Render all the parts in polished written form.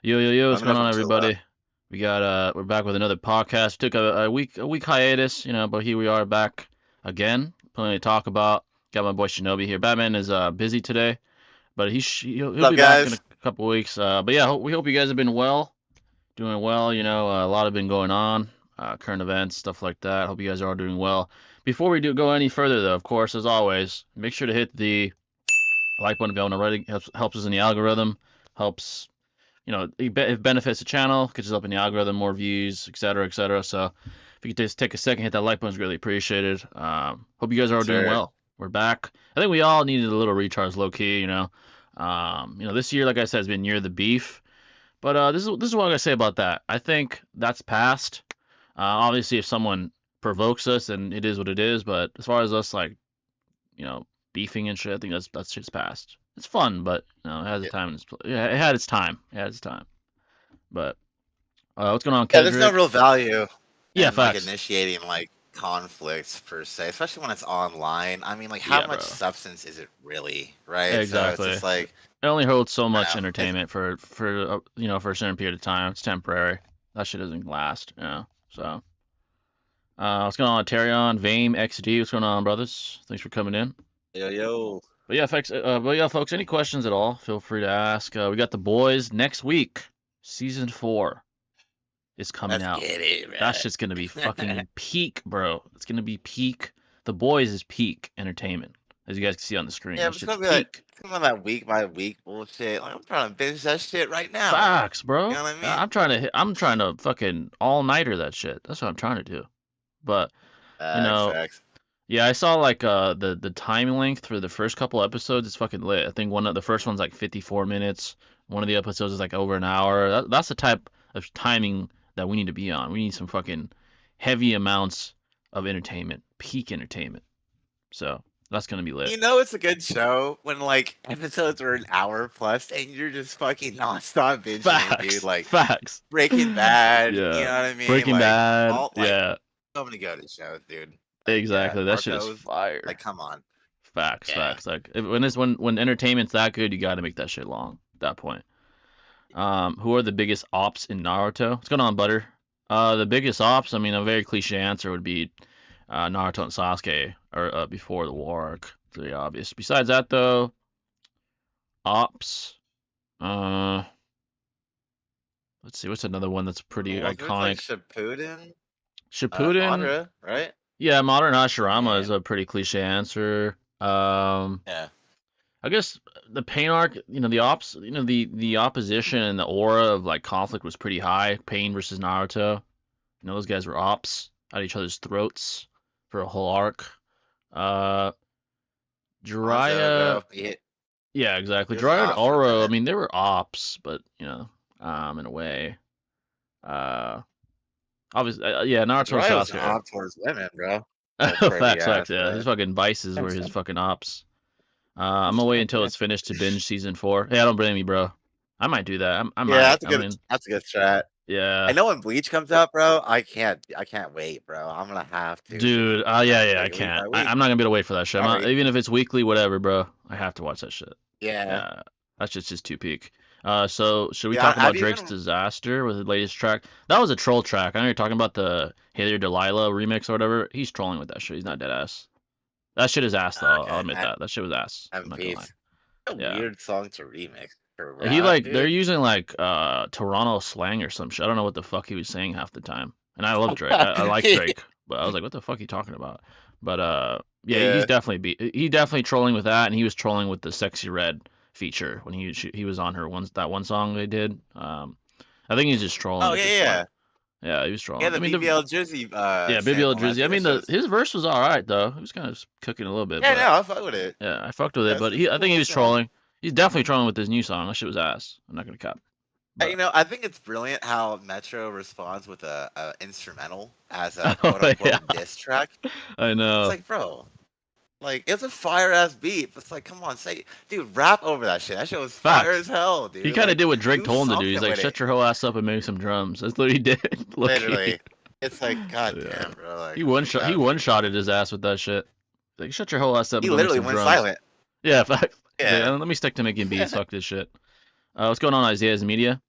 Yo, yo, yo, Let what's me know going if on, I'm too loud. everybody? We're back with another podcast. Took a week hiatus, but here we are back again. Plenty to talk about. Got my boy Shinobi here. Batman is busy today, but he'll What's up, be back in a guys? couple weeks. But yeah, we hope you guys have been well, doing well. A lot have been going on, current events, stuff like that. Hope you guys are all doing well. Before we do go any further, though, of course, as always, make sure to hit the like button if you haven't already. Helps us in the algorithm. Helps it benefits the channel, gets us up in the algorithm, more views, etc., etc. So if you could just take a second, hit that like button, it's greatly appreciated. Hope you guys are all doing Sure. well. We're back. I think we all needed a little recharge, low key. This year, like I said, has been year of the beef. But this is what I'm gonna say about that. I think that's past. Obviously, if someone provokes us, then it is what it is. But as far as us, like you know, beefing and shit, I think that's just past. It's fun, but it has a Yeah, time. Yeah, it had its time. It had its time. But what's going on, yeah, there's no Kendrick? real value Yeah, in like facts. initiating like conflicts per se, especially when it's online. I mean, like, how Yeah, much bro. substance is it really, right? So it's Exactly. just like, It only holds so I much don't know. entertainment for a certain period of time. It's temporary. That shit doesn't last. So, what's going on, Terion, Vame, XD? What's going on, brothers? Thanks for coming in. Yo, yo, Folks. Any questions at all? Feel free to ask. We got the boys next week. Season 4 is coming let's out. get it, That shit's gonna be man. fucking peak, bro. It's gonna be peak. The boys is peak entertainment, as you guys can see on the screen. Yeah, That but shit's peak. it's gonna be that week by week bullshit. Like, I'm trying to binge that shit right now. Facts, You bro. know what I mean? I'm trying to fucking all nighter that shit. That's what I'm trying to do. But you know, Facts. yeah, I saw like the time length for the first couple episodes. It's fucking lit. I think one of the first one's like 54 minutes. One of the episodes is like over an hour. That's the type of timing that we need to be on. We need some fucking heavy amounts of entertainment, peak entertainment. So that's gonna be lit. You know it's a good show when like episodes are an hour plus and you're just fucking nonstop binging it, dude. Facts, Like facts. Breaking Bad, you Yeah, know what I mean? Breaking Like Bad. all like Yeah, so many good shows, dude. Like yeah, exactly. That shit is Narcos. fire. Like come on, Facts, yeah. facts. Like when entertainment's that good, you got to make that shit long. At that point. Who are the biggest ops in Naruto? What's going on, Butter? The biggest ops. I mean, a very cliche answer would be Naruto and Sasuke, or before the war arc. Pretty obvious. Besides that, though, ops. Uh, let's see. What's another one that's pretty Well, if it's like iconic? Shippuden, Shippuden. Madara, right? Yeah, modern I Hashirama is mean, a pretty cliche answer. yeah. I guess the Pain arc, the ops, the opposition and the aura of like conflict was pretty high. Pain versus Naruto. Those guys were ops at each other's throats for a whole arc. Uh, Hanzo Jiraiya, though, he yeah, exactly. he was an Jiraiya and op for a Oro, I minute. mean, they were ops, but in a way, uh, obviously, yeah, Naruto and Jiraiya was an Sasuke op towards women, bro. are That's crazy facts, facts. ass, Yeah, his but fucking vices were his fucking ops. I'm gonna wait until it's finished to binge season 4. Hey, I don't blame you, bro. I might do that. I yeah, might. I mean, that's a good strat. I yeah, know when Bleach comes out, bro, I can't wait, bro. I'm gonna have to just dude. Yeah, yeah. I like week can't. by I, week. I'm not gonna be able to wait for that shit. Sorry. Even if it's weekly, whatever, bro. I have to watch that shit. Yeah. Yeah, that's just too peak. So should we Yeah, talk have about you Drake's been Disaster with his latest track? That was a troll track. I know you're talking about the Hater Delilah remix or whatever. He's trolling with that shit. He's not dead ass. That shit is ass though. I'll okay, admit that. That shit was ass. I I'm haven't not gonna lie. peeped. A Yeah. weird song to remix for He rap, like they're dude. using like Toronto slang or some shit. I don't know what the fuck he was saying half the time. And I love Drake. I like Drake, but I was like, what the fuck are you talking about? But yeah, Yeah. he definitely trolling with that, and he was trolling with the Sexy Red feature when he was on her that one song they did. I think he's just trolling Oh at yeah, this point. yeah. Yeah, he was Yeah, trolling. I the mean the BBL Drizzy yeah, Baby L sample, man. Drizzy. I Dude, that mean shit was his verse was all right though. He was kind of cooking a little bit, yeah, but no, I fuck with it. yeah, I fucked with it. Yeah, But it's a I cool think he little was song. trolling. He's definitely trolling with his new song. That shit was ass. I'm not gonna cap. You But know, I think it's brilliant how Metro responds with a instrumental as a oh quote yeah, unquote diss track. I It's know. like, bro, like it's a fire ass beat. But it's like, come on, say, dude, rap over that shit. That shit was fire Facts. as hell, He dude. kind of Like, did what Drake do told him to do. He's something like, with it. shut your whole ass up and make some drums. That's what he did. Look, Literally, it's like, god yeah. damn, bro. Like, He I'm one so shot. He proud of one you, man. shotted his ass with that shit. Like, shut your whole ass up He and go make literally some went drums. silent. Yeah, facts. He's like, Yeah. let me stick to making beats. Fuck this shit. What's going on, Isaiah's media?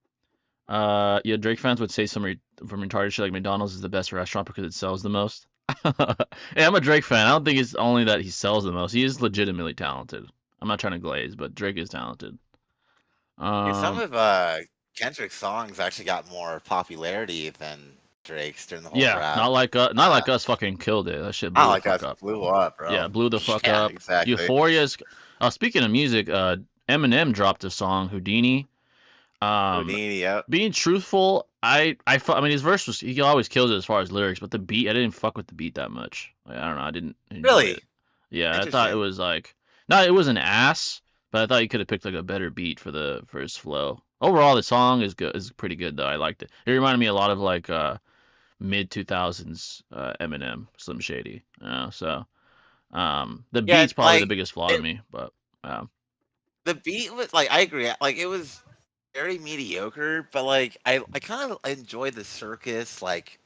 Yeah, Drake fans would say from retarded shit like McDonald's is the best restaurant because it sells the most. Yeah, I'm a Drake fan. I don't think it's only that he sells the most. He is legitimately talented. I'm not trying to glaze, but Drake is talented. Dude, some Um, of Kendrick's songs actually got more popularity than Drake's during the whole yeah, rap. not Uh, like us fucking killed it. That shit Not blew the like fuck us up. blew up, Yeah, bro. blew the fuck Yeah, up. exactly. Euphoria's. Speaking of music, Eminem dropped a song, Houdini. Um, Houdini, yep. Being truthful, I mean, his verse was he always kills it as far as lyrics, but the beat, I didn't fuck with the beat that much. Like, I don't know, I didn't enjoy Really it. Yeah, I thought it interesting. was like, not it was an ass, but I thought he could have picked like a better beat for his flow. Overall, the song is good, is pretty good though. I liked it. It reminded me a lot of like mid 2000s Eminem, Slim Shady. So the Yeah, beat's probably the like biggest flaw to it, me, but the beat was like I agree. Like it was very mediocre, but like I kind of enjoyed the circus like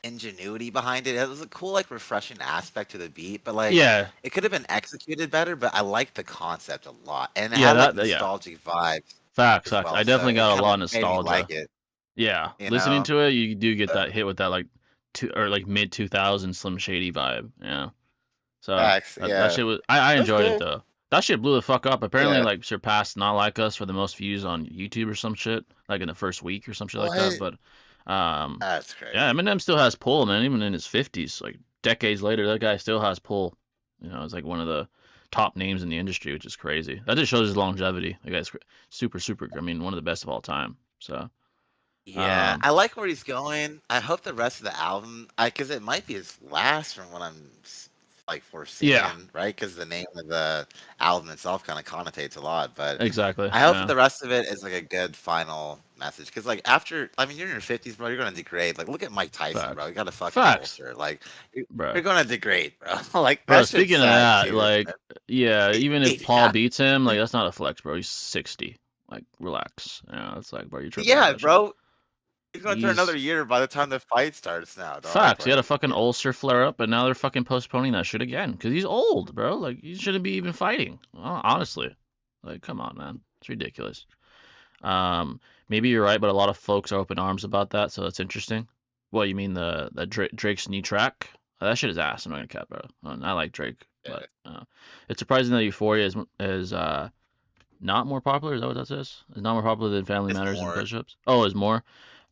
ingenuity behind it. It was a cool like refreshing aspect to the beat, but like yeah, it could have been executed better. But I liked the concept a lot, and it yeah, had like yeah, nostalgic vibes facts, as facts. well. I So definitely it got a kind lot of of made me like nostalgia. it. Yeah, You listening know. to it, you do get Uh, that hit with that like two or like mid 2000s Slim Shady vibe. Yeah. So Facts. that Yeah. shit was I That's enjoyed it cool. though. That shit blew the fuck up. Apparently Yeah. like surpassed Not Like Us for the most views on YouTube or some shit like in the first week or some shit like that. What? But um That's yeah, crazy. Eminem still has pull, man. Even in his 50s, like decades later, that guy still has pull. It's like one of the top names in the industry, which is crazy. That just shows his longevity. The guy's super, super. I mean, one of the best of all time. So, Yeah, um, I like where he's going. I hope the rest of the album, I because it might be his last from what like yeah, foreseeing, right? Because the name of the album itself kind of connotates a lot. But exactly. I hope that Yeah, the rest of it is like a good final message. Because like after, I mean, you're in your 50s, bro. You're gonna degrade. Like look at Mike Tyson, bro. facts, He got a fucking facts, ulcer. Like bro. you're gonna degrade, bro. Like Bro, that shit's speaking of sad that, too. like, yeah, even if Paul Yeah, beats him, like, that's not a flex, bro. He's 60. Like, relax. It's like, bro, you're tripping off yeah, that shit. bro. He's gonna turn He's another year by the time the fight starts. Now, don't act facts. He had a like fucking it. ulcer flare up, and now they're fucking postponing that shit again because he's old, bro. Like, he shouldn't be even fighting. Honestly, like, come on, man, it's ridiculous. Um, Maybe you're right, but a lot of folks are open arms about that, so that's interesting. What you mean the Drake's new track? That shit is ass. I'm not gonna cap, bro. I like Drake, but Yeah, it's surprising that Euphoria is not more popular. Is that what that says? Is not more popular than Family it's Matters and more. Push-Ups? Oh, is more.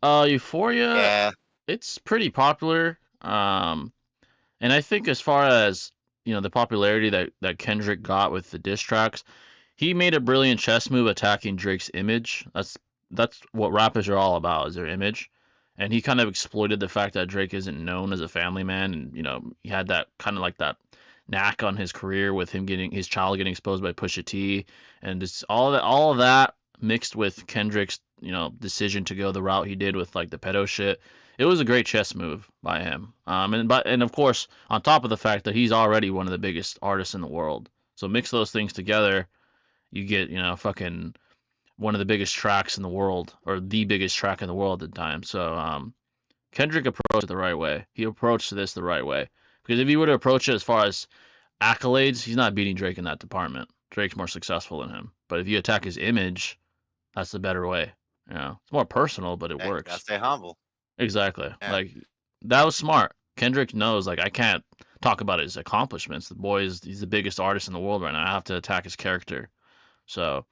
Euphoria, Yeah, it's pretty popular. And I think as far as the popularity that Kendrick got with the diss tracks, he made a brilliant chess move attacking Drake's image. That's what rappers are all about, is their image. And he kind of exploited the fact that Drake isn't known as a family man, and he had that kind of like that knack on his career with him getting his child getting exposed by Pusha T, and just all of that mixed with Kendrick's decision to go the route he did with like the pedo shit. It was a great chess move by him. And of course on top of the fact that he's already one of the biggest artists in the world. So mix those things together, you get fucking one of the biggest tracks in the world, or the biggest track in the world at the time. So Kendrick approached it the right way. He approached this the right way, because if he were to approach it as far as accolades, he's not beating Drake in that department. Drake's more successful than him. But if you attack his image, that's the better way. It's more personal, but it hey, gotta works. stay humble. Exactly. Yeah, Like, that was smart. Kendrick knows, like, I can't talk about his accomplishments. The boy he's the biggest artist in the world right now. I have to attack his character. So,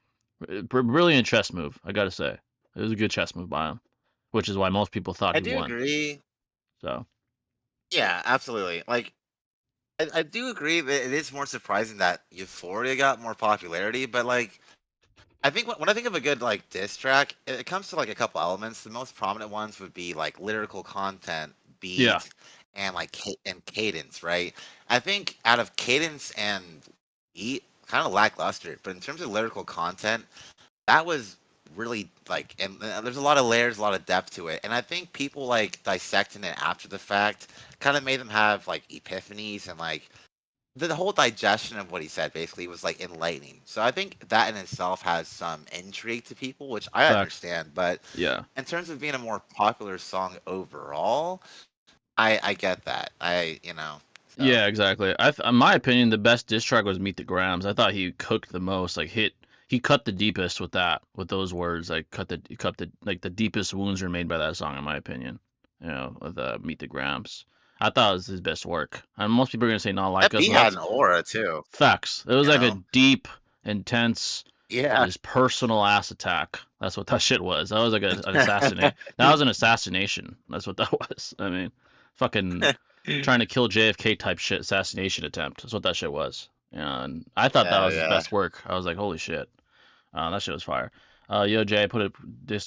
brilliant chess move, I gotta say. It was a good chess move by him, which is why most people thought I he do won. agree. So, Yeah, absolutely. Like, I do agree that it is more surprising that Euphoria got more popularity, but like, I think when I think of a good like diss track, it comes to like a couple elements. The most prominent ones would be like lyrical content, yeah, beat, and like and cadence, right? I think out of cadence and beat, kind of lackluster, but in terms of lyrical content, that was really like, and there's a lot of layers, a lot of depth to it, and I think people like dissecting it after the fact kind of made them have like epiphanies and like the whole digestion of what he said basically was like enlightening. So I think that in itself has some intrigue to people, which I facts. understand. But Yeah. in terms of being a more popular song overall, I get that. So Yeah, exactly. In my opinion, the best diss track was Meet the Grams. I thought he cooked the most, like hit he cut the deepest with that, with those words. Like cut the like the deepest wounds are made by that song, in my opinion. You know, with Meet the Gramps. I thought it was his best work. And most people are gonna say not like That us, beat but had that's an aura too. facts. It was You like a know? deep, intense, Yeah. just personal ass attack. That's what that shit was. That was like an assassinate. That was an assassination. That's what that was. I mean, fucking trying to kill JFK type shit, assassination attempt. That's what that shit was. And I thought that Yeah, was his yeah. best work. I was like, holy shit, that shit was fire. Yo, Jay, put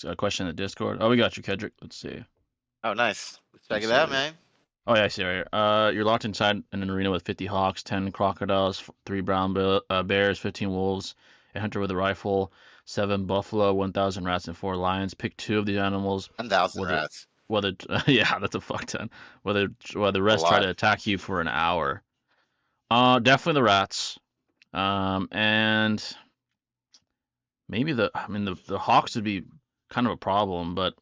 a question in the Discord. Oh, we got you, Kendrick. Let's see. Oh, nice. Check Let's it out, see. man. Oh yeah, I see right here. You're locked inside an arena with 50 hawks, 10 crocodiles, 3 brown bears, 15 wolves, a hunter with a rifle, 7 buffalo, 1,000 rats, and 4 lions. Pick 2 of these animals. 1,000 Whether rats. whether yeah, that's a fuck ton. Whether the A rest try lot. to attack you for an hour. Definitely the rats. And maybe I mean the hawks would be kind of a problem, but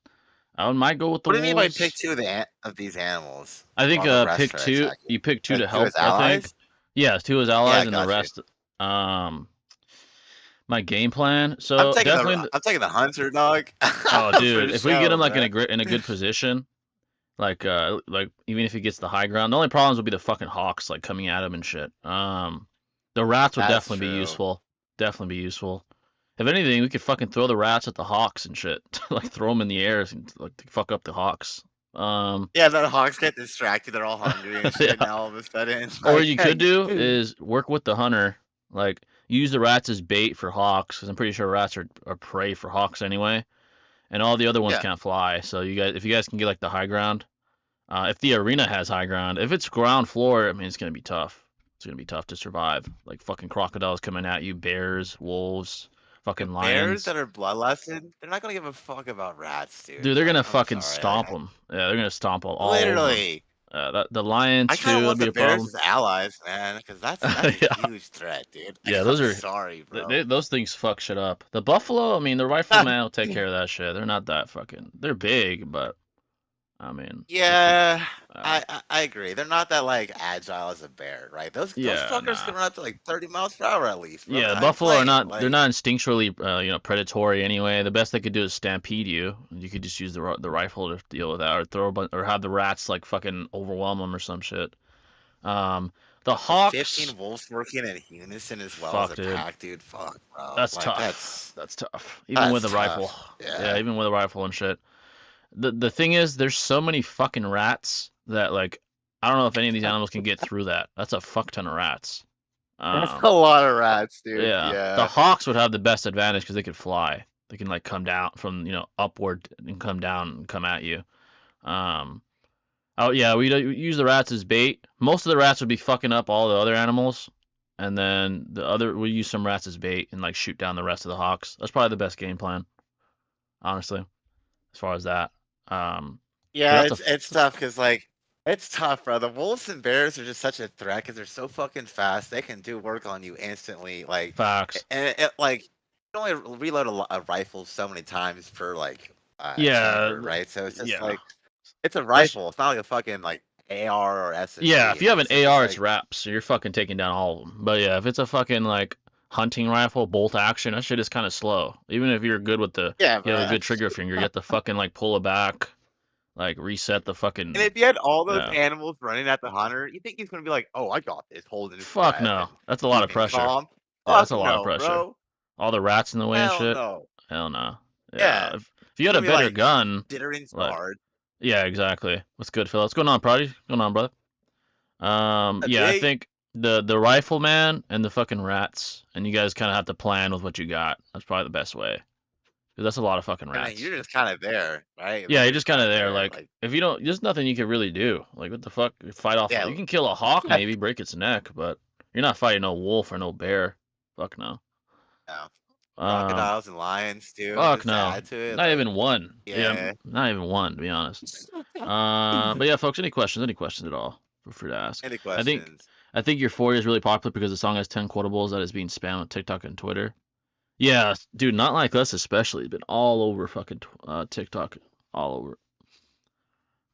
might go with the What do you mean by pick wolves. two of these animals I think while the rest pick try to two. attack you? You pick two Like to two as help. I think. allies? Yeah, two as Yeah, allies, I and the got you. rest. My game plan. So definitely. I'm taking the hunter, dog. Oh, For dude, if we get sure, him like man. in a good position, like even if he gets the high ground, the only problems would be the fucking hawks like coming at him and shit. The rats would That's definitely be true. useful. Definitely be useful. If anything, we could fucking throw the rats at the hawks and shit. Like throw them in the air and like to fuck up the hawks. Um, Yeah, the hawks get distracted. They're all hungry and shit yeah. now all of a sudden. Or what Like, you could do is work with the hunter, like use the rats as bait for hawks, because I'm pretty sure rats are prey for hawks anyway, and all the other ones yeah. can't fly. So if you guys can get like the high ground, if the arena has high ground, if it's ground floor, I mean it's gonna be tough. It's gonna be tough to survive. Like fucking crocodiles coming at you, bears, wolves, fucking Dude, bears lions. that are bloodlusted, they're not gonna give a fuck about rats, dude. Dude, they're Like, gonna I'm fucking sorry. stomp them. Yeah, they're gonna stomp all over them. Literally. The lions I kind of too would want be the a bears problem. as allies, man, because that's a Yeah. huge threat, dude. Yeah, I'm those are sorry, bro. those things fuck shit up. The buffalo, I mean, the rifleman will take care of that shit. They're not that fucking. They're big, but I mean, Yeah, uh, I agree. They're not that like agile as a bear, right? Those yeah, fuckers nah. can run up to like 30 miles per hour at least, bro. Yeah, the I ain't buffalo are playing. not. They're Like, not instinctually, predatory anyway. The best they could do is stampede you. You could just use the rifle to deal with that, or or have the rats like fucking overwhelm them or some shit. Um, the with hawks, 15 wolves working in unison as well as fuck, a dude. pack, dude. Fuck, bro. That's Like tough. That's tough. Even with that's a rifle. tough. Yeah, Yeah. even with a rifle and shit. The thing is, there's so many fucking rats that like I don't know if any of these animals can get through that. That's a fuck ton of rats. That's a lot of rats, dude. Yeah, the Yeah. hawks would have the best advantage because they could fly. They can like come down from upward and come down and come at you. Um, oh yeah, we use the rats as bait. Most of the rats would be fucking up all the other animals, and then we use some rats as bait and like shoot down the rest of the hawks. That's probably the best game plan, honestly, as far as that. Um, Yeah, because that's it's tough because like it's tough, bro. The wolves and bears are just such a threat because they're so fucking fast. They can do work on you instantly. Like, facts. and like you can only reload a rifle so many times per like Yeah, chamber, right? So it's just yeah. like it's a That's rifle. It's not like a fucking like AR or yeah. SMG, If you you have know. an So it's just AR, it's like wraps. So you're fucking taking down all of them. But yeah, if it's a fucking like hunting rifle, bolt action, that shit is kind of slow. Even if you're good with yeah, you have a man. good trigger finger, you have to fucking like pull it back, like reset the And fucking. if you had all those Yeah. animals running at the hunter, you think he's gonna be like, "Oh, I got this," holding his Fuck breath no. and That's a lot of keeping pressure. calm? Yeah, Fuck that's a lot of no, pressure. bro. All the rats in the way and Hell shit. no. Hell no. Yeah. Yeah. If you He's had a gonna be better like gun, jittering so like hard. yeah, exactly. What's good, Phil? What's going on, Prodigy? What's going on, brother? Yeah, I Jay, think the rifleman and the fucking rats, and you guys kind of have to plan with what you got. That's probably the best way, 'cause that's a lot of fucking I mean, rats. you're just kind of there, right? Like Yeah, you're you're just just kind kind of of there. there. Like Like, if you don't, there's nothing you can really do. Like what the fuck? Fight off? yeah, You can kill a hawk, maybe break its neck, but you're not fighting no wolf or no bear. Fuck no. no. Um, Crocodiles and lions too. fuck Just to no. add to it, Not like, even one. Yeah, yeah. not even one, to be honest. But yeah, folks, any questions? Any questions at all? Feel free to ask. Any I think questions? I think Euphoria is really popular because the song has 10 quotables that is being spammed on TikTok and Twitter. Yeah, dude, not like us especially. It's been all over fucking TikTok, all over.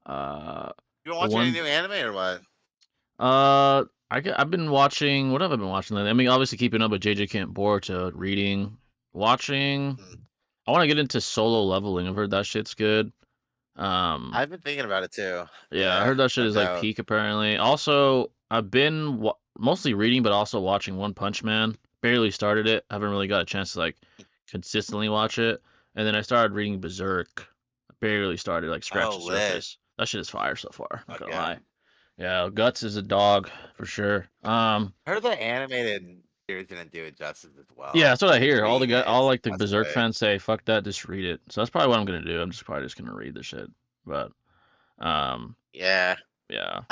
Uh, You been the watching any one, new anime or what? I've been watching. What have I been watching lately? I mean, obviously keeping up with JJK and Boruto, reading. Watching. Mm. I want to get into Solo Leveling. I've heard that shit's good. Um, I've been thinking about it too. yeah, I Yeah, heard that shit no is like doubt. peak apparently. Also, I've been mostly reading, but also watching One Punch Man. Barely started it. Haven't really got a chance to like consistently watch it. And then I started reading Berserk. Barely started, like scratched Oh, the lit. surface. That shit is fire so far. Not Fuck gonna yeah. lie. Yeah, Guts is a dog for sure. I heard the animated series didn't do it justice as Yeah, well. that's what I Like hear. All the reading guy, it, all like the that's Berserk lit. fans say, "Fuck that, just read it." So that's probably what I'm gonna do. I'm just probably just gonna read the shit. But um, Yeah. yeah,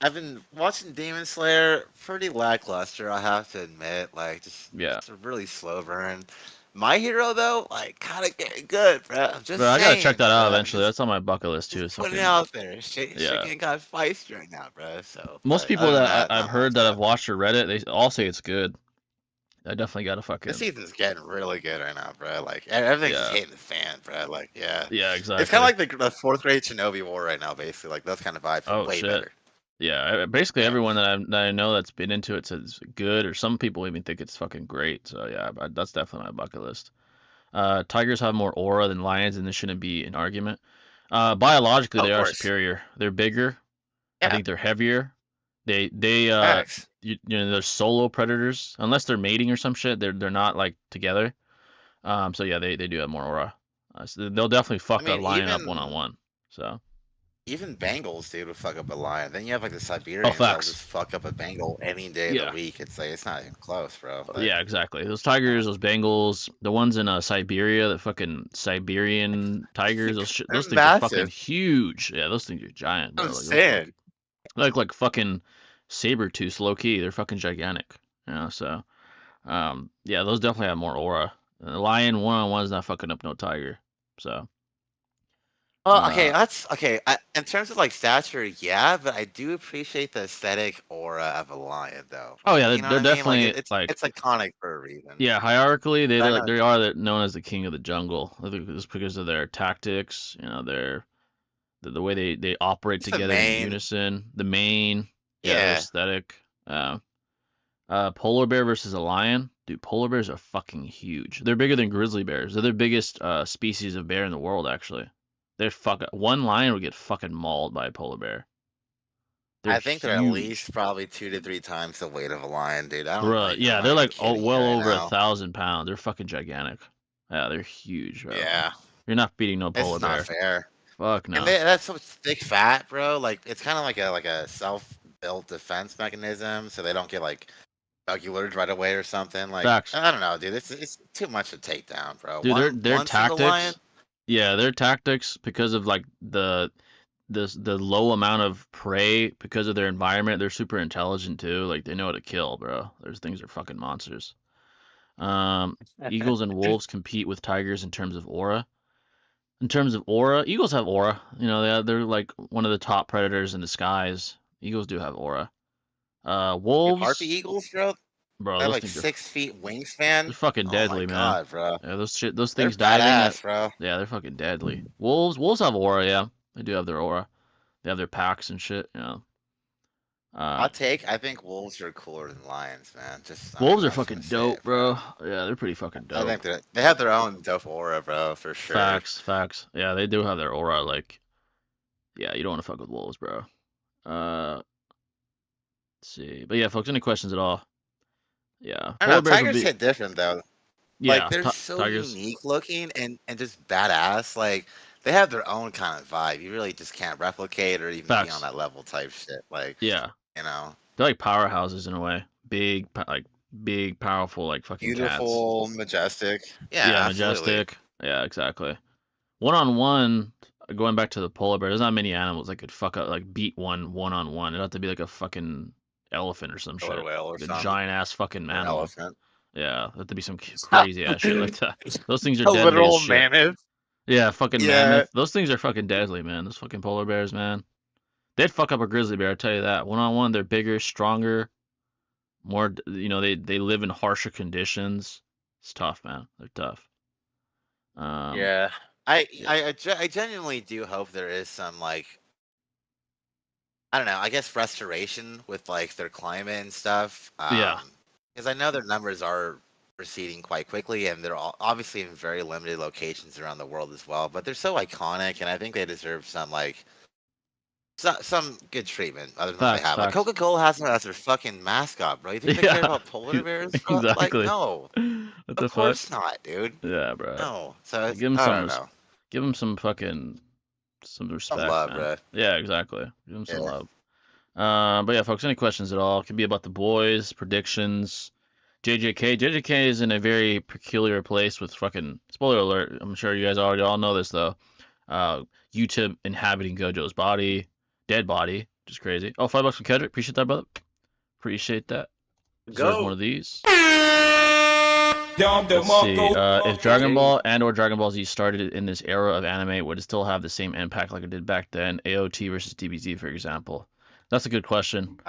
I've been watching Demon Slayer, pretty lackluster, I have to admit. Like yeah. just a really slow burn. My Hero though, like kinda getting good, bro. I'm But just I gotta check saying, that out bro. eventually. That's on my bucket list too. Just It's putting it fucking out there. Shit yeah. getting kind of feisty right now, bro. So, Most but people other than that that, I've not much heard that have happening. watched or read it, they all say it's good. I definitely gotta This fucking season's getting really good right now, bro. Like everything's just yeah, hitting the fan, bro. Like yeah, yeah, it's kind of exactly. like the fourth grade Shinobi War right now, basically. Like those kind of vibes, but Oh way shit. better. Yeah, basically Yeah. everyone that I know that's been into it says it's good, or some people even think it's fucking great. So yeah, that's definitely my bucket list. Tigers have more aura than lions, and this shouldn't be an argument. Biologically, Oh, they of are course. superior. They're bigger. I Yeah. think they're heavier. They Facts. they're solo predators unless they're mating or some shit. They're not like together. So yeah, they do have more aura. So they'll definitely I fuck a mean, lion up one on one. So even Bengals, dude, would fuck up a lion. Then you have like the oh, Siberians that'll facts. just fuck up a Bengal any day of the Yeah, week. It's like it's not even close, bro. Like, yeah, exactly. Those yeah. tigers, those Bengals, the ones in Siberia, the fucking Siberian tigers, They're those things are fucking massive. huge. Yeah, those things are giant, I'm bro. Like those fucking saying. like fucking saber tooths, low key. They're fucking gigantic. You know, so yeah, those definitely have more aura. A lion one on one is not fucking up no tiger. So Well, okay, uh that's okay. In terms of like stature, yeah, but I do appreciate the aesthetic aura of a lion, though. oh Like, yeah, you know what they're I mean? Like, definitely like it's iconic for a reason. yeah, hierarchically I know they are known as the king of the jungle. I think it's because of their tactics, their the way they operate it's the together in main. unison, the mane, yeah, their Yeah, aesthetic. Polar bear versus a lion, dude. Polar bears are fucking huge. They're bigger than grizzly bears. They're the biggest species of bear in the world, actually. They're one lion would get fucking mauled by a polar bear. They're I think they're at huge, least probably 2 to 3 times the weight of a lion, dude. bruh. I'm Yeah, not they're even like kidding you well right over a now. 1,000 pounds. They're fucking gigantic. Yeah, they're huge, bro. Yeah, You're not beating no this polar is not bear. fair. Fuck And no. that's so thick fat, bro. Like it's kind of like a self-built defense mechanism, so they don't get like jugulared right away or something. Like Facts, I don't know, dude. It's too much to take down, bro. dude. One Their one single lion. tactics. Yeah, their tactics because of like the low amount of prey because of their environment. They're super intelligent too. Like they know how to kill, bro. Those things are fucking monsters. Um, Eagles and wolves compete with tigers in terms of aura. In terms of aura, eagles have aura. They're like one of the top predators in the skies. Eagles do have aura. Dude, harpy Wolves, eagles, bro. bro, They have those like things are 6 feet they're wingspan. fucking Oh my deadly, man. god, bro. Yeah, those They're things diving at badass, bro. yeah, they're fucking deadly. Wolves have aura, yeah. They do have their aura. They have their packs and shit, Uh, Hot take. I think wolves are cooler than lions, man. Just wolves are I'm just gonna fucking say dope, it, bro. bro. Yeah, they're pretty fucking I dope. think they have their own dope aura, bro, for sure. Facts, facts. Yeah, they do have their aura. Like, yeah, you don't want to fuck with wolves, bro. Let's see. But yeah, folks, any questions at all? Yeah, I don't know. polar bears would Tigers be. hit different though. Like Yeah, they're so tigers. unique looking and just badass. Like they have their own kind of vibe. You really just can't replicate or even be on Facts. that level type shit. Like Yeah, you know, they're like powerhouses in a way. Like big, powerful, like fucking cats. beautiful, majestic. Yeah, Yeah, absolutely. majestic. Yeah, exactly. One on one, going back to the polar bear, there's not many animals that could fuck up, like beat one on one. It'd have to be like a fucking elephant or some Killer shit. whale or Like a something, giant ass fucking or mammal. elephant. Yeah, it'd have to be some crazy ass shit like that. Those things are A deadly as literal shit. mammoth. Yeah, fucking Yeah. mammoth. Those things are fucking deadly, man. Those fucking polar bears, man. They'd fuck up a grizzly bear, I tell you that. One on one, they're bigger, stronger, more, they live in harsher conditions. It's tough, man. They're tough. Um, Yeah. yeah. I genuinely do hope there is some like I don't know, I guess restoration with like their climate and stuff. Yeah. Because I know their numbers are proceeding quite quickly, and they're all obviously in very limited locations around the world as well. But they're so iconic, and I think they deserve some like some good treatment other than what they Facts, have. Like facts. Coca-Cola has them as their fucking mascot, bro. You think they cared Yeah, about polar bears, bro? Like, exactly. no, What of the fuck? course not, dude. Yeah, bro. No. So Like, it's, I don't know. give him some fucking some Some respect, love, man. bro. Yeah, exactly. Give him some Yeah. love. But yeah, folks, any questions at all? It could be about the boys, predictions. JJK. JJK is in a very peculiar place with fucking spoiler alert. I'm sure you guys already all know this though. Uh, YouTube inhabiting Gojo's body, dead body, which is crazy. Oh, $5 from Kedrick. Appreciate that, brother. Appreciate that. Deserve one Go. of these. Let's see. If Dragon Hey. Ball and or Dragon Ball Z started in this era of anime, would it still have the same impact like it did back then? AOT versus DBZ, for example. That's a good question.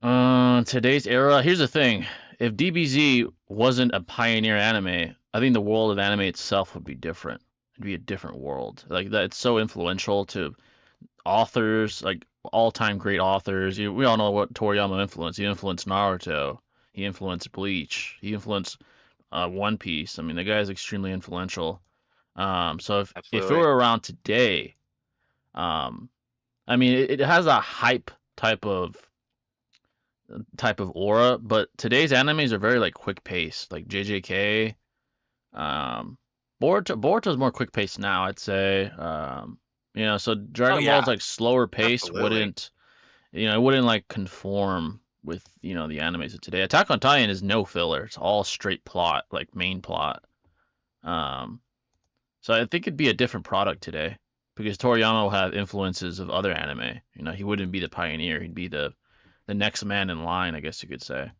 Uh, Today's era. Here's the thing. If DBZ wasn't a pioneer anime, I think the world of anime itself would be different. It'd be a different world. Like that, it's so influential to authors, like all-time great authors. We all know what Toriyama influenced. He influenced Naruto. He influenced Bleach. He influenced One Piece. I mean, the guy is extremely influential. So if it absolutely. were around today, um, I mean, it has a hype type of aura, but today's animes are very like quick paced, like JJK. Boruto's more quick paced now, I'd say. So Oh Dragon Ball's yeah, like slower pace absolutely. wouldn't, it wouldn't like conform with, the animes of today. Attack on Titan is no filler. It's all straight plot, like main plot. Um, so I think it'd be a different product today because Toriyama will have influences of other anime. He wouldn't be the pioneer. He'd be the next man in line, I guess you could say.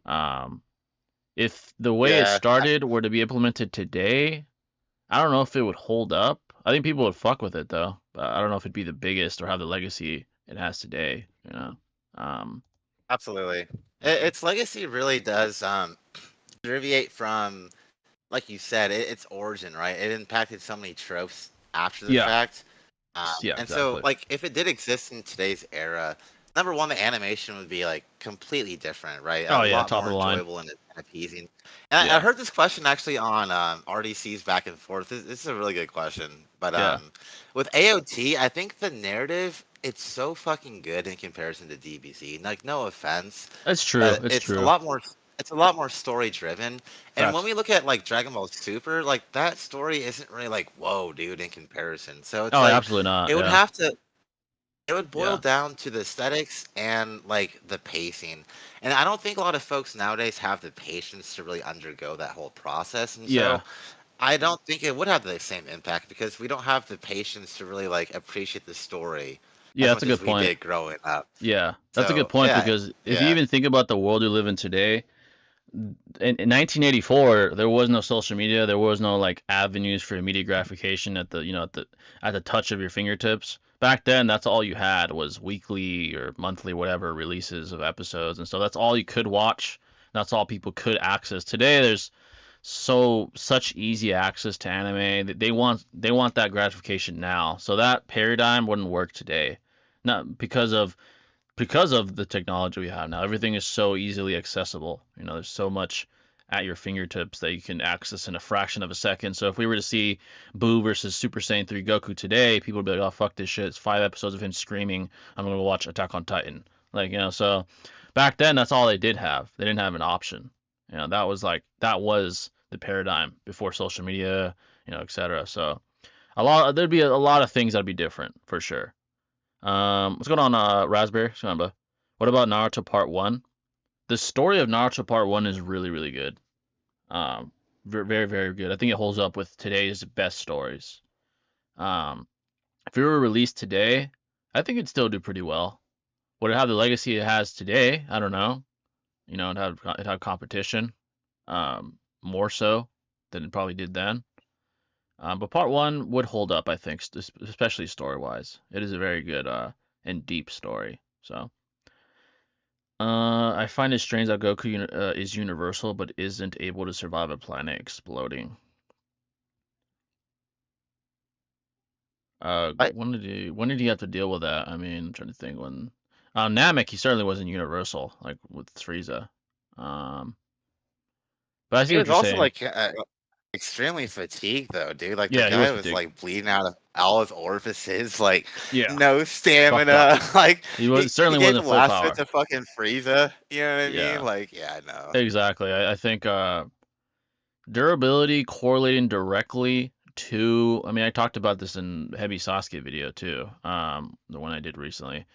Um, if the way it Yeah, started were to be implemented today, I don't know if it would hold up. I think people would fuck with it though, but I don't know if it'd be the biggest or have the legacy it has today. Um, absolutely. yeah, Its legacy really does deviate from, like you said, its origin, right? It impacted so many tropes after the yeah, fact. yeah, And so, exactly. like, if it did exist in today's era, number one, the animation would be like completely different, right? A Oh yeah, lot top more of the line. enjoyable and appeasing. And I Yeah, heard this question actually on RDC's back and forth. This is a really good question, but yeah, with AOT, I think the narrative it's so fucking good in comparison to DBZ. Like, no offense, it's true. but It's it's a true. lot more. It's a lot more story driven. And when Facts. we look at like Dragon Ball Super, like that story isn't really like whoa, dude, in comparison. So it's Oh, like absolutely not. it would Yeah, have to it would boil yeah, down to the aesthetics and like the pacing. And I don't think a lot of folks nowadays have the patience to really undergo that whole process. And yeah, so I don't think it would have the same impact because we don't have the patience to really like appreciate the story yeah. as That's a much good as we point. did growing up. Yeah, that's a good So point yeah, because if you yeah, even think about the world we live in today, in 1984 there was no social media, there was no like avenues for immediate gratification at the at the touch of your fingertips. Back then that's all you had was weekly or monthly whatever releases of episodes, and so that's all you could watch. That's all people could access. Today there's such easy access to anime that they want that gratification now, so that paradigm wouldn't work today, not because of the technology we have now. Everything is so easily accessible. There's so much at your fingertips that you can access in a fraction of a second. So if we were to see Boo versus Super Saiyan 3 Goku today, people would be like, "Oh fuck this shit! It's 5 episodes of him screaming. I'm gonna watch Attack on Titan." So back then that's all they did have. They didn't have an option. That was the paradigm before social media, etc. So there'd be a lot of things that'd be different for sure. What's going on, Raspberry? Shamba. What about Naruto Part 1? The story of Naruto Part 1 is really, really good. Very, very, very good. I think it holds up with today's best stories. Um, if it were released today, I think it'd still do pretty well. Would it have the legacy it has today? I don't know. It'd have competition, more so than it probably did then. But Part 1 would hold up, I think, especially story-wise. It is a very good and deep story. So. I find it strange that Goku is universal but isn't able to survive a planet exploding. I, When did he have to deal with that? I mean, I'm trying to think when. Namek, he certainly wasn't universal, like with Frieza. Um, But I see He what was you're also saying. like extremely fatigued though, dude. Like the Yeah, he was guy was fatigued. like bleeding out of all his orifices, like Yeah, no fucked up. stamina. Like He he, was he certainly gave wasn't the full last bit power. to fucking Frieza. You know what I mean? Yeah, Like, yeah, I know. exactly. I think durability correlating directly to, I mean, I talked about this in Heavy Sasuke video too, the one I did recently.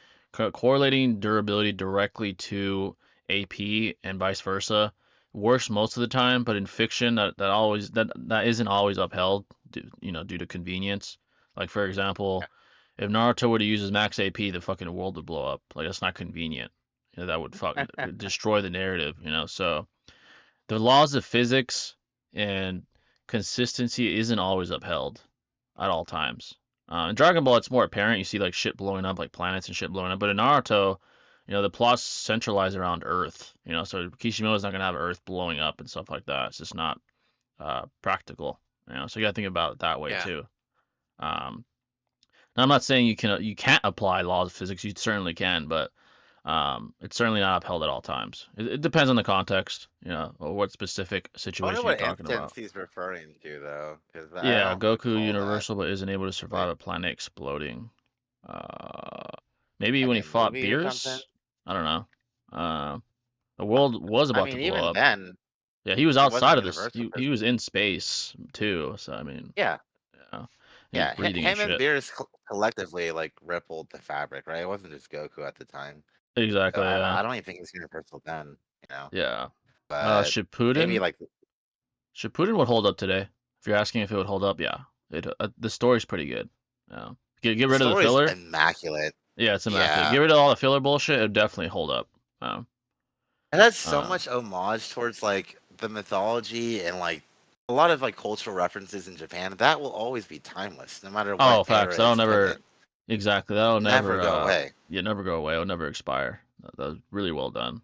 Correlating durability directly to AP and vice versa works most of the time, but in fiction that isn't always upheld, due to convenience. Like for example, if Naruto were to use his max AP, the fucking world would blow up. Like that's not convenient. That would destroy the narrative. So the laws of physics and consistency isn't always upheld at all times. In Dragon Ball, it's more apparent. You see like shit blowing up, like planets and shit blowing up. But in Naruto, the plot's centralized around Earth. So Kishimoto's not gonna have Earth blowing up and stuff like that. It's just not practical. So you gotta think about it that way Yeah. too. Um, now I'm not saying you can't apply laws of physics. You certainly can, but it's certainly not upheld at all times. It depends on the context, or what specific I wonder situation you're what talking instance about. he's referring to though, because I Yeah, don't Goku recall that. universal but isn't able to survive Like, a planet exploding. Maybe like when he a fought movie or something. Beerus? I don't know. The world was I about to mean, blow even up. then, Yeah, he was it wasn't outside of this. universal. He was in space too. So I mean, Yeah, yeah, he was yeah. breathing and Him and shit. Beerus collectively like rippled the fabric, right? It wasn't just Goku at the time. So Exactly. I Yeah. don't even think it's universal then, you know. Yeah. But maybe Shippuden. like Shippuden would hold up today. If you're asking if it would hold up, yeah. The story's pretty good. Yeah. Get the rid of the story's filler. immaculate. Yeah, it's immaculate. Get Yeah. rid of all the filler bullshit. It would definitely hold up. Um, And that's so uh, much homage towards like the mythology and like a lot of like cultural references in Japan. That will always be timeless, no matter what oh, era facts. That'll it's put never. in. Exactly. That'll Never never. go away. Yeah, never go away. It'll never expire. That was really well done.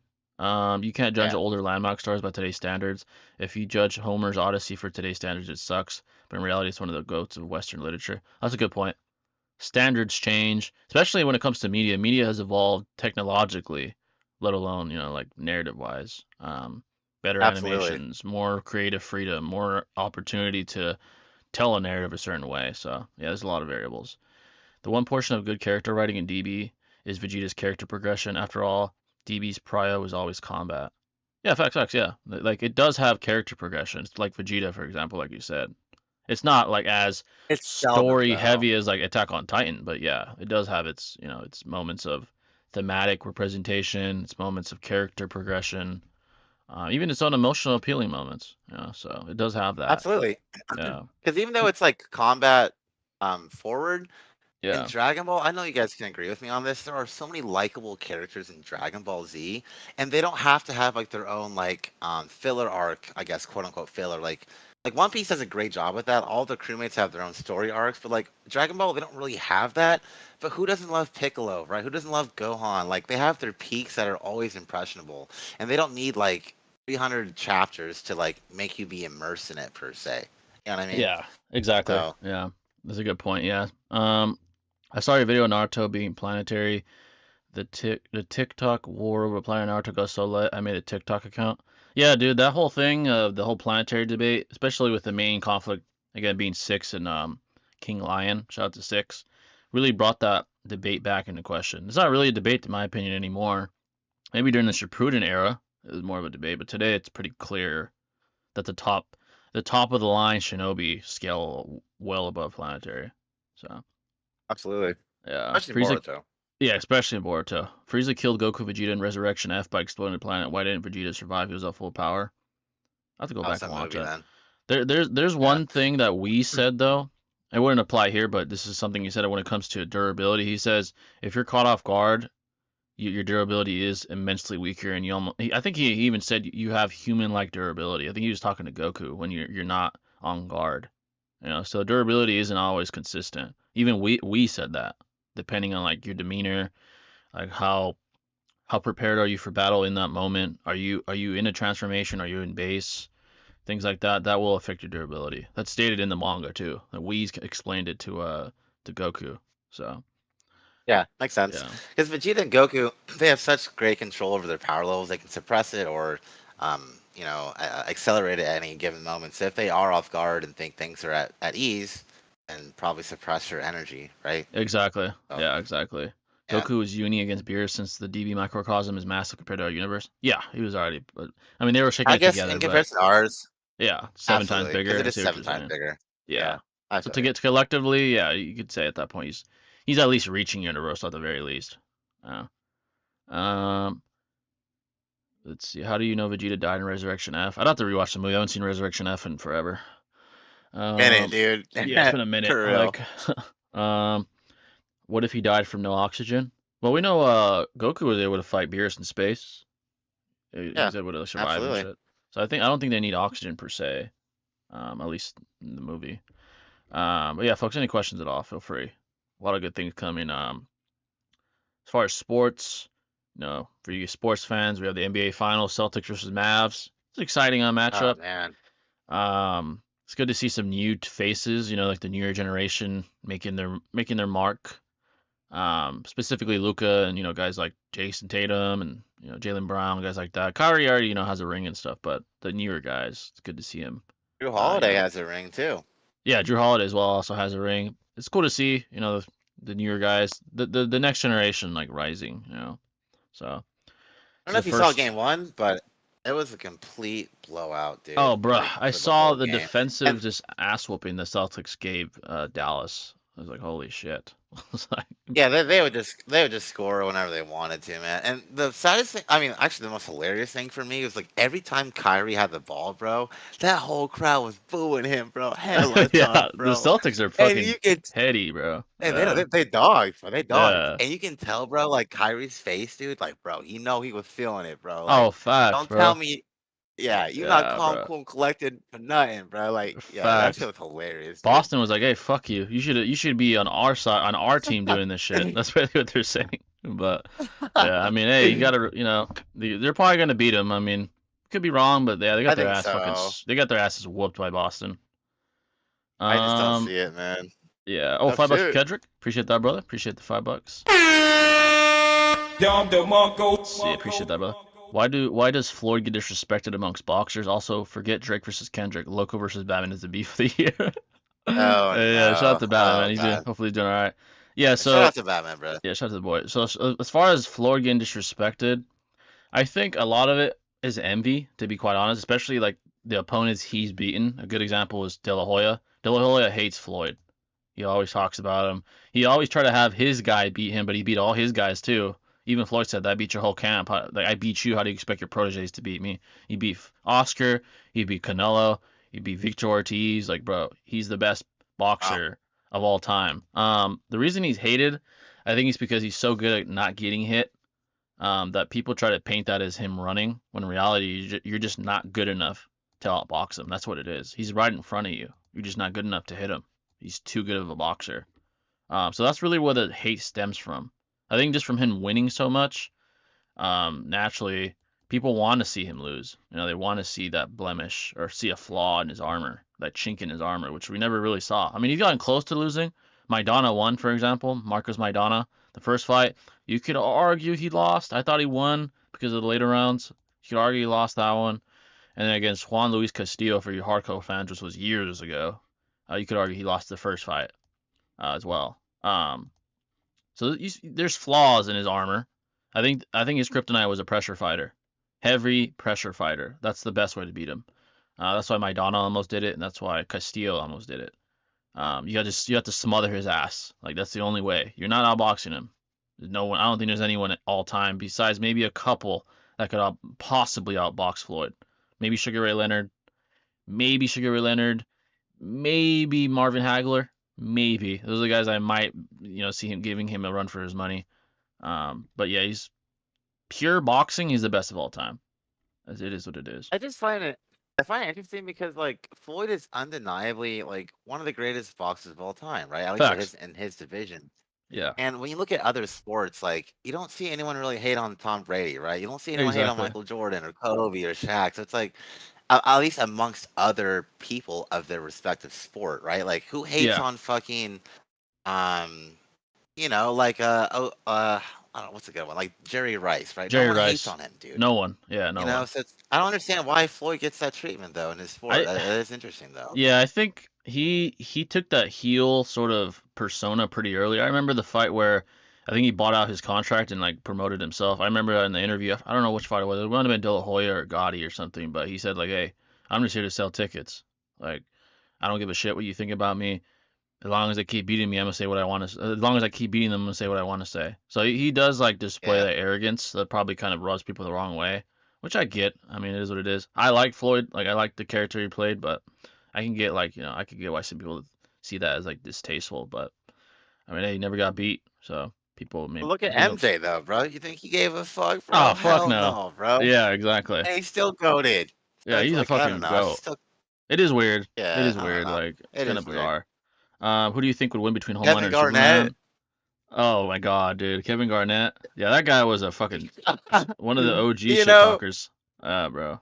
You can't judge Yeah, older landmark stars by today's standards. If you judge Homer's Odyssey for today's standards, it sucks. But in reality, it's one of the goats of Western literature. That's a good point. Standards change, especially when it comes to media. Media has evolved technologically, let alone, like narrative wise. Better absolutely. animations, more creative freedom, more opportunity to tell a narrative a certain way. So, yeah, there's a lot of variables. The one portion of good character writing in DB is Vegeta's character progression. After all, DB's prio was always combat. Yeah, facts, facts, yeah. Like, it does have character progression. It's like Vegeta, for example, like you said. It's not like as It's seldom story though. heavy as like Attack on Titan, but yeah, it does have its moments of thematic representation, its moments of character progression, even its own emotional appealing moments. So it does have that. Absolutely. Yeah, Because even though it's like combat forward in yeah. Dragon Ball, I know you guys can agree with me on this. There are so many likable characters in Dragon Ball Z, and they don't have to have like their own like filler arc, I guess, quote unquote filler. Like One Piece does a great job with that. All the crewmates have their own story arcs, but like Dragon Ball, they don't really have that. But who doesn't love Piccolo, right? Who doesn't love Gohan? Like they have their peaks that are always impressionable, and they don't need like 300 chapters to like make you be immersed in it per se. You know what I mean? Yeah, exactly. So Yeah, that's a good point. Yeah. I saw your video on Naruto being planetary. The TikTok war over Planet Naruto got so lit. I made a TikTok account. Yeah, dude, that whole thing of the whole planetary debate, especially with the main conflict again being Six and King Lion. Shout out to Six. Really brought that debate back into question. It's not really a debate, in my opinion, anymore. Maybe during the Shippuden era, it was more of a debate, but today it's pretty clear that the top of the line Shinobi scale well above planetary. So absolutely, yeah, especially Frieza. Boruto. Yeah, especially in Boruto. Frieza killed Goku, Vegeta in Resurrection F by exploding the planet. Why didn't Vegeta survive? He was at full power. I have to go back and Awesome watch movie that. then. There's Yeah. one thing that we said though. It wouldn't apply here, but this is something he said when it comes to durability. He says if you're caught off guard, your durability is immensely weaker, and I think he even said you have human-like durability. I think he was talking to Goku when you're not on guard. So durability isn't always consistent. Even we said that, depending on like your demeanor, like how prepared are you for battle in that moment? Are you in a transformation? Are you in base? Things like that. That will affect your durability. That's stated in the manga too. Like Whis explained it to Goku. So Yeah, makes sense. yeah. Because Vegeta and Goku, they have such great control over their power levels. They can suppress it or accelerated at any given moment. So if they are off guard and think things are at ease, and probably suppress your energy, right? Exactly. So Yeah, exactly. yeah, Goku was uni against Beerus since the DB microcosm is massive compared to our universe. Yeah, he was already. But I mean, they were shaking I it guess together, in but comparison to ours, yeah, 7 times absolutely, because bigger. it I is see what seven you're times saying. bigger. Yeah. Yeah, I So feel to you. get collectively, yeah, you could say at that point he's at least reaching universal at the very least. Uh, um, let's see. How do you know Vegeta died in Resurrection F? I'd have to rewatch the movie. I haven't seen Resurrection F in forever. Minute, Um, dude. yeah, it's been a minute. For I real. like. um, what if he died from no oxygen? Well, we know Goku was able to fight Beerus in space. He Yeah, was able to survive and absolutely. shit. So I don't think they need oxygen per se. At least in the movie. But yeah, folks, any questions at all? Feel free. A lot of good things coming. As far as sports, for you sports fans, we have the NBA Finals, Celtics versus Mavs. It's an exciting Oh matchup. man. It's good to see some new faces, like the newer generation making their mark. Specifically Luca and guys like Jason Tatum and Jalen Brown, guys like that. Kyrie already has a ring and stuff, but the newer guys, it's good to see him. Drew Uh, you Holiday know, has a ring too. yeah, Drew Holiday as well also has a ring. It's cool to see, the newer guys, the next generation like rising. So I it's don't know the if you saw first. game one, but it was a complete blowout, Oh, dude. bruh, Like I for the saw whole the game. defensive And just ass whooping the Celtics gave Dallas. I was like, holy shit. I was like, yeah, they would just score whenever they wanted to, man. And the saddest thing, I mean, actually, the most hilarious thing for me was like every time Kyrie had the ball, bro, that whole crowd was booing him, bro, hella yeah, tough, the bro. Celtics are And fucking you could, heady, bro. and they dogged, bro, they dogged, Yeah. and you can tell, bro, like Kyrie's face, dude, like, bro, he was feeling it, bro. Oh, Like, facts, don't tell bro. me, yeah, you not Yeah, calm, bro. cool, and collected for nothing, bro. Like, yeah, that shit Facts. was hilarious, dude. Boston was like, "Hey, fuck you. You should be on our side, on our team doing this shit." That's really what they're saying. But yeah, I mean, hey, you gotta, they're probably gonna beat them. I mean, could be wrong, but yeah, I think so. they got their asses whooped by Boston. I just don't Um, see it, man. yeah. Oh, Oh $5 for shoot. Kedrick. Appreciate that, brother. Appreciate the $5. Yeah, appreciate that, brother. Why does Floyd get disrespected amongst boxers? Also, forget Drake versus Kendrick. Loco versus Batman is the beef of the year. Oh Yeah, shout out no. to Batman, man. Oh god. Hopefully he's doing all right. Yeah, Shout so out to Batman, bro. yeah, shout out to the boy. So as far as Floyd getting disrespected, I think a lot of it is envy, to be quite honest, especially like the opponents he's beaten. A good example is De La Hoya. De La Hoya hates Floyd. He always talks about him. He always tried to have his guy beat him, but he beat all his guys too. Even Floyd said that I beat your whole camp. Like I beat you. How do you expect your proteges to beat me? He beat Oscar. He beat Canelo. He beat Victor Ortiz. Like bro, he's the best Wow. boxer of all time. The reason he's hated, I think, is because he's so good at not getting hit. That people try to paint that as him running, when in reality you're just not good enough to outbox him. That's what it is. He's right in front of you. You're just not good enough to hit him. He's too good of a boxer. So that's really where the hate stems from. I think just from him winning so much, naturally, people want to see him lose. They want to see that blemish or see a flaw in his armor, that chink in his armor, which we never really saw. I mean, he's gotten close to losing. Maidana won, for example. Marcos Maidana, the first fight. You could argue he lost. I thought he won because of the later rounds. You could argue he lost that one. And then against Juan Luis Castillo for your hardcore fans, which was years ago, you could argue he lost the first fight as well. So there's flaws in his armor. I think his kryptonite was a pressure fighter, heavy pressure fighter. That's the best way to beat him. That's why Maidana almost did it, and that's why Castillo almost did it. You have to smother his ass. Like that's the only way. You're not outboxing him. There's no one. I don't think there's anyone at all time besides maybe a couple that could possibly outbox Floyd. Maybe Sugar Ray Leonard. Maybe Sugar Ray Leonard. Maybe Marvin Hagler. Maybe those are the guys I might see him giving him a run for his money. But yeah, he's pure boxing. He's the best of all time. It is what it is. I just find it I find it interesting because like Floyd is undeniably like one of the greatest boxers of all time, right? At least for Facts. his in his division. Yeah. And when you look at other sports, like you don't see anyone really hate on Tom Brady, right? You don't see anyone hate on Exactly. Michael Jordan or Kobe or Shaq. So it's like at least amongst other people of their respective sport, right? Like who hates Yeah. on fucking um like I don't know what's a good one, like Jerry Rice, right? No Jerry one hates Rice. on him, dude. No one. Yeah, no one. So I don't understand why Floyd gets that treatment though in his sport. I That is interesting though. Yeah, I think he took that heel sort of persona pretty early. I remember the fight where I think he bought out his contract and like promoted himself. I remember in the interview, I don't know which fight it was. It might have been De La Hoya or Gotti or something, but he said like, "Hey, I'm just here to sell tickets. Like, I don't give a shit what you think about me. As long as they keep beating me, I'm gonna say what I want to. As long as I keep beating them, I'm gonna say what I want to say." So he does like display Yeah. that arrogance that probably kind of rubs people the wrong way, which I get. I mean, it is what it is. I like Floyd, like I like the character he played, but I can get like I could get why some people see that as like distasteful. But I mean, hey, he never got beat, so people may Look at give him. MJ though, bro. You think he gave a fuck, Oh bro? fuck Hell no. no, bro. Yeah, exactly. And he's still goaded. So Yeah, it's he's a like I don't fucking know. It's goat. still It is weird. It yeah. is I don't weird. know. Like it's It kind of is weird. bizarre. Who do you think would win between Homelander Kevin and Garnett. Superman? Oh my God, dude, Kevin Garnett. Yeah, that guy was a fucking one of the OG you shit know. talkers. Bro,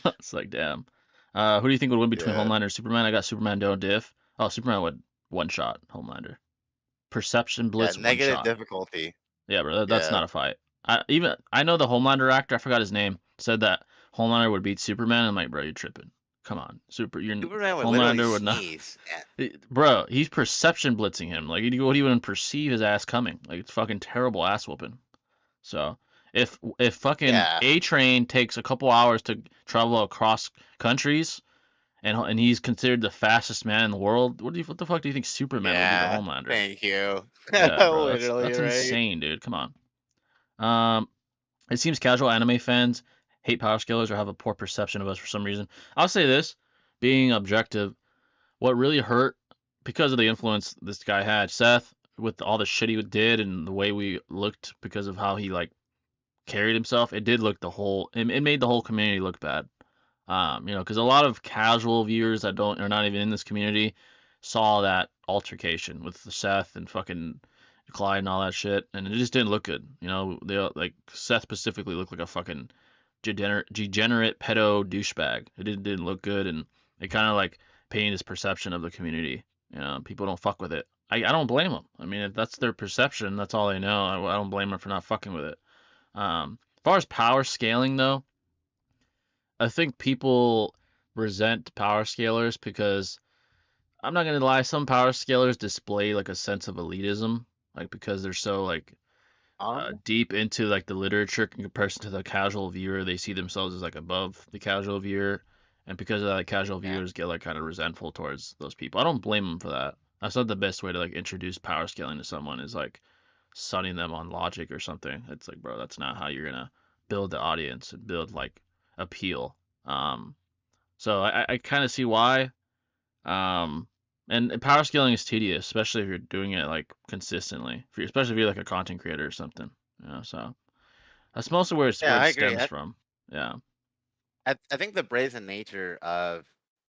it's like damn. Who do you think would win between Yeah. Homelander and Superman? I got Superman don't diff. Oh, Superman would one shot Homelander. Perception Yeah. blitz one Negative shot. difficulty. Yeah, bro, that's Yeah. not a fight. I know the Homelander actor. I forgot his name. Said that Homelander would beat Superman. I'm like, bro, you're tripping. Come on, Superman would literally Homelander would not. sneeze. Bro, he's perception blitzing him. Like he would even perceive his ass coming. Like it's fucking terrible ass whooping. So if fucking Yeah. A Train takes a couple hours to travel across countries and he's considered the fastest man in the world, what the fuck do you think Superman would do to Yeah. Homelander? Thank you. Yeah, bro, Literally, that's right? insane, dude. Come on. Um, it seems casual anime fans hate power scalers or have a poor perception of us for some reason. I'll say this, being objective, what really hurt because of the influence this guy had, Seth, with all the shit he did and the way we looked because of how he like carried himself, it did look it made the whole community look bad. Because a lot of casual viewers that don't are not even in this community saw that altercation with Seth and fucking Clyde and all that shit, and it just didn't look good. They like Seth specifically looked like a fucking degenerate pedo douchebag. It didn't look good, and it kind of like painted his perception of the community. People don't fuck with it. I don't blame them. I mean, if that's their perception, that's all they know. I don't blame them for not fucking with it. As far as power scaling though, I think people resent power scalers because I'm not gonna lie, some power scalers display like a sense of elitism, like because they're so like Um. deep into like the literature in comparison to the casual viewer, they see themselves as like above the casual viewer, and because of that, like, casual Yeah. viewers get like kind of resentful towards those people. I don't blame them for that. That's not the best way to like introduce power scaling to someone is like sunning them on logic or something. It's like, bro, that's not how you're gonna build the audience and build like appeal. Um, so I kind of see why. Um, and power scaling is tedious, especially if you're doing it like consistently. Especially if you're like a content creator or something. So that's mostly where Yeah, it I agree. stems from. Yeah. I think the brazen nature of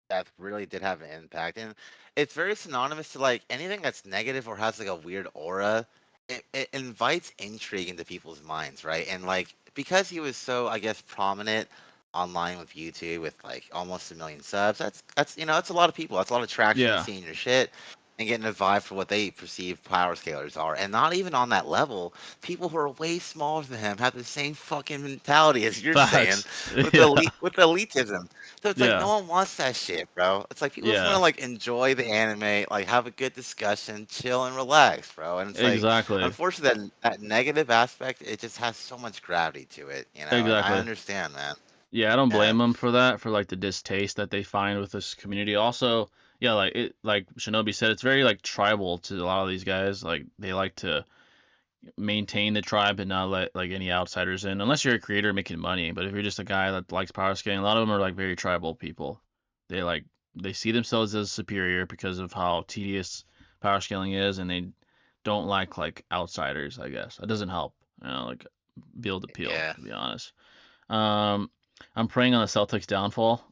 death really did have an impact, and it's very synonymous to like anything that's negative or has like a weird aura. It invites intrigue into people's minds, right? And like because he was so, I guess, prominent online with YouTube with like almost 1 million subs. That's that's a lot of people. That's a lot of traction Yeah. seeing your shit and getting a vibe for what they perceive power scalers are. And not even on that level, people who are way smaller than him have the same fucking mentality as you're saying Facts. with Yeah. elitism. So it's like no Yeah. one wants that shit, bro. It's like people just want to Yeah. like enjoy the anime, like have a good discussion, chill and relax, bro. And it's like, Exactly. unfortunately, that negative aspect, it just has so much gravity to it, And I Exactly. understand, man. Yeah, I don't Yeah. blame them for that, for like the distaste that they find with this community. Also, yeah, like Shinobi said, it's very like tribal to a lot of these guys. Like they like to maintain the tribe and not let like any outsiders in, unless you're a creator making money. But if you're just a guy that likes power scaling, a lot of them are like very tribal people. They like they see themselves as superior because of how tedious power scaling is, and they don't like outsiders. I guess that doesn't help. Like build appeal, Yeah. to be honest. Um, I'm praying on the Celtics downfall.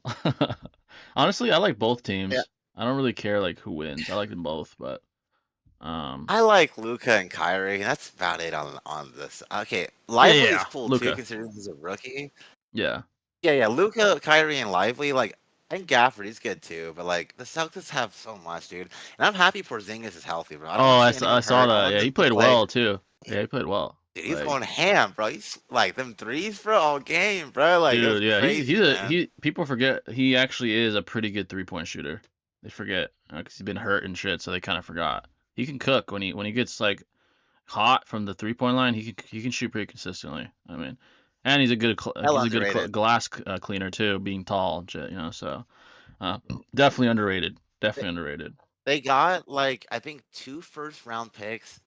Honestly, I like both Yeah. teams. I don't really care like who wins. I like them both, but um, I like Luca and Kyrie. That's about it on this. Okay, yeah, Lively is yeah, cool too, Luca. considering he's a rookie. Yeah. Yeah, yeah. Luca, Kyrie, and Lively, like, and Gafford, he's good too. But like, the Celtics have so much, dude. And I'm happy Porzingis is healthy, bro. I don't Oh, want to I see saw, I anyone saw hurt. I that. want Yeah, he them to played play. well too. Yeah, he played well. Dude, he's Like, going ham, bro. He's like them threes, bro, all game, bro. Like it was dude, yeah, crazy, man. people forget he actually is a pretty good 3-point shooter. They forget because he's been hurt and shit, so they kind of forgot. He can cook when he gets like hot from the 3-point line. He can shoot pretty consistently. I mean, and Hell he's a good underrated. glass cleaner too, being tall and shit. So definitely underrated. They, Definitely underrated. they got like I think 2 first round picks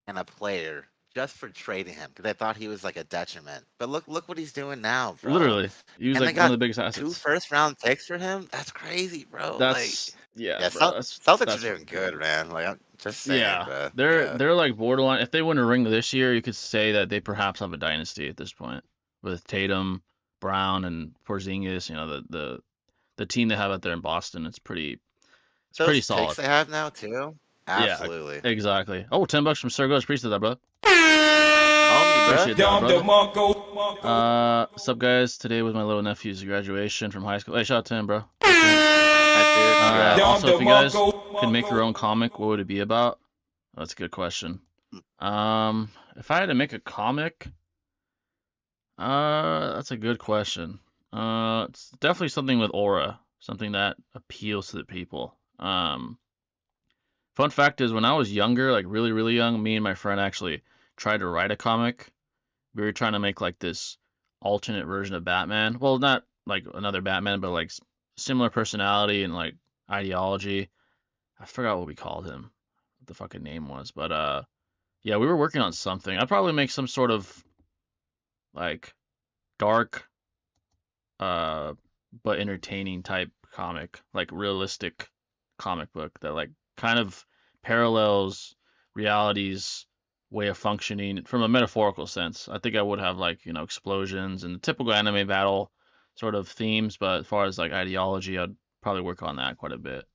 and a player just for trading him because I thought he was like a detriment. But look what he's doing now, bro. Literally, he was And like they one of got the biggest two assets. first round picks for him. That's crazy, bro. Like, Yeah, yeah, bro. Celtics are That's doing fucking good, crazy. man. Like, I'm just saying, Yeah, bro. they're Yeah. they're like borderline. If they win a ring this year, you could say that they perhaps have a dynasty at this point with Tatum, Brown, and Porzingis. The team they have out there in Boston. It's pretty Those picks solid. they have now too. Yeah, Absolutely. exactly. Oh, $10 from Sir Ghost. Appreciate that, brother. Homie, bro. Appreciate that, brother. What's up, guys? Today was my little nephew's graduation from high school. Hey, shout out to him, bro. Shout out to him. Nice dude. Congrats. Also, if you guys could make your own comic, what would it be about? That's a good question. If I had to make a comic, that's a good question. It's definitely something with aura, something that appeals to the people. Fun fact is, when I was younger, like really, really young, me and my friend actually tried to write a comic. We were trying to make like this alternate version of Batman. Well, not like another Batman, but like similar personality and like ideology. I forgot what we called him, what the fucking name was, but yeah, we were working on something. I'd probably make some sort of like dark, uh, but entertaining type comic, like realistic comic book that like kind of parallels reality's way of functioning from a metaphorical sense. I think I would have like, explosions and the typical anime battle sort of themes, but as far as like ideology, I'd probably work on that quite a bit.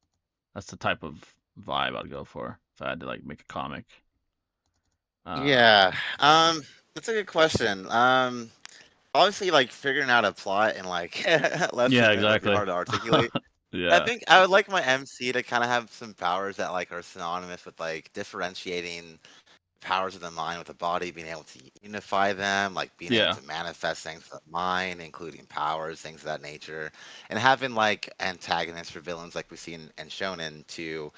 That's the type of vibe I'd go for if I had to like make a comic. Uh, Yeah. That's a good question. Obviously, like figuring out a plot in like less than yeah, a minute would be exactly. hard to articulate. I Yeah. think I would like my MC to kind of have some powers that like are synonymous with like differentiating powers of the mind with the body, being able to unify them, like being able Yeah. to manifest things of the mind, including powers, things of that nature, and having like antagonists or villains like we've seen and shonen to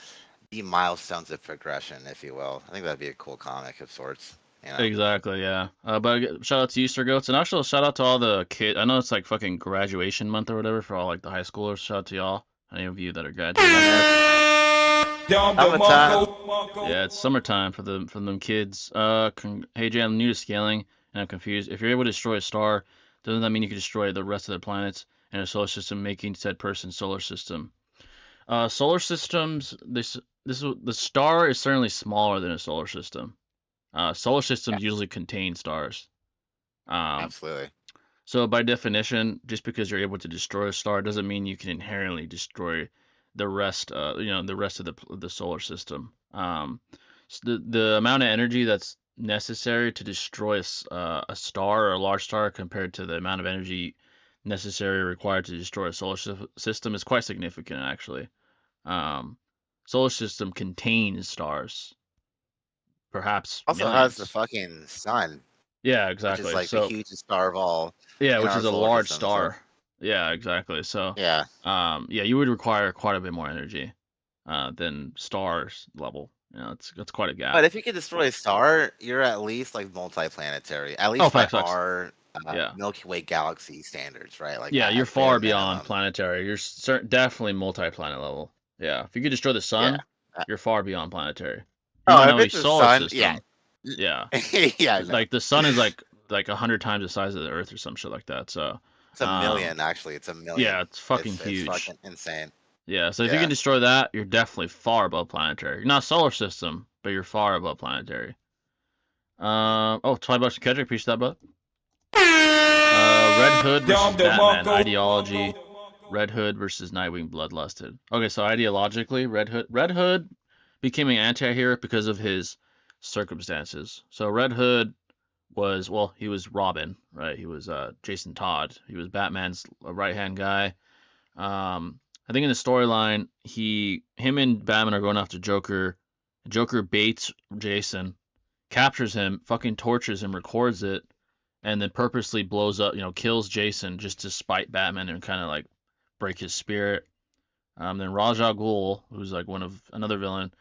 be milestones of progression, if you will. I think that'd be a cool comic of sorts, you know. Exactly, yeah. But shout out to Easter Goats, and also shout out to all the kids. I know it's like fucking graduation month or whatever for all like the high schoolers. Shout out to y'all, any of you that are graduating Yeah. yet. Summertime. Yeah, it's summertime for them kids. Hey Jay, I'm new to scaling and I'm confused. If you're able to destroy a star, doesn't that mean you can destroy the rest of the planets in a solar system, making said person's solar system? Solar systems. The star is certainly smaller than a solar system. Solar Yeah, systems usually contain stars. Um, absolutely. so by definition, just because you're able to destroy a star doesn't mean you can inherently destroy the rest. The rest of the solar system. So the amount of energy that's necessary to destroy a star or a large star compared to the amount of energy necessary required to destroy a solar system is quite significant, actually. Um, Solar system contains stars, perhaps Also has the millions. fucking sun, Yeah, which is exactly. like the So hugest star of all yeah, in which our is a solar large system. So star. Yeah, exactly. So, yeah. yeah, you would require quite a bit more energy than stars level. It's quite a gap. But if you could destroy a star, you're at least like multiplanetary, at Oh, least by facts, facts. our Yeah, Milky Way galaxy standards, right? Like yeah, you're at bare far beyond minimum. planetary. You're definitely multi-planet level. Yeah, if you could destroy the Yeah. sun, Uh, you're far beyond planetary. You might Oh, if know each it's a solar sun, yeah. system. Yeah, Yeah, no. like the sun is like 100 times the size of the Earth or some shit like that. So, It's a um, million, actually. It's a yeah, million. it's fucking It's huge. fucking insane. Yeah, so if you can Yeah. destroy that, you're definitely far above planetary. You're not solar system, but you're far above planetary. Mhm. Oh, $20 to Kendrick, appreciate that, bud. Red Hood versus Batman ideology. Red Hood versus Nightwing bloodlusted. Okay, so ideologically, Red Hood became an anti-hero because of his circumstances. So Red Hood he was Robin, right? He was Jason Todd. He was Batman's right-hand guy. I think in the storyline, him and Batman are going after Joker. Joker baits Jason, captures him, fucking tortures him, records it, and then purposely blows up, kills Jason just to spite Batman and kind of like break his spirit. Then Ra's al Ghul, who's like another villain,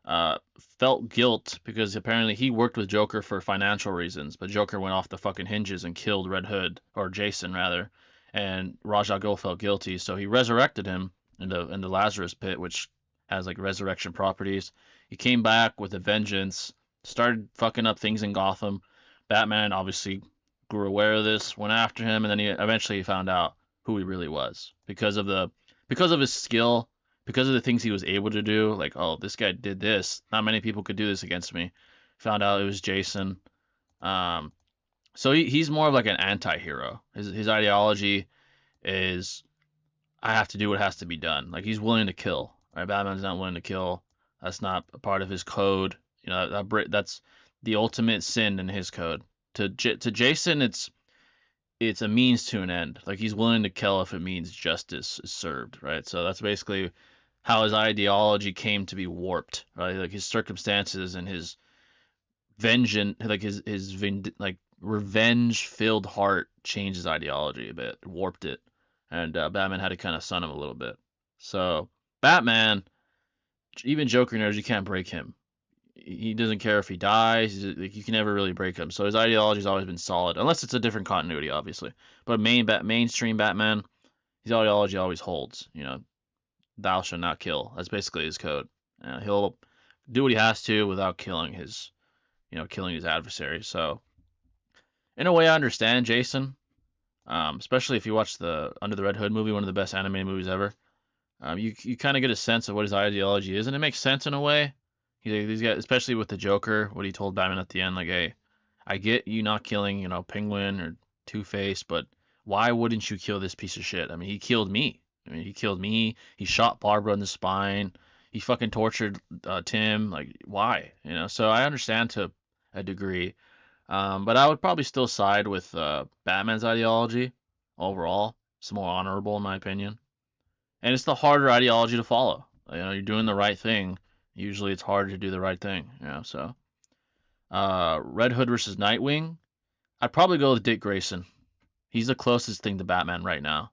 uh, felt guilt because apparently he worked with Joker for financial reasons, but Joker went off the fucking hinges and killed Red Hood, or Jason rather, and Ra's al Ghul felt guilty, so he resurrected him in the Lazarus Pit, which has like resurrection properties. He came back with a vengeance, started fucking up things in Gotham. Batman obviously grew aware of this, went after him, and then he eventually found out who he really was because of his skill, because of the things he was able to do. Like, oh, this guy did this. Not many people could do this against me. Found out it was Jason. Um, so he's more of like an anti-hero. His ideology is I have to do what has to be done. Like he's willing to kill. Right? Batman's not willing to kill. That's not a part of his code. That's the ultimate sin in his code. To Jason, it's a means to an end. Like he's willing to kill if it means justice is served, right? So that's basically how his ideology came to be warped, right? Like his circumstances and his vengeance, like like revenge-filled heart changed his ideology a bit, warped it, and Batman had to kind of sun him a little bit. So Batman, even Joker knows you can't break him. He doesn't care if he dies. Like you can never really break him. So his ideology's always been solid, unless it's a different continuity, obviously. But mainstream Batman, his ideology always holds. Thou shalt not kill. That's basically his code. He'll do what he has to without killing his adversary. So in a way, I understand Jason, especially if you watch the Under the Red Hood movie, one of the best animated movies ever. You kind of get a sense of what his ideology is, and it makes sense in a way. He's got, especially with the Joker, what he told Batman at the end, like, hey, I get you not killing, Penguin or Two-Face, but why wouldn't you kill this piece of shit? I mean, he killed me. He killed me. He shot Barbara in the spine. He fucking tortured Tim. Like, why? So I understand to a degree, but I would probably still side with Batman's ideology overall. It's more honorable in my opinion, and it's the harder ideology to follow. You're doing the right thing. Usually, it's harder to do the right thing. So Red Hood versus Nightwing. I'd probably go with Dick Grayson. He's the closest thing to Batman right now,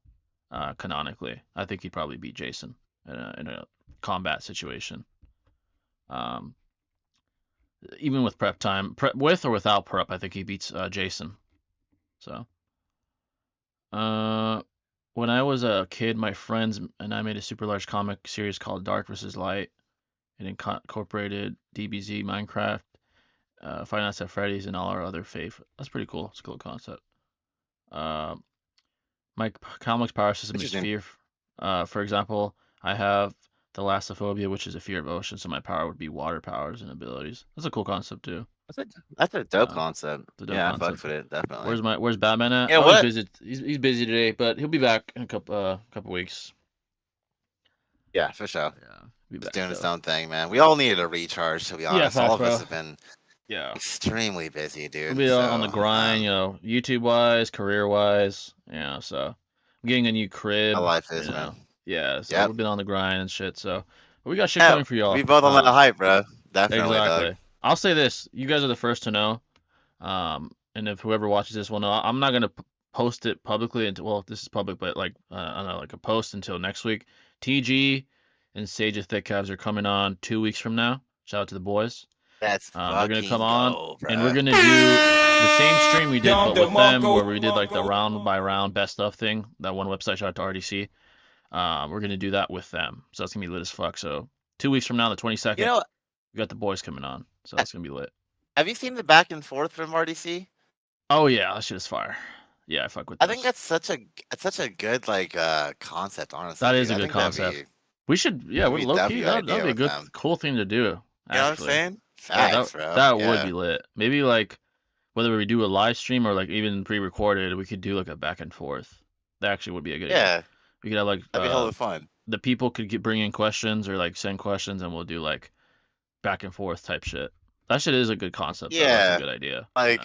canonically. I think he'd probably beat Jason in a combat situation. Um, Even with prep time, with or without prep, I think he beats Jason. So, when I was a kid, my friends and I made a super large comic series called Dark versus Light. It incorporated DBZ, Minecraft, Five Nights at Freddy's, and all our other fave. That's pretty cool. It's a cool concept. Uh, my comics power system is Interesting. fear. For example, I have thalassophobia, which is a fear of ocean, so my power would be water powers and abilities. That's a cool concept too. That's a dope concept. It's a dope Yeah, I concept. fucks with it definitely. Where's Batman at? Yeah, Oh, he's what? busy. He's busy today, but he'll be back in a couple weeks. Yeah, for sure. Yeah, he'll be Just back. doing his So own thing, man. We all needed a recharge, to be yeah, honest. All facts, of us bro. have been Yeah, extremely busy, we'll dude. be So, on the grind, YouTube wise, career wise. So I'm getting a new how crib. life is, man. Yeah. So Yep. we've been on the grind and shit. So we got shit Yeah, coming for y'all. we both on that hype, bro. Definitely, dog. Exactly. I'll say this: you guys are the first to know. And if whoever watches this will know, I'm not gonna post it publicly until, well, this is public, but like I don't know, like a post until next week. TG and Sage of Thick Calves are coming on 2 weeks from now. Shout out to the boys. Let's They're gonna come fucking on, go, and we're bro. gonna do the same stream we did, but with them, where we did like the round by round best of thing. That one website, shout out to RDC. We're gonna do that with them, so that's gonna be lit as fuck. So 2 weeks from now, the You 22nd, know, we got the boys coming on, so ha- that's gonna be lit. have you seen the back and forth from RDC? Oh yeah, that shit is fire. Yeah, I fuck with I think those. that's such a good like concept, honestly, That dude. is a I good think that'd concept. be We should, yeah, we're low that'd key. be a good That'd idea be a with good, them. cool thing to do, You know what I'm actually. saying? Yeah, Facts, bro. that would Yeah. be lit. Maybe like whether we do a live stream or like even pre-recorded, we could do like a back and forth. That actually would be a good idea. Yeah. We could have like That'd be hella fun. the people could bring in questions or like send questions, and we'll do like back and forth type shit. That shit is a good concept though. That's a Yeah. good idea. Like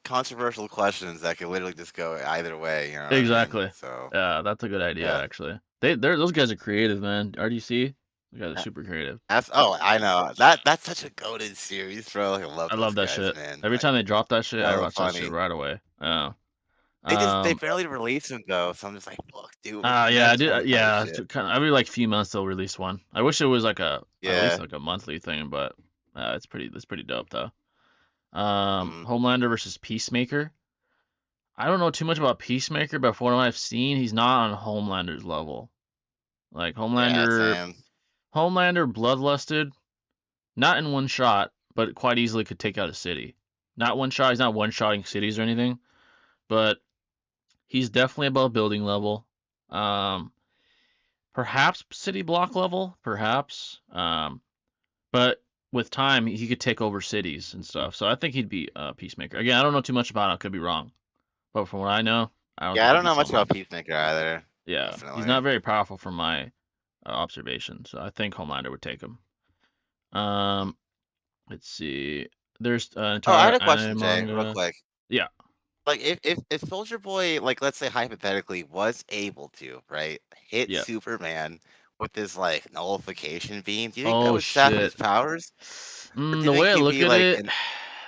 controversial questions that could literally just go either way, you know what I mean? Exactly. So Yeah, that's a good idea yeah. actually. Those guys are creative, man. RDC. The guys are super creative. I know that's such a goated series, bro. Like, I love I love those that guys, shit. man. Every Like time they drop that shit, I so watch that shit funny. right away. Yeah. They Um. barely release them though, so I'm just like, fuck, dude, Yeah, I next do. one kind of Yeah, shit. kind of. Every like few months they'll release one. I wish it was like a at least Yeah. like a monthly thing, but it's pretty dope though. Mm, Homelander versus Peacemaker. I don't know too much about Peacemaker, but from what I've seen, he's not on Homelander's level. Like yeah, same. Homelander bloodlusted, not in one shot, but quite easily could take out a city. Not one shot. He's not one shotting cities or anything, but he's definitely above building level. Um, Perhaps city block level, perhaps. But with time, he could take over cities and stuff. So I think he'd be Peacemaker. Again, I don't know too much about him. I could be wrong, but from what I know, I don't Yeah, think I he don't know beats much about Homelander. Peacemaker either. Yeah, he's Definitely. not very powerful from my observation. So I think Homelander would take him. Um, let's see. There's an Oh, I entire had a question, anime Jay, real manga. quick. Yeah. Like, if Soldier Boy, like, let's say hypothetically, was able to, right, hit Yeah. Superman with this like nullification beam, do you think that Oh would sap his shit. powers, or do you The think way I he'd look be at like it, an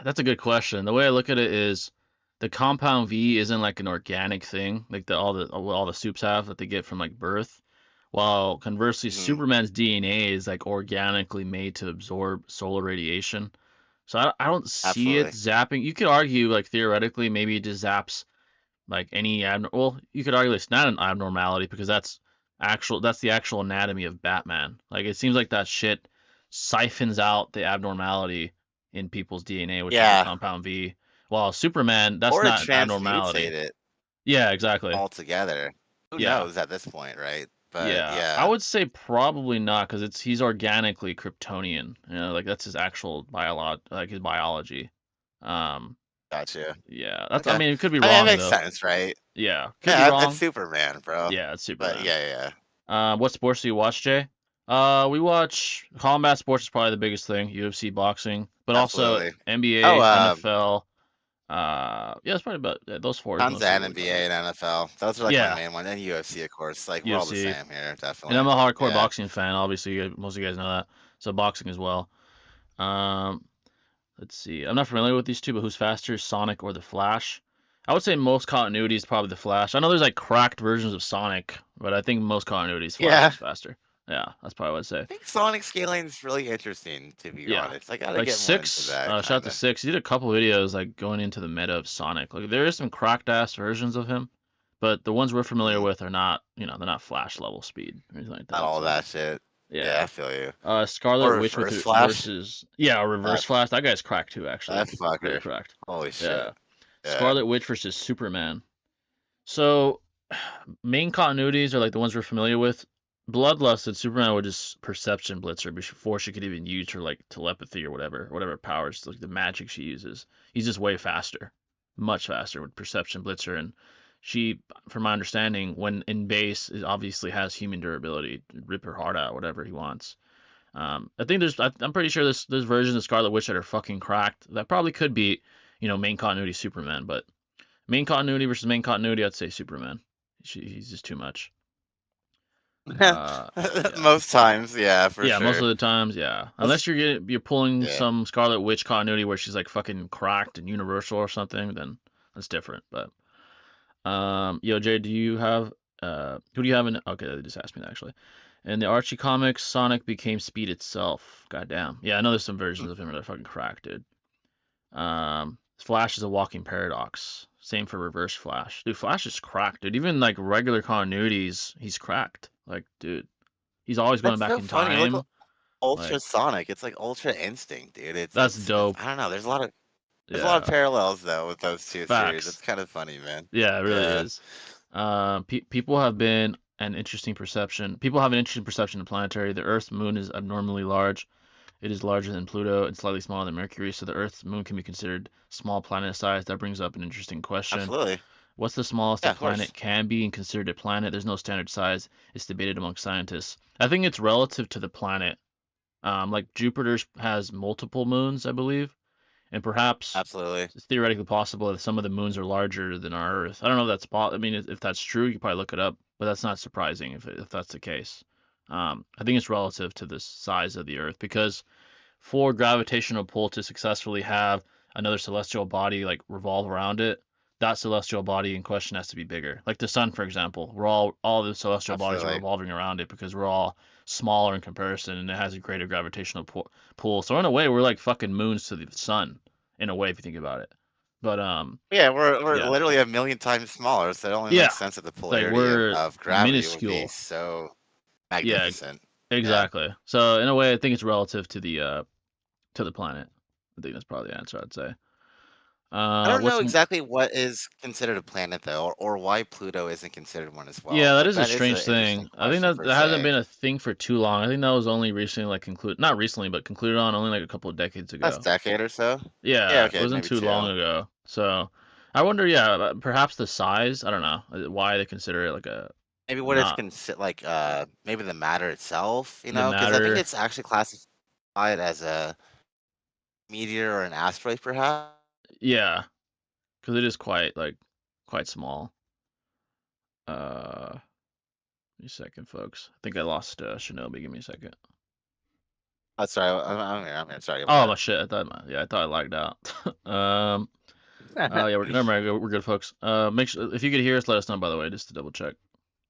that's a good question. The way I look at it is the compound V isn't like an organic thing, like all the soups have that they get from like birth. While conversely, mhm, Superman's DNA is like organically made to absorb solar radiation. So I don't see it absolutely? zapping. You could argue like theoretically maybe it just zaps like any well, you could argue it's not an abnormality because that's the actual anatomy of Batman. Like it seems like that shit siphons out the abnormality in people's DNA, which is the Yeah, compound V. While Superman, that's or it not transmutate abnormality. it Yeah, exactly. altogether. Who Yeah. knows at this point, right? But Yeah, I yeah, would say probably not because it's he's organically Kryptonian. You know, like that's his actual like his biology. Um, gotcha. yeah, that's. I Okay, mean, it could be I mean, it wrong makes though. sense, right? Yeah, could be Yeah, it's wrong. Superman, bro. Yeah, it's But Superman. yeah, yeah, What sports do you watch, Jay? We watch combat sports is probably the biggest thing, UFC, boxing, but also absolutely. Oh, NBA, NFL. Yeah, it's probably about yeah, those four is tons of mostly what we NBA cover. and NFL. Those are like my Yeah, main one, and UFC, of course. Like we're all the UFC, same here, and definitely. I'm a hardcore Yeah. boxing fan. Obviously, most of you guys know that. So boxing as well. Um, let's see. I'm not familiar with these two, but who's faster, Sonic or the Flash? I would say most continuity is probably the Flash. I know there's like cracked versions of Sonic, but I think most continuity is Flash Yeah. is faster. Yeah, that's probably what I'd say. I think Sonic scaling is really interesting, to be Yeah. honest. I gotta Like get more into Six, that, shout out kind to of. Six. He did a couple videos like going into the meta of Sonic. Like there is some cracked ass versions of him, but the ones we're familiar Mm, with are not, they're not Flash level speed or anything like not that. all So that shit. Yeah, I yeah. feel you. Scarlet Or Witch with Reverse Flash. versus yeah, Reverse That Flash. That guy's cracked too, that actually. Very fucker. cracked. Holy shit. Yeah. Yeah. Scarlet Witch versus Superman. So main continuities are like the ones we're familiar with. Bloodlusted Superman would just perception blitz her before she could even use her like telepathy or whatever powers, like the magic she uses. He's just way faster, much faster with perception blitz her, and she, from my understanding, when in base, it obviously has human durability, rip her heart out, whatever he wants. I think I'm pretty sure there's versions of Scarlet Witch that are fucking cracked. That probably could be, main continuity Superman, but main continuity versus main continuity, I'd say Superman. He's just too much. Yeah. Most times, yeah, for Yeah, most sure. of the times, yeah. Let's, Unless you're pulling yeah. some Scarlet Witch continuity where she's like fucking cracked and universal or something, then that's different. But yo, Jay, do you have who do you have in? Okay, they just asked me that actually. In the Archie comics, Sonic became Speed itself. Goddamn. Yeah, I know there's some versions of him that are fucking cracked, dude. Flash is a walking paradox. Same for Reverse Flash. Dude, Flash is cracked, dude. Even like regular continuities, he's cracked. Like, dude, he's always going That's back so in funny. Look at time. Ultra Like, Sonic. It's like Ultra Instinct, dude. that's It's dope. I don't know. There's a lot of Yeah, parallels though with those two series. It's facts. kind of funny, man. Yeah, it really Yeah. is. People have been an interesting perception. People have an interesting perception of planetary. The Earth's moon is abnormally large. It is larger than Pluto and slightly smaller than Mercury, so the Earth's moon can be considered small planet size. That brings up an interesting question. Absolutely. What's the smallest a Yeah, of course. planet can be and considered a planet? There's no standard size. It's debated among scientists. I think it's relative to the planet. Like Jupiter has multiple moons, I believe, and perhaps Absolutely. it's theoretically possible that some of the moons are larger than our Earth. I don't know if that's I mean, if that's true, you can probably look it up, but that's not surprising if that's the case. I think it's relative to the size of the Earth because for gravitational pull to successfully have another celestial body like revolve around it, that celestial body in question has to be bigger. Like the sun, for example, we're all the celestial bodies are Absolutely. revolving around it because we're all smaller in comparison, and it has a greater gravitational pull. So in a way, we're like fucking moons to the sun, in a way, if you think about it. But Yeah, we're yeah, literally a million times smaller, so it only yeah, makes sense that the like polarity we're of gravity would be minuscule. so Yeah, magnificent. Yeah. exactly. So in a way, I think it's relative to the planet. I think that's probably the answer I'd say. I don't What's know exactly what is considered a planet though, or why Pluto isn't considered one as Yeah, well. that Like is a that is an strange interesting thing. I think question that per that hasn't se. been a thing for too long. I think that was only recently like not recently, but concluded on only like a couple of decades Last ago. decade or so. Yeah, Yeah, it okay, wasn't maybe too two. long ago. So I wonder, yeah, perhaps the size. I don't know why they consider it like a Maybe what it's not like maybe the matter itself, the because I think matter. it's actually classified as a meteor or an asteroid perhaps. Yeah, because it is quite small. Give me a second, folks. I think I lost Shinobi. Give me a second. Oh, sorry, I'm here. Sorry Oh my about shit! I thought I lagged out. um. that. Yeah, we're never mind. We're good, folks. Make sure if you could hear us, let us know. By the way, just to double check.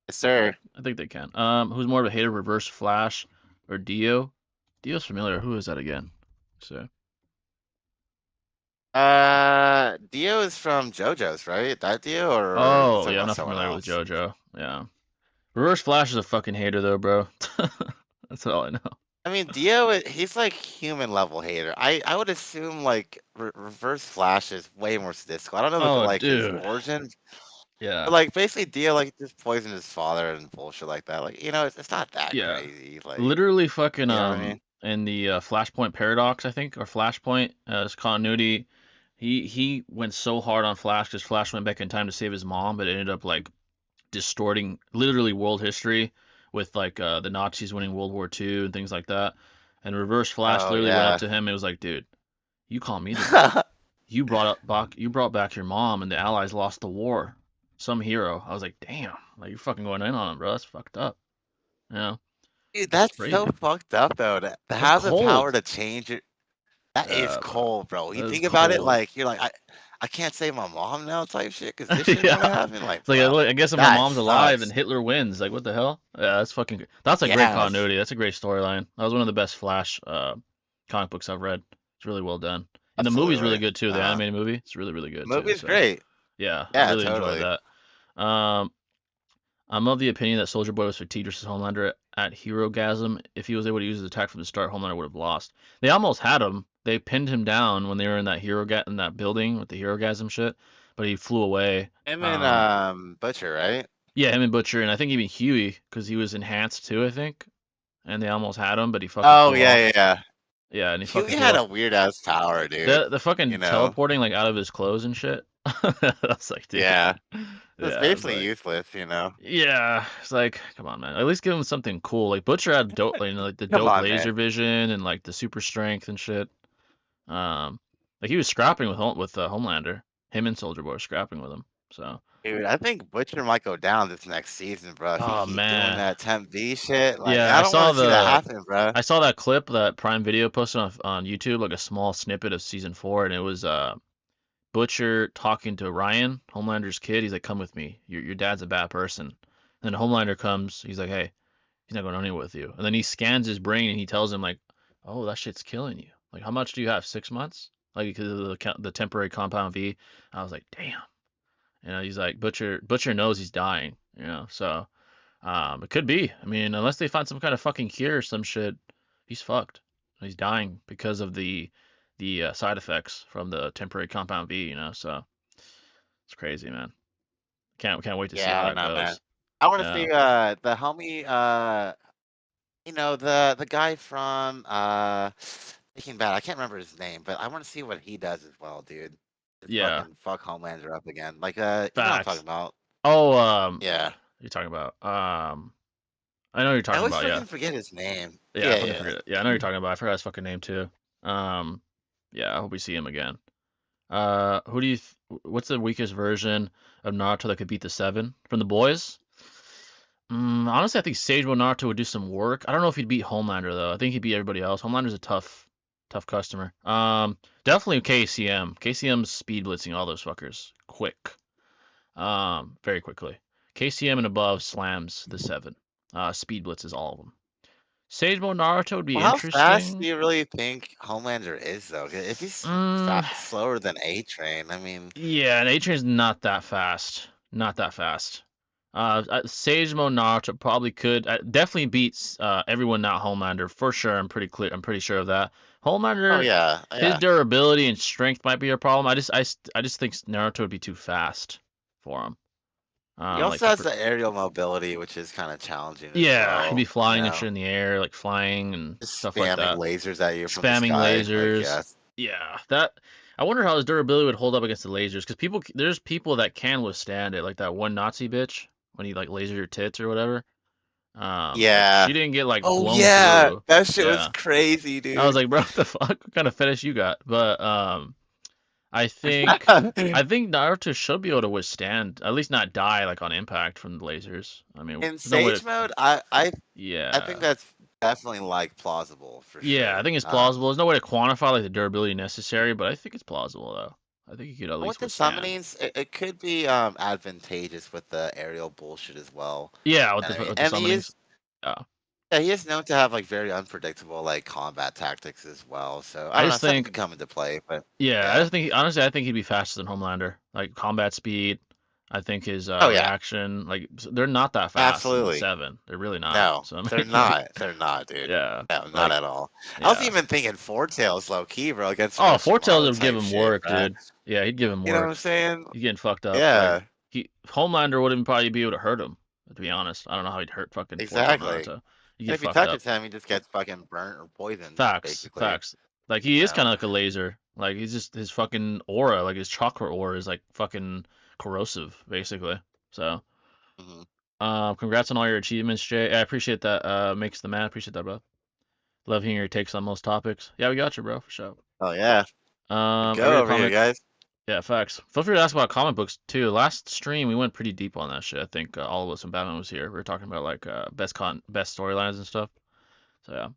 Yes, sir. I think they can. Who's more of a hater, Reverse Flash or Dio? Dio's familiar. Who is that again? So, Dio is from JoJo's, right? That Dio, or you oh talking yeah, I'm about not someone familiar with else? JoJo. Yeah, Reverse Flash is a fucking hater though, bro. That's all I know. I mean, Dio, he's like human level hater. I would assume like Reverse Flash is way more statistical. I don't know Oh, like his dude. origin, but Yeah, like basically Dio like just poisoned his father and bullshit like that. Like it's not that yeah. crazy. Like Literally fucking you know what I mean? in the Flashpoint paradox, I think, or Flashpoint his continuity. He went so hard on Flash because Flash went back in time to save his mom, but it ended up like distorting literally world history with like the Nazis winning World War II and things like that. And Reverse Flash Oh literally went up yeah. to him and was like, "Dude, you call me the you brought back your mom, and the Allies lost the war. Some hero." I was like, "Damn, like you're fucking going in on him, bro. That's fucked up. You know, Dude, that's that's so crazy. fucked up though. To That's have the power cold. to change it, that is Bro, cold, bro. You that's think about it, cold." like you're like I can't save my mom now type shit because this shit's gonna Yeah. happen. Like, It's like bro, I guess if my that mom's alive and sucks. Hitler wins, like what the hell? Yeah, that's fucking. That's a great Yes, continuity. That's a great storyline. That was one of the best Flash comic books I've read. It's really well done, and the movie's really absolutely. good too. The Uh, animated movie, it's really good too. movie's So great. yeah, I Yeah, really enjoyed totally. that. Um, I'm of the opinion that Soldier Boy was fatigued versus Homelander at Hero-gasm. If he was able to use his attack from the start, Homelander would have lost. They almost had him. They pinned him down when they were in that in that building with the Hero-gasm shit, but he flew away. Him and Um, Butcher, right? Yeah, him and Butcher, and I think even Huey, because he was enhanced too, I think. And they almost had him, but he fucking Oh flew yeah, off. yeah, yeah. Yeah, and he fucking Huey flew had a off. weird ass power, dude. The fucking You know? teleporting like out of his clothes and shit. That's like, dude. Yeah, it's Yeah, it's basically like, useless. You know? yeah, it's like, come on, man. At least give him something cool. Like Butcher had dope, like, like the Come dope on, man. laser vision and like the super strength and shit. Um, like he was scrapping with Homelander. Him and Soldier Boy were scrapping with him. So, Dude, I think Butcher might go down this next season, bro. If he oh keep doing man, that temp V shit, like, and yeah, I don't want to see that happen, bro. I saw that clip that Prime Video posted on YouTube, like a small snippet of season 4, and it was Butcher talking to Ryan, Homelander's kid. He's like, "Come with me. Your dad's a bad person." And then Homelander comes. He's like, "Hey, he's not going anywhere with you." And then he scans his brain and he tells him like, "Oh, that shit's killing you. Like, how much do you have? 6 months? Like because of the temporary compound V." I was like, "Damn." You know, he's like, Butcher knows he's dying. You know, so. It could be. I mean, unless they find some kind of fucking cure or some shit, he's fucked. He's dying because of the side effects from the temporary compound V. You know, so it's crazy, man. Can't wait to see Yeah, how I don't that know, man. goes. I want to Yeah, see the homie the guy from Breaking Bad. I can't remember his name, but I want to see what he does as well, dude. Just yeah, fucking fuck Homelander up again. Like you know what I'm talking facts. about? Oh, Yeah. you're talking about. I know what you're I talking always about. Yeah, fucking forget his name. yeah, I Yeah, fucking forget yeah. it. Yeah, I know what you're talking about. I forgot his fucking name too. Um, yeah, I hope we see him again. Who do you? What's the weakest version of Naruto that could beat the Seven from the boys? Honestly, I think Sage Naruto would do some work. I don't know if he'd beat Homelander though. I think he'd beat everybody else. Homelander's a tough customer. Definitely KCM. KCM's speed blitzing all those fuckers quick. Very quickly. KCM and above slams the seven. Speed blitzes all of them. Sage Naruto would be Well, how fast do interesting. you really think Homelander is, though? 'Cause if he's Mm, slower than A Train, I mean, yeah, and A-Train's not that fast. Not that fast. Sage Naruto probably could definitely beats everyone not Homelander for sure. I'm pretty clear. I'm pretty sure of that. oh Homelander, yeah, his yeah. durability and strength might be a problem. I just think Naruto would be too fast for him. He Like also has the aerial mobility, which is kind of challenging as yeah, he'd be well. You flying and know, shit in the air, like flying and just stuff like spamming that. lasers at you from the Spamming sky. Like, lasers. yeah, Yeah, that. I wonder how his durability would hold up against the lasers, because there's people that can withstand it, like that one Nazi bitch when he like laser your tits or whatever. Like yeah. she didn't get like Oh blown yeah, through. that shit was Yeah, crazy, I was dude. like, bro, what the fuck? What kind of fetish you got? But I think I think Naruto should be able to withstand, at least not die like on impact from the lasers. I mean, In there's no way to. Sage mode, I think Yeah. that's definitely like plausible for Yeah, I sure. think it's plausible. There's no way to quantify like the durability necessary, but I think it's plausible though. I think you could at With least the withstand. summonings, it could be advantageous with the aerial bullshit as well. Yeah, with And I the mean, with the and summonings. Yeah. he is known to have like very unpredictable like combat tactics as well. So I I don't know, just something think could come into play, but yeah, I yeah. just think honestly I think he'd be faster than Homelander. Like combat speed, I think his Oh yeah, reaction, like they're not that fast in the absolutely. seven. They're really not. No, So I they're mean like not. They're not, dude. yeah, No, not like at all. I was yeah. even thinking Four Tails low key, bro, against Oh, Fortales Orochimaru would give type him shit, work, bro. dude. Yeah, he'd give him You know what I'm work. saying? He's getting fucked up. Like Yeah, he Homelander wouldn't probably be able to hurt him. To be honest, I don't know how he'd hurt fucking Fortale exactly. Naruto. You And get if he fucked up. touches him, he just gets fucking burnt or poisoned, Facts, basically. facts. Like he You is know. kind of like a laser. Like he's just his fucking aura, like his chakra aura is like fucking corrosive, basically. So, Hmm. congrats on all your achievements, Jay. I appreciate that. Makes the man. Appreciate that, bro. Love hearing your takes on most topics. Yeah, we got you, bro, for sure. Oh yeah, we I read go a over here, comic. guys. Yeah, facts. Feel free to ask about comic books too. Last stream we went pretty deep on that shit. I think all of us when Batman was here, we were talking about like best storylines and stuff. So yeah.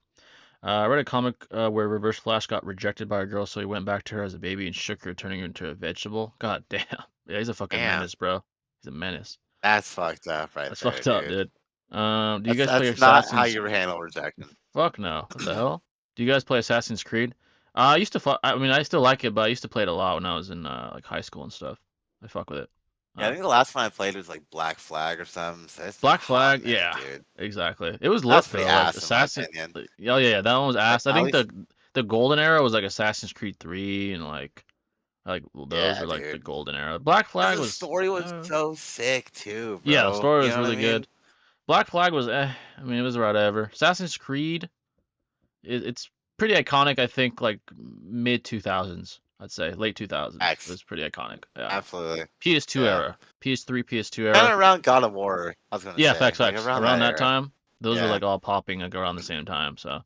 I read a comic where Reverse Flash got rejected by a girl, so he went back to her as a baby and shook her, turning her into a vegetable. God damn. Yeah, he's a fucking Damn, menace, bro. He's a menace. that's fucked up right That's there, fucked up, dude. dude. Do you guys play That's not how Assassin's? you handle rejection. Fuck no. What the hell? Do you guys play Assassin's Creed? I used to. I mean, I still like it, but I used to play it a lot when I was in like high school and stuff. I fuck with it. Yeah, I Uh, think the last one I played was like Black Flag or something. So it's been a Black hot Flag, minute, yeah, dude. exactly. It was lit That's pretty though. Like ass in my Assassin. opinion. Oh yeah, yeah, that one was Like ass. I at think least, the golden era was like Assassin's Creed 3 and like those yeah, were like the dude. golden era. Black Because Flag the was story was so sick too, yeah, the bro. story You was know what I really mean? good. Black Flag was I mean it was whatever. Assassin's Creed it's pretty iconic. I think like mid 2000s. I'd say late 2000s. It X, was pretty iconic. Yeah. absolutely. PS2 Yeah. era, PS3, PS2 Kind era. of around God of War, I was gonna Yeah, say, facts, like facts. around Around that that era. time, those were Yeah. like all popping like around the same time. So,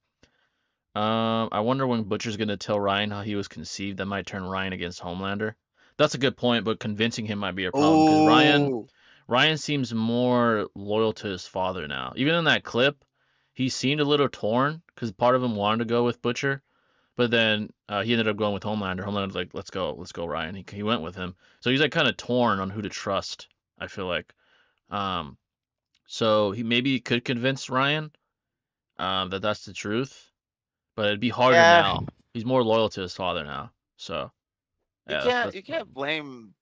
I wonder when Butcher's gonna tell Ryan how he was conceived. That might turn Ryan against Homelander. That's a good point, but convincing him might be a problem because Oh, Ryan seems more loyal to his father now. Even in that clip, he seemed a little torn because part of him wanted to go with Butcher, but then he ended up going with Homelander. Homelander's like, let's go, Ryan." He went with him, so he's like kind of torn on who to trust. I feel like, um, so he maybe could convince Ryan that that's the truth, but it'd be harder yeah. now. He's more loyal to his father now. So yeah, that's You can't blame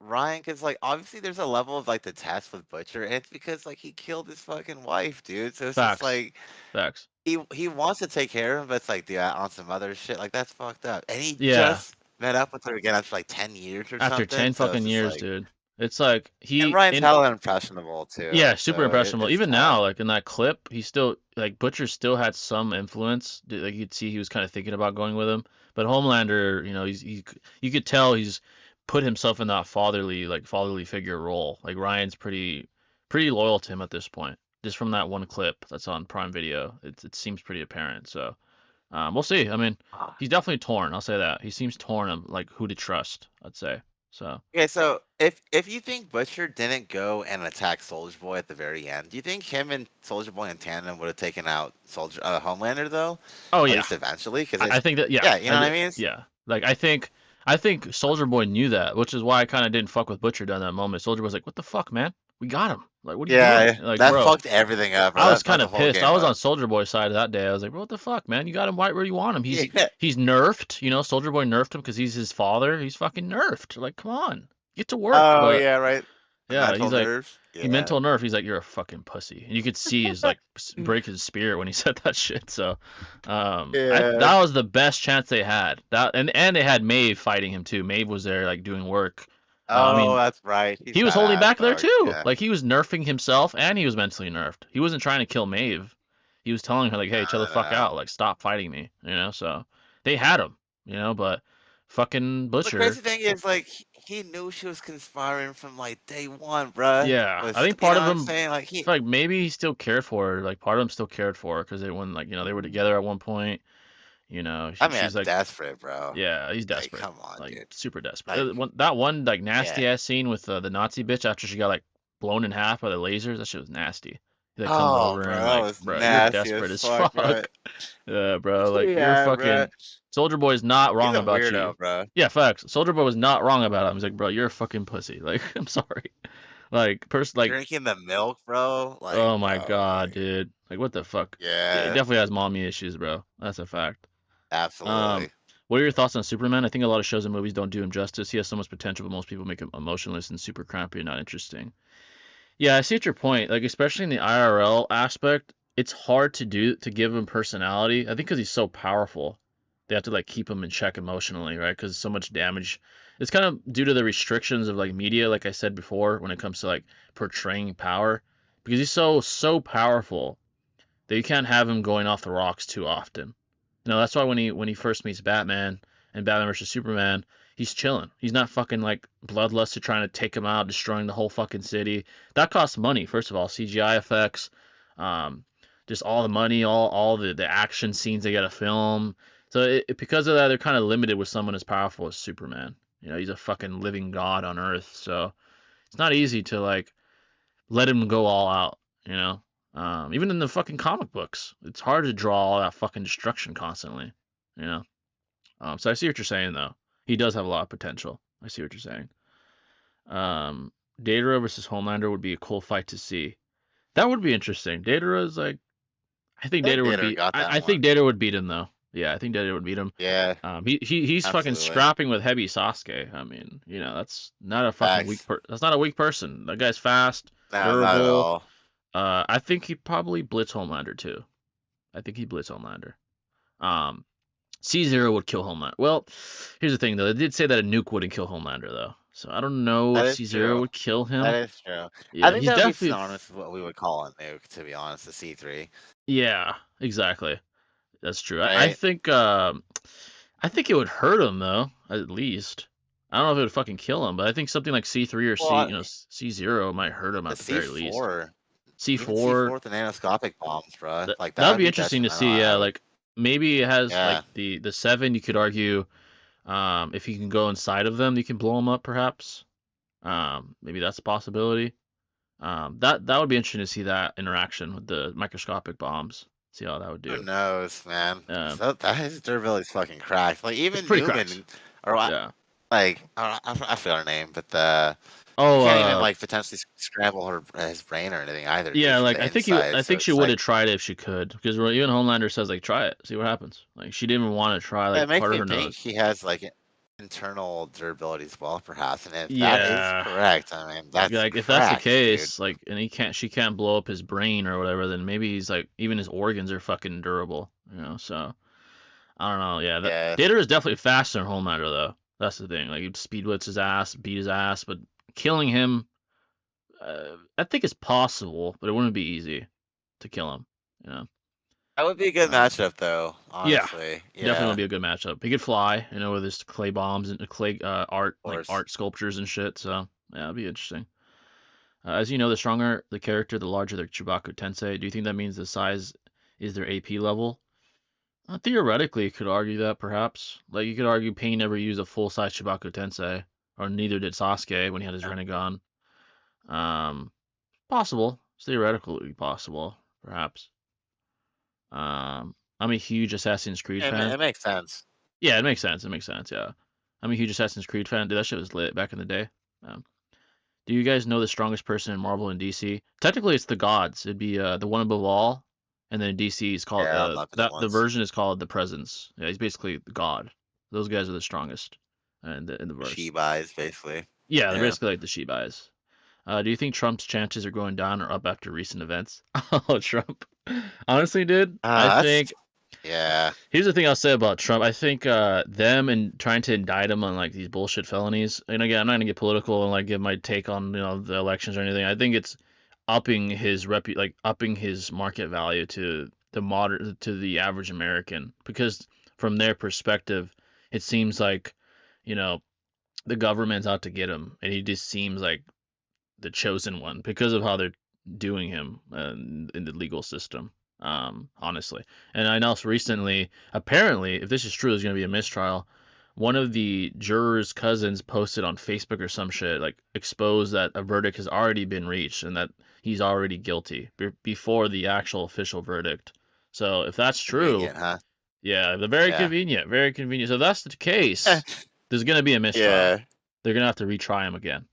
Ryan because like obviously there's a level of like the test with Butcher, and it's because like he killed his fucking wife, dude. So it's just facts, like facts. he wants to take care of him, but it's like, dude, on some other shit, like that's fucked up. And he Yeah, just met up with her again after like 10 years or after something. 10 So it's fucking just years, like, dude. It's like and he Ryan's in hella impressionable yeah, too. super So impressionable. it's Even tough. now, like in that clip, he still like Butcher still had some influence. Like you could see he was kind of thinking about going with him. But Homelander, you know, you could tell he's put himself in that fatherly figure role. Like Ryan's pretty loyal to him at this point. Just from that one clip that's on Prime Video, it seems pretty apparent. So we'll see. I mean, Ah, he's definitely torn. I'll say that he seems torn of like who to trust. I'd say So. Okay, so if you think Butcher didn't go and attack Soldier Boy at the very end, do you think him and Soldier Boy in tandem would have taken out Homelander though, Oh at yeah, least eventually? Because I think that yeah, yeah, you know what I mean? yeah. Like I think Soldier Boy knew that, which is why I kind of didn't fuck with Butcher during that moment. Soldier Boy's like, "What the fuck, man? We got him. Like, what are you doing?" Yeah, Like, that bro, fucked everything up, bro. I was That kind fucked the of whole pissed. I game was on up. Soldier Boy's side that day. I was like, "Bro, what the fuck, man? You got him right where you want him. He's Yeah. he's nerfed. You know, Soldier Boy nerfed him because he's his father. He's fucking nerfed. Like, come on, get to work." Oh But yeah, right. The yeah, mental he's like, nerves. he Yeah. mental nerf. He's like, you're a fucking pussy, and you could see his like break his spirit when he said that shit. So, I Yeah. that was the best chance they had. That and they had Maeve fighting him too. Maeve was there like doing work. I Oh, mean, that's right. He's he was holding badass, back there dog. too. Yeah. Like he was nerfing himself and he was mentally nerfed. He wasn't trying to kill Maeve. He was telling her like, No, hey, chill the no, fuck no. out. Like stop fighting me. You know. So they had him. You know, but fucking The Butcher. crazy thing is, like, he knew she was conspiring from like day one, bruh. Yeah, I Was think you part know of what I'm him, saying? Like I feel like maybe he still cared for her. Like part of him still cared for her because they when like they were together at one point. You know, I mean, she's like, desperate, bro. yeah, he's Like, desperate, come on, like dude. super desperate. Like, That one like yeah. nasty ass scene with the Nazi bitch after she got like blown in half by the lasers. That shit was nasty. He like comes Oh, over bro, and that like, was bro, you're nasty as desperate as fuck, bro. fuck. Yeah, bro, like you're Yeah, bro. fucking. Soldier Boy's not He's wrong a about you. weirdo, bro. Yeah, facts. Soldier Boy was not wrong about him. He's like, bro, you're a fucking pussy. Like, I'm sorry. Like Drinking the milk, bro. Like, oh my bro, god, like, dude. Like what the fuck? Yeah, he yeah, definitely has mommy issues, bro. That's a fact. Um, absolutely. what are your thoughts on Superman? I think a lot of shows and movies don't do him justice. He has so much potential, but most people make him emotionless and super crampy and not interesting. Yeah, I see what your point. Like especially in the IRL aspect, it's hard to give him personality. I think because he's so powerful, they have to like keep him in check emotionally, right? Because so much damage. It's kind of due to the restrictions of like media, like I said before, when it comes to like portraying power, because he's so powerful that you can't have him going off the rocks too often. You know, that's why when he first meets Batman and Batman versus Superman, he's chilling. He's not fucking like bloodlusted trying to take him out, destroying the whole fucking city. That costs money, first of all, CGI effects, um, just all the money, all the action scenes they gotta film. So because of that, they're kind of limited with someone as powerful as Superman. You know, he's a fucking living god on Earth, so it's not easy to like let him go all out. You know, even in the fucking comic books, it's hard to draw all that fucking destruction constantly. You know, so I see what you're saying though. He does have a lot of potential. I see what you're saying. Um, Datara versus Homelander would be a cool fight to see. That would be interesting. Datara is like, I think I think Data would Gator beat. got that I think one. Data would beat him though. Yeah, I think Data would beat him. Yeah, He's fucking absolutely. scrapping with heavy Sasuke. I mean, you know, that's not a fucking Facts. That's not a weak person. That guy's fast, No, not at durable. all. I think he probably blitz Homelander too. I think he blitz Homelander. Um, C0 would kill Homelander. Well, here's the thing though. They did say that a nuke wouldn't kill Homelander though. So I don't know That if is C0 true. would kill That him. is true. I Yeah, think he's that would be definitely. synonymous with what we would call a nuke, to be honest, the C3, Yeah, exactly. That's true. right? I think it would hurt him though, at least. I don't know if it would fucking kill him, but I think something like C3 or Well, C0 might hurt him the at the very least. C4, even C4, C4 with the nanoscopic bombs, bro. Like that that would would be be interesting to detrimental. see. Yeah, I would, like maybe it has like yeah. the 7 you could argue if you can go inside of them, you can blow them up perhaps. Maybe that's a possibility. That would be interesting to see that interaction with the microscopic bombs. See how that would Who do. knows, man? Um, So that his durability's fucking cracked. Like it's even pretty cracked. Newman, or Yeah. like I forgot her name, but the he Oh, can't even like potentially scramble his brain or anything either, dude, yeah, from like the inside. I So think she it's would like have tried it if she could, because even Homelander says like try it, see what happens. Like she didn't even want to try it like makes part of me her think nose. he has like internal durability as well, perhaps. And if that is Yeah, correct, I mean that's like if that's the cracked, dude. case, like and she can't blow up his brain or whatever, then maybe he's like even his organs are fucking durable, you know. So I don't know. Yeah, that Yeah, Data is definitely faster than Homelander though. That's the thing. Like he'd speed blitz his ass, beat his ass, but killing him, I think it's possible, but it wouldn't be easy to kill him. You know. that would be a good Um, matchup, though. Yeah, Honestly, definitely would yeah, be a good matchup. He could fly, you know, with his clay bombs and clay art, of like course. art sculptures and shit. So yeah, it'd be interesting. As you know, the stronger the character, the larger their Chewbacca Tensei. Do you think that means the size is their AP level? Theoretically, you could argue that perhaps. Like you could argue Pain never used a full size Chewbacca Tensei. or neither did Sasuke when he had his Rinnegan. Um, Possible, it's theoretically possible, perhaps. I'm a huge Assassin's Creed fan. It makes sense. Yeah, it makes sense. It makes sense. Yeah, I'm a huge Assassin's Creed fan. Dude, that shit was lit back in the day. Um, do you guys know the strongest person in Marvel and DC? Technically, it's the gods. It'd be the one above all, and then DC is called Yeah, I'm not gonna that the once. version is called the Presence. Yeah, he's basically the god. Those guys are the strongest in the verse. She buys basically. Yeah, they're Yeah. basically like the Shibais. Do you think Trump's chances are going down or up after recent events? Oh, Trump. Honestly, dude, I That's think yeah. here's the thing I'll say about Trump. I think them and trying to indict him on like these bullshit felonies. And again, I'm not gonna get political and like give my take on the elections or anything. I think it's upping his market value to the average American because from their perspective, it seems like you know the government's out to get him, and he just seems like the chosen one because of how they're doing him in the legal system. Honestly, and I know recently, apparently, if this is true, there's gonna be a mistrial. One of the jurors' cousins posted on Facebook or some shit, like exposed that a verdict has already been reached and that he's already guilty before the actual official verdict. So if that's true, Convenient, huh? yeah, they're very Yeah. convenient, very convenient. So if that's the case, there's gonna be a mistrial. Yeah. They're gonna have to retry him again.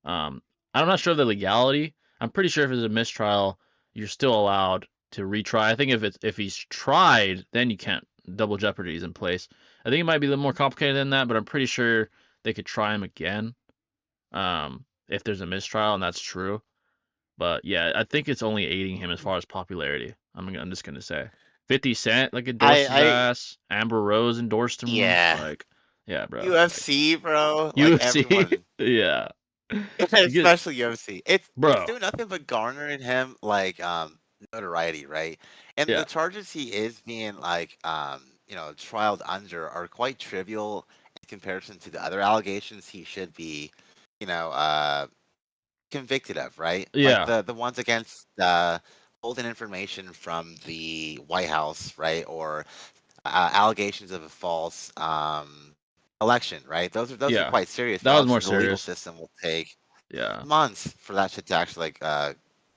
Um, I'm not sure of the legality. I'm pretty sure if it's a mistrial, you're still allowed to retry. I think if he's tried, then you can't. Double jeopardy is in place. I think it might be a little more complicated than that, but I'm pretty sure they could try him again. If there's a mistrial and that's true. But yeah, I think it's only aiding him as far as popularity. I'm just gonna say. 50 Cent like endorsed his I ass. Amber Rose endorsed him. yeah. Like, yeah, bro. Like UFC, bro. Like UFC. everyone, Yeah. You get, especially UFC. It's bro. doing nothing but garnering him like notoriety, right? And Yeah. the charges he is being like trialed under are quite trivial in comparison to the other allegations he should be, you know, convicted of, right? Like Yeah. the ones against holding information from the White House, right? Or allegations of a false election, right? Those are Yeah. quite serious. That But was more obviously, the legal serious. system will take Yeah. months for that shit to actually like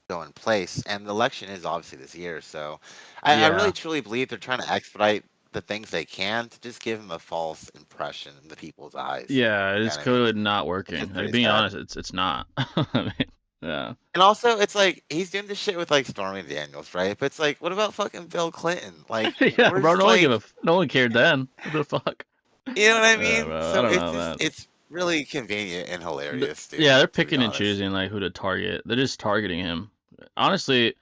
go in place. And the election is obviously this year, so I really Yeah. truly believe they're trying to expedite the things they can to just give him a false impression in the people's eyes. Yeah. You know It's what I mean? clearly not Which is working. Like pretty being sad. honest, it's not. I mean, yeah. And also, it's like he's doing this shit with like Stormy Daniels, right? But it's like, what about fucking Bill Clinton? Like, Yeah, bro. where's like, No one cared then. What the fuck? you know what I Yeah, mean? bro. I So don't it's know, just man. it's really convenient and hilarious, dude. Yeah, they're To be picking and honest. choosing like who to target. They're just targeting him. Honestly,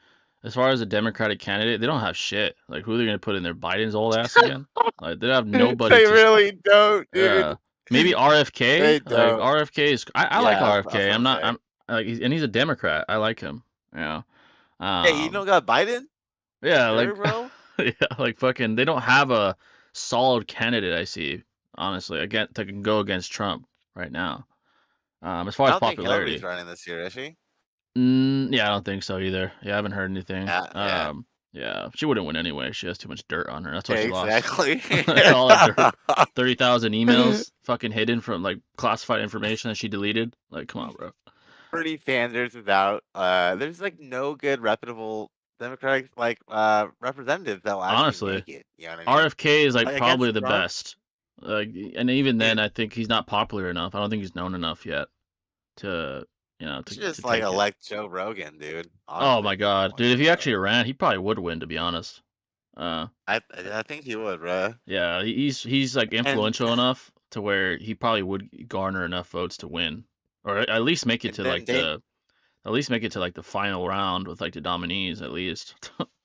as far as a Democratic candidate, they don't have shit. Like who they're gonna put in there? Biden's old ass again? Like they have nobody They to. really don't, Yeah, dude. maybe RFK. They Like don't. RFK is. I like Yeah, that's RFK. what I'm I'm not. saying. I'm like, and he's a Democrat. I like him. Yeah. Hey, you Um. don't got Biden? You Yeah. sure, Like. bro? Yeah. Like fucking. They don't have a solid candidate. I see. Honestly, again, that can go against Trump right now. As far I as don't think Hillary's popularity. running this year, is she? Yeah, I don't think so either. Yeah, I haven't heard anything. Yeah, yeah. Yeah, she wouldn't win anyway. She has too much dirt on her. That's why she lost. Exactly. All that dirt, 30,000 emails, fucking hidden from like classified information that she deleted. Like, come on, bro. Bernie Sanders is out. There's like no good reputable Democratic like representative that will actually Honestly, make it. You know what I mean? RFK is like Like probably against the Trump, best. Like, and even then, dude, I think he's not popular enough. I don't think he's known enough yet to, you should to just like take it. elect Joe Rogan, dude. Oh Honestly, my at this God, point, dude! If he bro. actually ran, he probably would win. To be honest. Uh, I think he would, bro. Yeah, he's like And influential enough to where he probably would garner enough votes to win, or at least make it and to then like they the final round with like the nominees at least.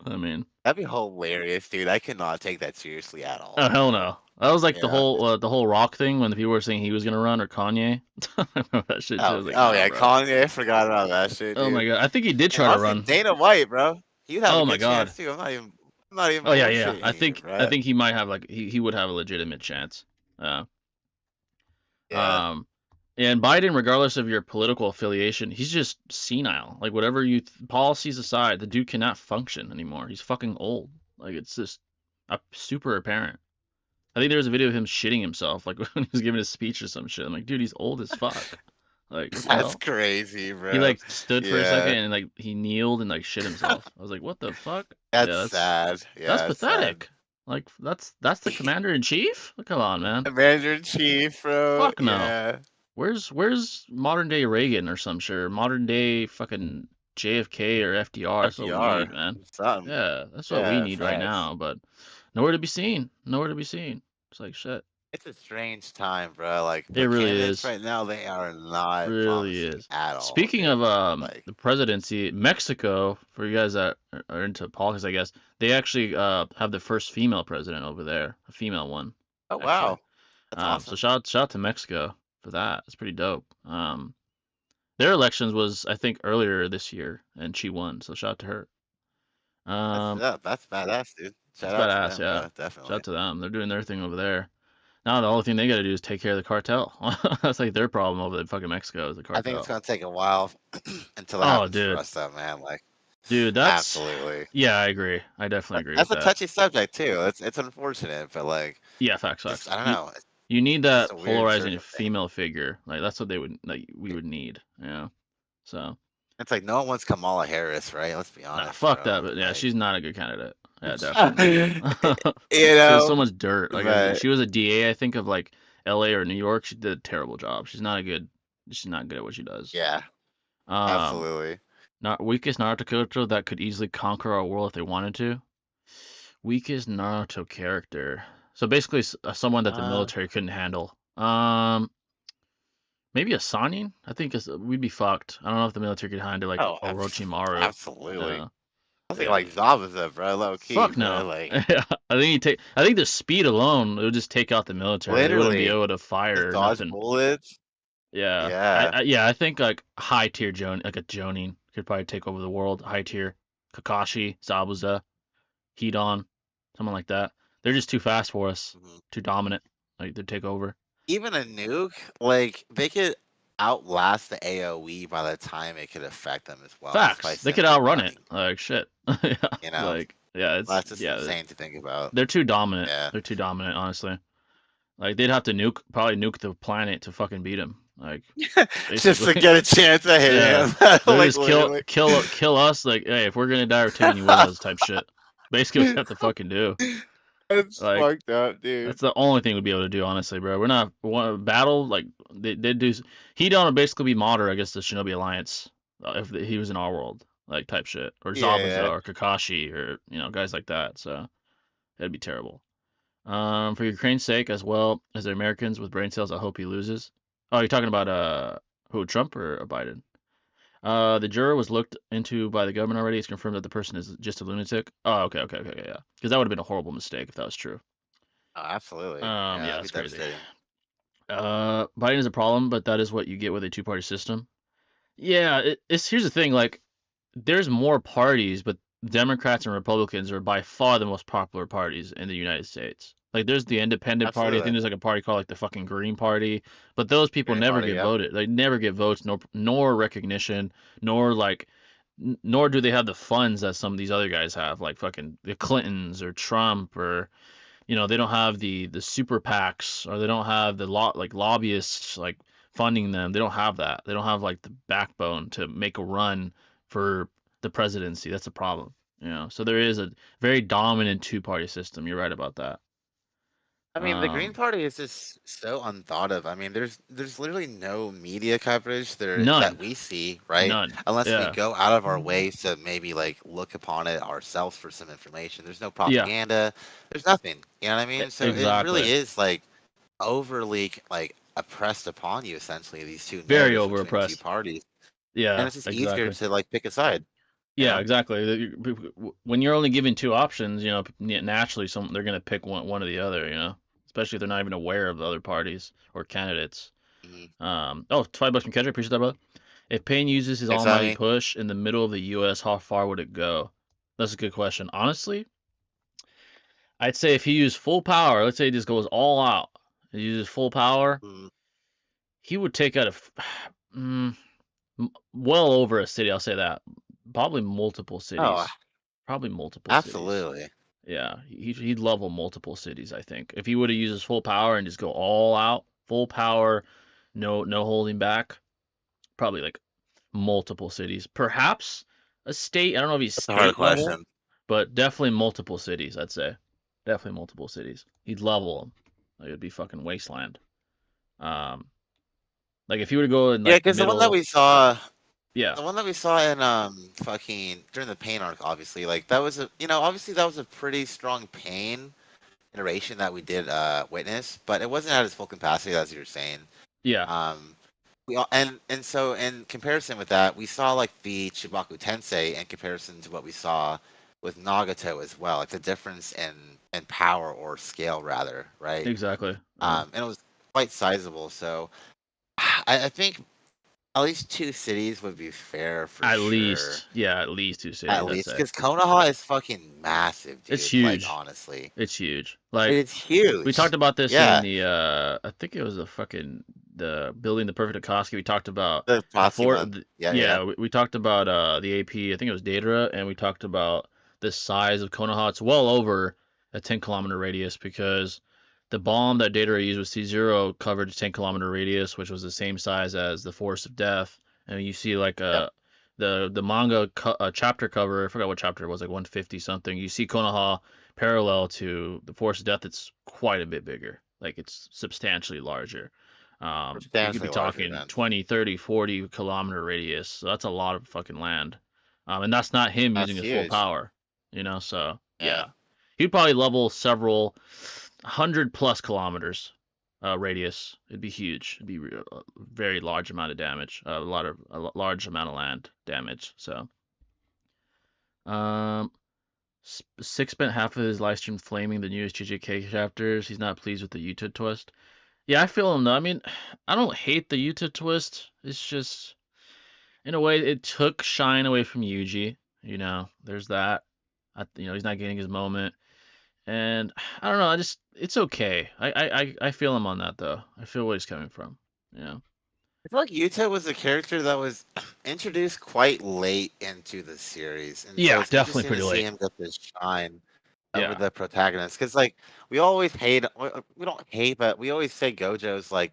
I mean, that'd be hilarious, dude. I cannot take that seriously at oh all, hell bro. no. That was like Yeah. the whole Rock thing when the people were saying he was gonna run or Kanye. I remember that shit too. I Oh, was like, oh nah, yeah, bro. Kanye. I forgot about that shit, Oh my dude. God, I think he did And try to honestly, run. Dana White, bro. He'd have a Oh my good God. chance too. I'm not even Oh yeah, yeah. bullshitting you, I bro. think he might have like he would have a legitimate chance. Uh, Yeah. Um, and Biden, regardless of your political affiliation, he's just senile. Like whatever policies aside, the dude cannot function anymore. He's fucking old. Like it's just super apparent. I think there was a video of him shitting himself, like when he was giving a speech or some shit. I'm like, dude, he's old as fuck. Like, what the That's hell? crazy, He bro. like stood for a second Yeah, and like he kneeled and like shit himself. I was like, what the fuck? that's Yeah, sad. that's Yeah, it's sad. pathetic. Like that's the commander in chief? Come on, man. Commander in Chief, bro. Fuck no. Yeah. Where's modern day Reagan or some shit? Modern day fucking JFK or FDR? That's what we need, FDR. man. Something. Yeah, that's what we Yeah, need right facts. now. But nowhere to be seen. Nowhere to be seen. It's like shit. It's a strange time, bro. Like It the really candidates is. right now, they are not Really promising is. at all, Speaking of dude. Like, the presidency, Mexico, for you guys that are into politics, I guess, they actually have the first female president over there, a female one, oh actually. wow, that's So awesome. shout out to Mexico for that. It's pretty dope. Their elections was I think earlier this year, and she won. So shout out to her. That's Um, that's badass, dude. that's Shout out to badass. them, Yeah, bro. shout Definitely. out to them. They're doing their thing over there. Now the only thing they got to do is take care of the cartel. That's like their problem over there, fucking Mexico is the I think it's cartel. gonna take a while until it Oh, happens for dude, us, though, man. Like, dude, that's absolutely. yeah, I agree. I definitely agree with That's a that. touchy subject too. It's unfortunate, but like, Yeah, facts, just facts. I don't You know. It's you need just that a weird polarizing circumstance. female figure. Like that's what they would like we would need. Yeah. So It's like no one wants Kamala Harris, right? Let's be nah, honest, fuck that. bro. But yeah, Like, she's not a good candidate. Yeah, definitely. you She has so know, much dirt. Like but she was a DA, I think, of like L.A. or New York. She did a terrible job. She's not a good. She's not good at what she does. yeah, Um, absolutely. not weakest Naruto character that could easily conquer our world if they wanted to. Weakest Naruto character. So basically, someone that the Uh, military couldn't handle. Maybe a Sannin? I think we'd be fucked. I don't know if the military could handle like oh, Orochimaru. absolutely. Yeah, I was thinking yeah. like Zabuza, bro, low key, Fuck bro. no. Like, Yeah, I think you take. I think the speed alone it would just take out the military. They wouldn't be literally, able to just fire or dodge nothing. bullets. Yeah, Yeah. yeah. I think like high tier Jonin, like a Jonin, could probably take over the world. High tier Kakashi, Zabuza, Hidan, someone like that. They're just too fast for us. Mhm. Too dominant. Like they take over. Even a nuke, like they could outlast the AOE by the time it could affect them as well, just by Facts. They could simply outrun it. running. Like shit. Yeah. You know, Like yeah, it's that's just yeah. insane to think about. They're too dominant. Yeah, They're too dominant, honestly. Like they'd have to probably nuke the planet to fucking beat him. Like just to basically, get a chance at hitting yeah. him, They'll like just kill literally. kill kill us. Like hey, if we're gonna die, we're taking you with us, type shit. Basically, what you have to fucking do. That's Like fucked up, dude. that's the only thing we'd be able to do, honestly, bro. We're not one battle. Like they do. He'd would basically be Mater, I guess, the Shinobi Alliance if he was in our world, like type shit, or Zabuza Yeah. or Kakashi or guys like that. So that'd be terrible. For Ukraine's sake, as well as the Americans with brain cells, I hope he loses. Oh, you're talking about who, Trump or Biden? The juror was looked into by the government already. It's confirmed that the person is just a lunatic. Oh, okay, yeah. Because that would have been a horrible mistake if that was true. Oh, absolutely. Yeah, Yeah, that'd be it's crazy. devastating. Biden is a problem, but that is what you get with a two-party system. Yeah, it's here's the thing. Like, there's more parties, but Democrats and Republicans are by far the most popular parties in the United States. Like there's the Independent Party. I think Absolutely. there's like a party called like the fucking Green Party, but those people Green never party, get yep. voted. They never get votes, nor recognition, nor like, nor do they have the funds that some of these other guys have, like fucking the Clintons or Trump or they don't have the super PACs or they don't have the like lobbyists like funding them. They don't have that. They don't have like the backbone to make a run for the presidency. That's a problem. So there is a very dominant two-party system. You're right about that. I mean, the Green Um, Party is just so unthought of. I mean, there's literally no media coverage there that none, we see, right? none. Unless we Yeah, go out of our way to maybe like look upon it ourselves for some information. There's no yeah, propaganda. There's nothing. You know what I mean? So it really exactly. is like overly like oppressed upon you essentially these two Very narratives between the two overpressed. parties, and Yeah, it's just easier exactly. to like pick a side. You Yeah, know? exactly. When you're only given two options, naturally they're gonna pick one or the other, especially if they're not even aware of the other parties or candidates. Mhm. Oh, $5 from Kendrick, appreciate that, brother. If Payne uses his Thanks, almighty Tommy. push in the middle of the U.S., how far would it go? That's a good question. Honestly, I'd say if he used full power, let's say he just goes all out, he uses full power, Mm. he would take out mm, well over a city. I'll say that. Probably multiple Oh, cities. Probably multiple cities. absolutely. Yeah, he'd level multiple cities, I think. If he would have used his full power and just go all out, full power, no holding back, probably like multiple cities. Perhaps a state. I don't know if he's That's a hard state level, question. but definitely multiple cities, I'd say. Definitely multiple cities. He'd level them. Like it'd be fucking wasteland. Um, like if he were to go in Yeah, like because middle, yeah, the one that we saw in fucking during the pain arc, obviously, like that was a obviously that was a pretty strong pain iteration that we did witness, but it wasn't at its full capacity as you were saying. yeah, Um, and so in comparison with that, we saw like the Chibaku Tensei in comparison to what we saw with Nagato as well, like the difference in power or scale rather, right? exactly. And it was quite sizable. So I think at least two cities would be fair for At sure. least, yeah, at least two At cities, I'd least say. because Konoha is fucking massive, It's dude. Like huge. honestly, It's huge. Like it's we huge. talked about this in Yeah, the I think it was the building the perfect Akatsuki. We talked about the the Proxima. Yeah, yeah. yeah, we talked about the AP, I think it was Datara, and we talked about the size of Konoha. It's well over a 10-kilometer radius because the bomb that Datara used with C0 covered a 10-kilometer radius, which was the same size as the Forest of Death. And you see like Yep. the manga chapter cover, I forgot what chapter it was, like 150 something. You see Konoha parallel to the Force of Death. It's quite a bit bigger. Like it's substantially larger. You could be Substantially larger talking than. 20, 30, 40-kilometer radius. So that's a lot of fucking land. And that's not him using That's his full huge. power, you know? So Yeah. yeah, he'd probably level several 100+ kilometers radius. It'd be huge. It'd be a very large amount of damage. A large amount of land damage. So um, Six spent half of his live stream flaming the newest JJK chapters. He's not pleased with the Yuta twist. Yeah, I feel him though. I mean, I don't hate the Yuta twist. It's just, in a way, it took shine away from Yuji. There's that. He's not getting his moment, and I don't know. It's okay. I feel him on that though. I feel where he's coming from. Yeah. I feel like Yuta was a character that was introduced quite late into the series, and so Yeah, it's definitely interesting to pretty see late. him get this shine over Yeah. the protagonist. Because like we always hate, we don't hate, but we always say Gojo's like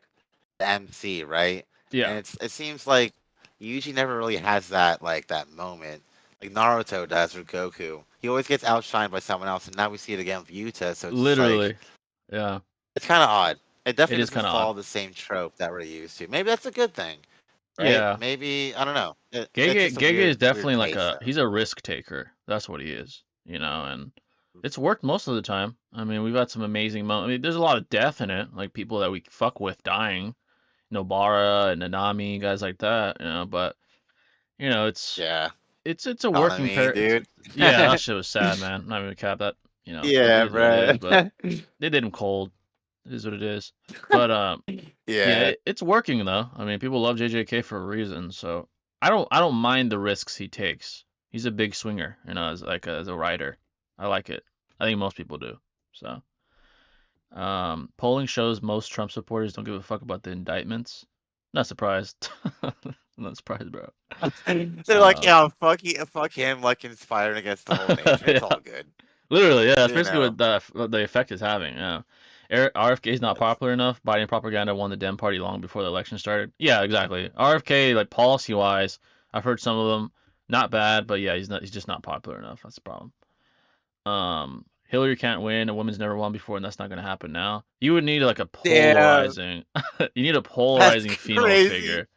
the MC, right? Yeah. And it seems like Yuji never really has that moment like Naruto does with Goku. He always gets outshined by someone else, and now we see it again with Yuta. So it's just like Literally. Yeah. it's kind of odd. It It definitely is doesn't kind of odd. follow the same trope that we're used to. Maybe that's a good thing, right? Yeah. Maybe I don't know. It's Gege just a Gege is weird definitely like taste, though. he's a risk taker. That's what he is, and it's worked most of the time. I mean, we've had some amazing moments. I mean, there's a lot of death in it, like people that we fuck with dying, Nobara and Nanami, guys like that, but it's Yeah, it's a working Hanami, it's dude. yeah, that shit was sad, man. I'm not even gonna cap that, it Yeah, is what it bro. is, but they did him cold. It is what it is. But yeah, Yeah. it's working though. I mean, people love JJK for a reason, so I don't mind the risks he takes. He's a big swinger, as a writer. I like it. I think most people do. So, polling shows most Trump supporters don't give a fuck about the indictments. Not surprised. Not surprised, bro. They're like, Um, yeah, fuck him, like conspiring against the whole nation. It's yeah, all good, literally, yeah. That's you basically know. what the effect is having. Yeah. RFK is not popular enough. Biden propaganda won the Dem Party long before the election started. Yeah, exactly. RFK, like policy wise, I've heard some of them, not bad, but yeah, he's just not popular enough. That's the problem. Hillary can't win. A woman's never won before, and that's not gonna happen now. You would need like a Damn, polarizing, you need a that's polarizing female crazy. figure.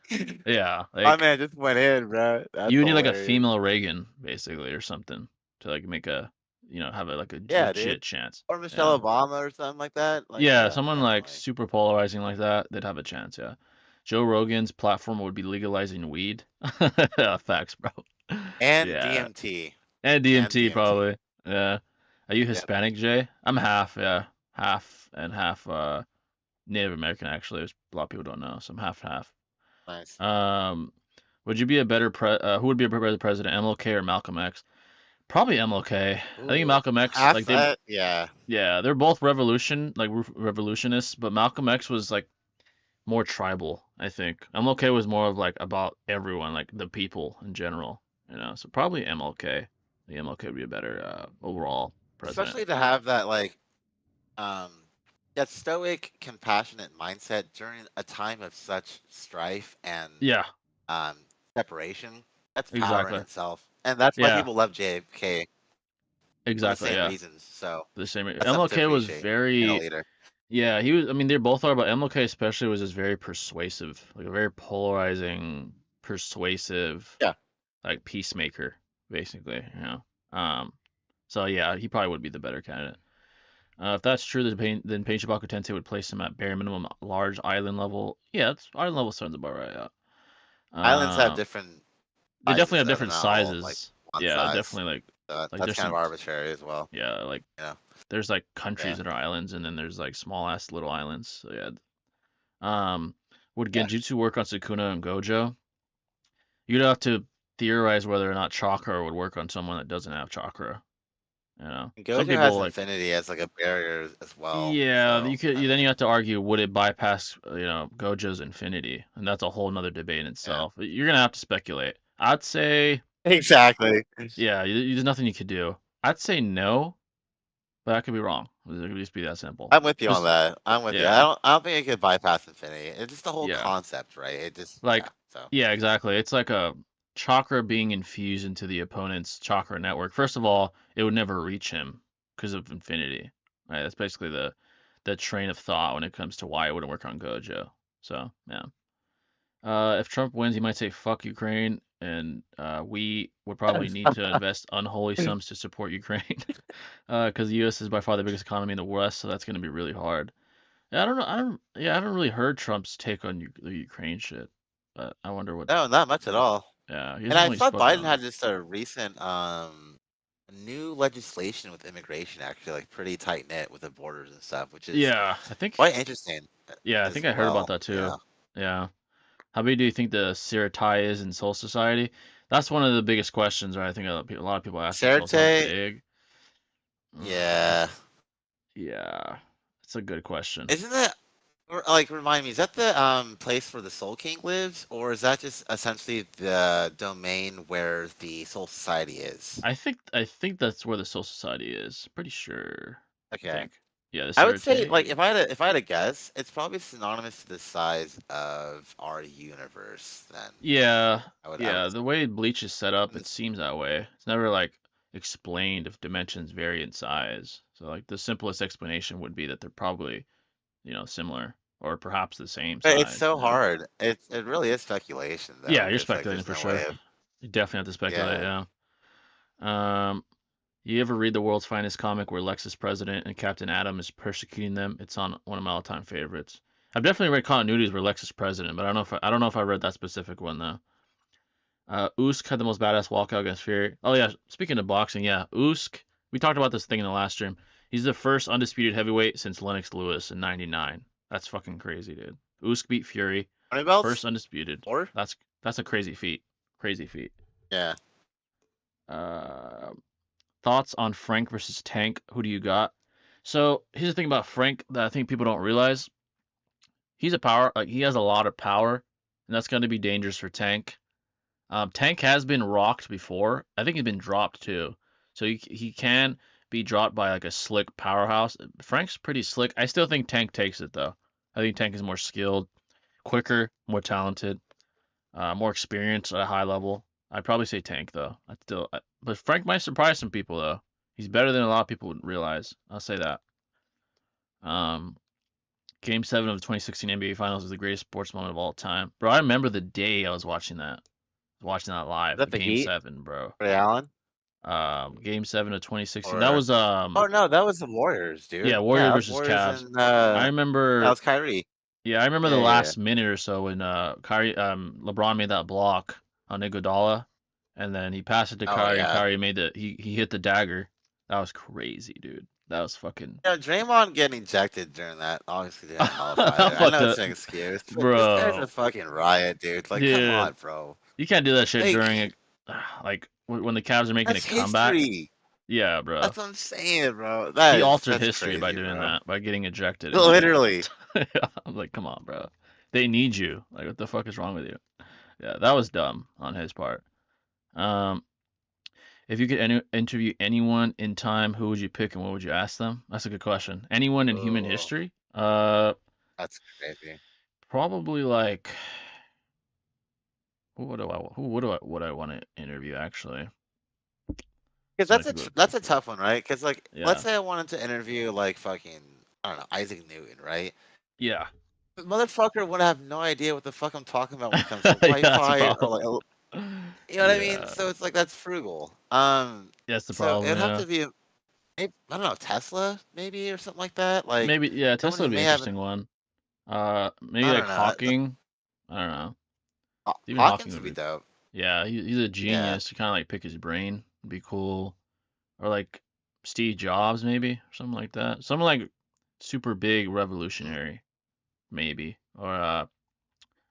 Yeah, My like man just went in, bro. That's you would need like a hilarious. female Reagan, basically, or something to like make have like a Yeah, dude. legit chance. Or Yeah. Michelle Obama or something like that. Like, Yeah, yeah, someone like definitely. super polarizing like that, they'd have a chance, yeah. Joe Rogan's platform would be legalizing weed. Facts, bro. And Yeah. DMT. And And DMT DMT. probably. Yeah. Are you Yep. Hispanic, Jay? I'm half, yeah. Half and half Native American actually. A lot of people don't know, so I'm half half. Nice. Um would you be a better who would be a better president, MLK or Malcolm X? Probably MLK. I think Ooh. Malcolm X Half like they that, yeah. yeah, they're both revolutionists, but Malcolm X was like more tribal, I think. MLK was more of like about everyone, like the people in general, So probably MLK. The MLK would be a better overall. president. especially to have that um that stoic, compassionate mindset during a time of such strife and Yeah, um separation. That's power in exactly. itself, and that's why Yeah, people love JFK for the exactly. same Yeah, reasons. So the same. that's something to MLK was appreciate in a very. leader. Yeah, he was. I mean, they both are, but MLK especially was just very persuasive, like a very polarizing, persuasive, Yeah. like peacemaker, basically. You know. Um. So yeah, he probably would be the better candidate. If that's true, then Pain Shibaku Tensei would place him at bare minimum large island level. Yeah, it's, island level sounds about right. Yeah. Islands have Um, different they definitely sizes have though. They're different not all like sizes. one Yeah, size. definitely like That's there's kind of some arbitrary as well. yeah like You know. there's like countries Yeah. that are islands and then there's like small ass little islands. So yeah. Would Yeah. Genjutsu work on Sukuna and Gojo? You'd have to theorize whether or not chakra would work on someone that doesn't have chakra. You know, And some Gojo people has like infinity as like a barrier as well. yeah, So I then mean, you have to argue would it bypass Gojo's infinity, and that's a whole nother debate in yeah. itself. You're gonna have to speculate. I'd say Exactly. yeah, there's nothing you could do. I'd say no, but I could be wrong. It could just be that simple. I'm with you on Just that. I'm with you. yeah, I don't think it could bypass infinity. It's just the whole yeah, concept, right? It just yeah. like So yeah, exactly. It's like a chakra being infused into the opponent's chakra network. First of all, it would never reach him because of infinity. Right? That's basically the train of thought when it comes to why it wouldn't work on Gojo. So yeah. If Trump wins, he might say "fuck Ukraine," and we would probably need to invest unholy sums to support Ukraine, because the U.S. is by far the biggest economy in the West, so that's going to be really hard. Yeah, I don't know. Yeah, I haven't really heard Trump's take on the Ukraine shit, but I wonder what. no, not much at all. Yeah, he And hasn't I really thought spoken Biden on it. had just a recent new legislation with immigration actually like pretty tight knit with the borders and stuff, which is Yeah, I think. quite interesting Yeah, I as think I heard about well. that too. Yeah. Yeah. How big do you think the Siratai is in Soul Society? That's one of the biggest questions, right? I think a lot of people ask themselves how Certe, big. Uh, yeah. yeah, it's a good question. Isn't that or, like remind me, is that the place where the Soul King lives, or is that just essentially the domain where the Soul Society is? I think that's where the Soul Society is. Pretty sure. I Okay. think. Yeah, the I would say like Sirte. if I had to guess, it's probably synonymous to the size of our universe then. Yeah, I would yeah. The assume. way Bleach is set up, And it it's- seems that way. It's never like explained if dimensions vary in size. So like the simplest explanation would be that they're probably, similar or perhaps the same but it's size. so Yeah. hard. It really is speculation though, Yeah, you're because like speculating there's for no sure. way of You definitely have to speculate, yeah. yeah. Um, you ever read The World's Finest comic where Lex is president and Captain Atom is persecuting them? It's on one of my all-time favorites. I've definitely read continuities where Lex is president, but I don't know if I read that specific one though. Usyk had the most badass walkout against Fury. Oh yeah, speaking of boxing, yeah, Usyk. We talked about this thing in the last stream. He's the first undisputed heavyweight since Lennox Lewis in '99. That's fucking crazy, dude. Usyk beat Fury, How many first belts? undisputed. Four? That's a crazy feat. Crazy feat. Yeah. Uh, Thoughts on Frank versus Tank? Who do you got? So here's the thing about Frank that I think people don't realize. He's a power, like he has a lot of power, and that's going to be dangerous for Tank. Tank has been rocked before. I think he's been dropped too. So he can be dropped by like a slick powerhouse. Frank's pretty slick. I still think Tank takes it though. I think Tank is more skilled, quicker, more talented, more experienced at a high level. I'd probably say Tank though. But Frank might surprise some people though. He's better than a lot of people would realize. I'll say that. Um, Game 7 of the 2016 NBA Finals is the greatest sports moment of all time. Bro, I remember the day I was watching that. Watching that Is live, that the Game Heat? 7, bro. Ray Allen? Game 7 of 2016. That Or was oh no, that was the Warriors, yeah, dude. Yeah, Warriors that was versus Warriors Cavs. and I that remember was Kyrie. yeah, I remember the Yeah, yeah, yeah. last minute or so when LeBron made that block on Iguodala, and then he passed it to Oh Kyrie, and yeah. Kyrie made he hit the dagger. That was crazy, dude. That was fucking Yeah, Draymond getting ejected during that obviously didn't nullify how it. I about know it's the an excuse, but this guy's a bro, fucking riot, dude. Like, come dude? on, bro. You can't do that shit Like, during like when the Cavs are making a that's comeback. history. Yeah, bro. That's what I'm saying, bro. He altered That's history by crazy, doing bro. that, by getting ejected in the game. Literally. I'm like, come on, bro. They need you. Like, what the fuck is wrong with you? Yeah, that was dumb on his part. Um, If you could interview anyone in time, who would you pick and what would you ask them? That's a good question. Anyone in human Oh, history? that's crazy. Probably like who would I want to interview actually? Because So many people to that's pick a here. tough one, right? Because like, let's Yeah. say I wanted to interview like fucking I don't know Isaac Newton, right? Yeah. The motherfucker would have no idea what the fuck I'm talking about when it comes to Yeah, that's a Wi-Fi or problem. like you know what I mean. Yeah. So it's like that's frugal. That's the So problem, it'd have yeah. to be maybe, I don't know Tesla maybe or something like that. Like Maybe yeah, someone Tesla who would be may an have an interesting one. Maybe I like don't know. Hawking. I don't know. Stephen Hawking Hawkins would would be be dope. yeah, he's a Yeah. genius. You kind of like pick his brain. Would be cool. Or like Steve Jobs maybe, or something like that. Something like super big Mm. revolutionary maybe. Or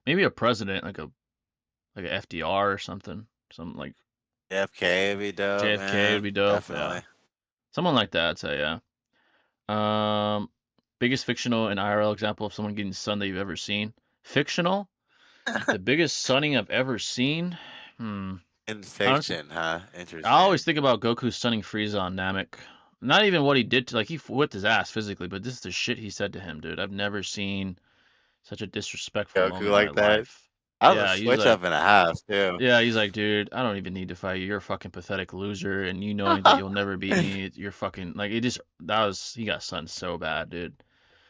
maybe a president like a FDR or something. Something like JFK would be dope, JFK would man. be dope. Yeah. Definitely. Someone like that, I'd say, yeah. Um, biggest fictional and IRL example of someone getting sunned that you've ever seen. Fictional? The biggest sunning I've ever seen? Hmm. In Honestly, fiction, huh? I always Interesting. think about Goku stunning Frieza on Namek. Not even what he did to, like, he whipped his ass physically, but this is the shit he said to him, dude. I've never seen such a disrespectful Goku moment in my like that. life. I was a Yeah, switch up and a half too. he's like, dude, I don't even need to fight you. You're a fucking pathetic loser, and you knowing that you'll never beat me, you're fucking like it just he got sunned so bad, dude.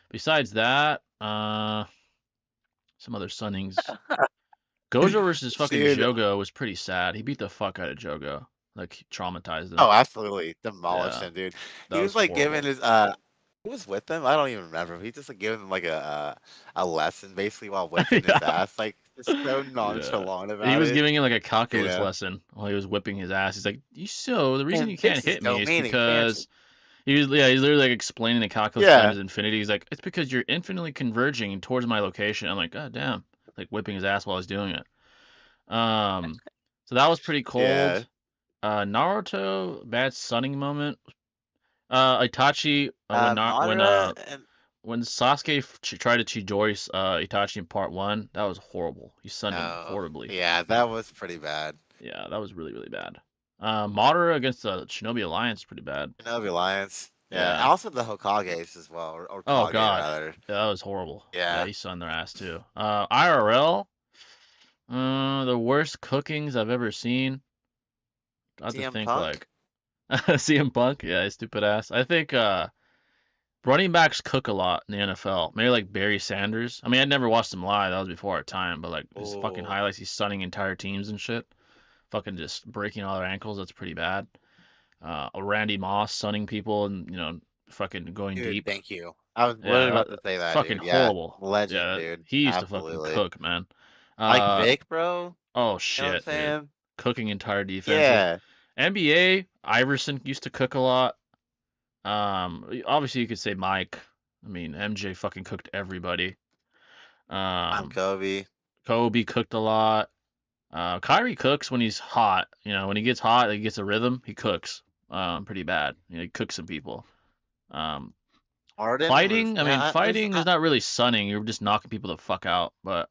Besides that, some other sunnings. Gojo versus fucking Dude, Jogo was pretty sad. He beat the fuck out of Jogo. Like he traumatized him. oh, absolutely demolished Yeah, him, dude. that He was was like giving horrible. his who was with him? I don't even remember. He just like giving him like a lesson basically while whipping his Yeah, ass, like just so yeah. nonchalant He about was it, giving him like a you calculus know. lesson while he was whipping his ass. He's like, the reason you And can't this is hit me is domain because expansion. he's literally like explaining the calculus Yeah, times infinity. He's like, it's because you're infinitely converging towards my location. I'm like, God damn, like whipping his ass while he's doing it. Um, so that was pretty yeah. cold. Naruto, bad sunning moment. Itachi, Madara and when Sasuke tried to Chidori Itachi in part one, that was horrible. He sunned him oh, horribly. yeah, that was pretty bad. Yeah, that was really really bad. Madara against the Shinobi Alliance, pretty bad. Shinobi Alliance. Yeah, and Yeah. also the Hokages as well, or Oh Kage God, rather. yeah, that was horrible. Yeah, Yeah. he sunned their ass too. IRL, the worst cookings I've ever seen. I have to CM think Punk. like CM Punk. Yeah, his stupid ass. I think running backs cook a lot in the NFL. Maybe like Barry Sanders. I mean, I'd never watched him live. That was before our time. But like his fucking Oh, highlights, he's sunning entire teams and shit. Fucking just breaking all their ankles. That's pretty bad. Randy Moss sunning people and fucking going dude, deep. thank you. I was literally Yeah, about to say that, fucking dude. Yeah, horrible. legend, Yeah, dude. he used to fucking Absolutely. cook, man. Like Uh, Vic, bro. oh You know what I'm shit, dude. saying? Cooking entire defenses. Yeah. NBA, Iverson used to cook a lot. Obviously you could say Mike. I mean, MJ fucking cooked everybody. I'm Um, Kobe. Kobe cooked a lot. Kyrie cooks when he's hot. When he gets hot, he gets a rhythm. He cooks. Pretty bad. He cooks some people. Um, Arden was fighting. I mean, yeah. There's fighting is not really sunning. You're just knocking people the fuck out. But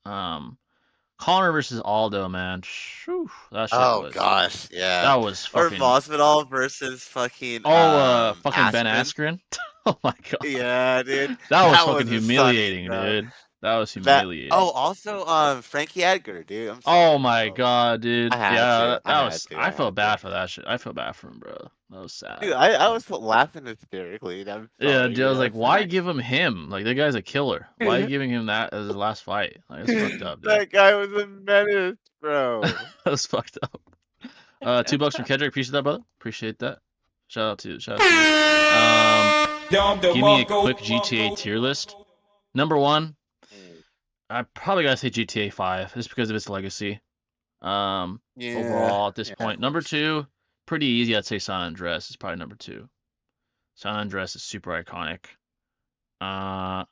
Connor versus Aldo, man. Shoo, that shit oh was. gosh, yeah. That was Or fucking. Masvidal versus fucking Oh, fucking Ben Askren. Askren. Oh my god. Yeah, dude. That was That fucking was a sunny, humiliating, bro. dude. That was That humiliating. oh, also Frankie Edgar, dude. I'm Oh sorry, my bro. god, I dude. had Yeah, to. that, I that had was. to. I I felt had to. bad for that shit. I felt bad for him, bro. That was sad. Dude, I was laughing hysterically. I'm Yeah, sorry, Joe was dude. like, why give him him? Like, the guy's a killer. Why are you giving him that as his last fight? Like, it's fucked up, dude. That guy was a menace, bro. That was fucked up. $2 from Kendrick. Appreciate that, brother. Appreciate that. Shout out to you. Give me a quick GTA tier list. Number one, Mm, I probably gotta say GTA 5, just because of its legacy. yeah, Overall at this yeah, point. of Number course. two, pretty easy. I'd say San Andreas is probably number two. San Andreas is super iconic. Uh,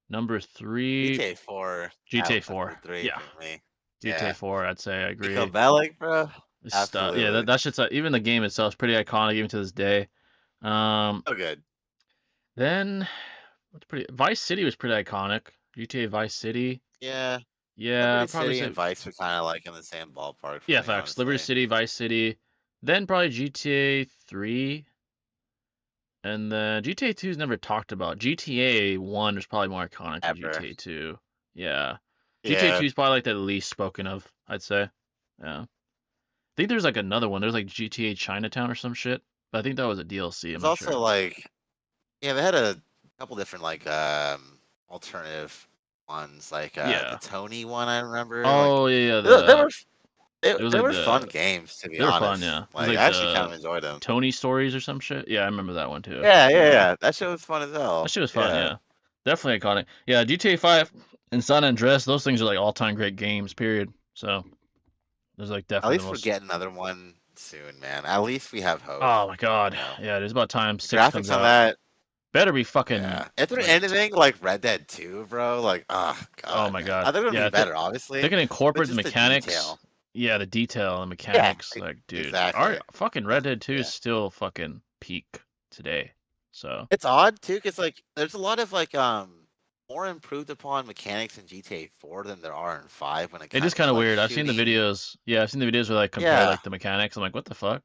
Number three, GTA 4 GTA at 4. number 3 Yeah, for me. GTA Yeah. 4. I'd say I Nico agree. Bellic, bro. Yeah, Absolutely. that shit's even the game itself is pretty iconic even to this day. Um, So good. then what's pretty Vice City was pretty iconic. GTA Vice City. Yeah. Yeah, Liberty probably City say and Vice are kind of like in the same ballpark for yeah, me, facts. Liberty honestly. City, Vice City. Then probably GTA 3, and then GTA 2 is never talked about. GTA 1 is probably more iconic than ever. GTA 2. Yeah. GTA Yeah. 2 is probably like the least spoken of, I'd say. Yeah. I think there's like another one. There's like GTA Chinatown or some shit. But I think that was a DLC. I'm There's not also sure. like yeah, they had a couple different like alternative ones, like the Yeah. Tony one. I remember like Oh yeah, yeah. they were It was they like were fun games to be they were fun. honest. Yeah. It was Like like I actually kind the of enjoyed them. Tony stories or some shit. Yeah, I remember that one too. Yeah, yeah, Yeah. yeah. That show was fun as That hell. shit was fun. Yeah. Yeah. Definitely iconic. Yeah. GTA 5 and San Andreas. Those things are like all-time great games. Period. So there's like At definitely the least we're most. getting another one soon, man. At least we have hope. Oh my god. You know, Yeah. It's about time the six comes graphics on out. that. Better be fucking Yeah. If there's like. anything like Red Dead 2, bro, like, oh Oh god, my man. god. I think it'll Yeah. be If better, they obviously, can but incorporate the just the mechanics. detail. Yeah, the detail and Yeah, mechanics. Like, dude, our exactly. fucking Red Dead 2 is Yeah. still fucking peak today. So. It's odd too, because like there's a lot of like more improved upon mechanics in GTA 4 than there are in 5 when it It is comes kind to of like weird. I've seen the shooting. videos. Yeah, I've seen the videos where like compare Yeah, like the mechanics. I'm like, what the fuck?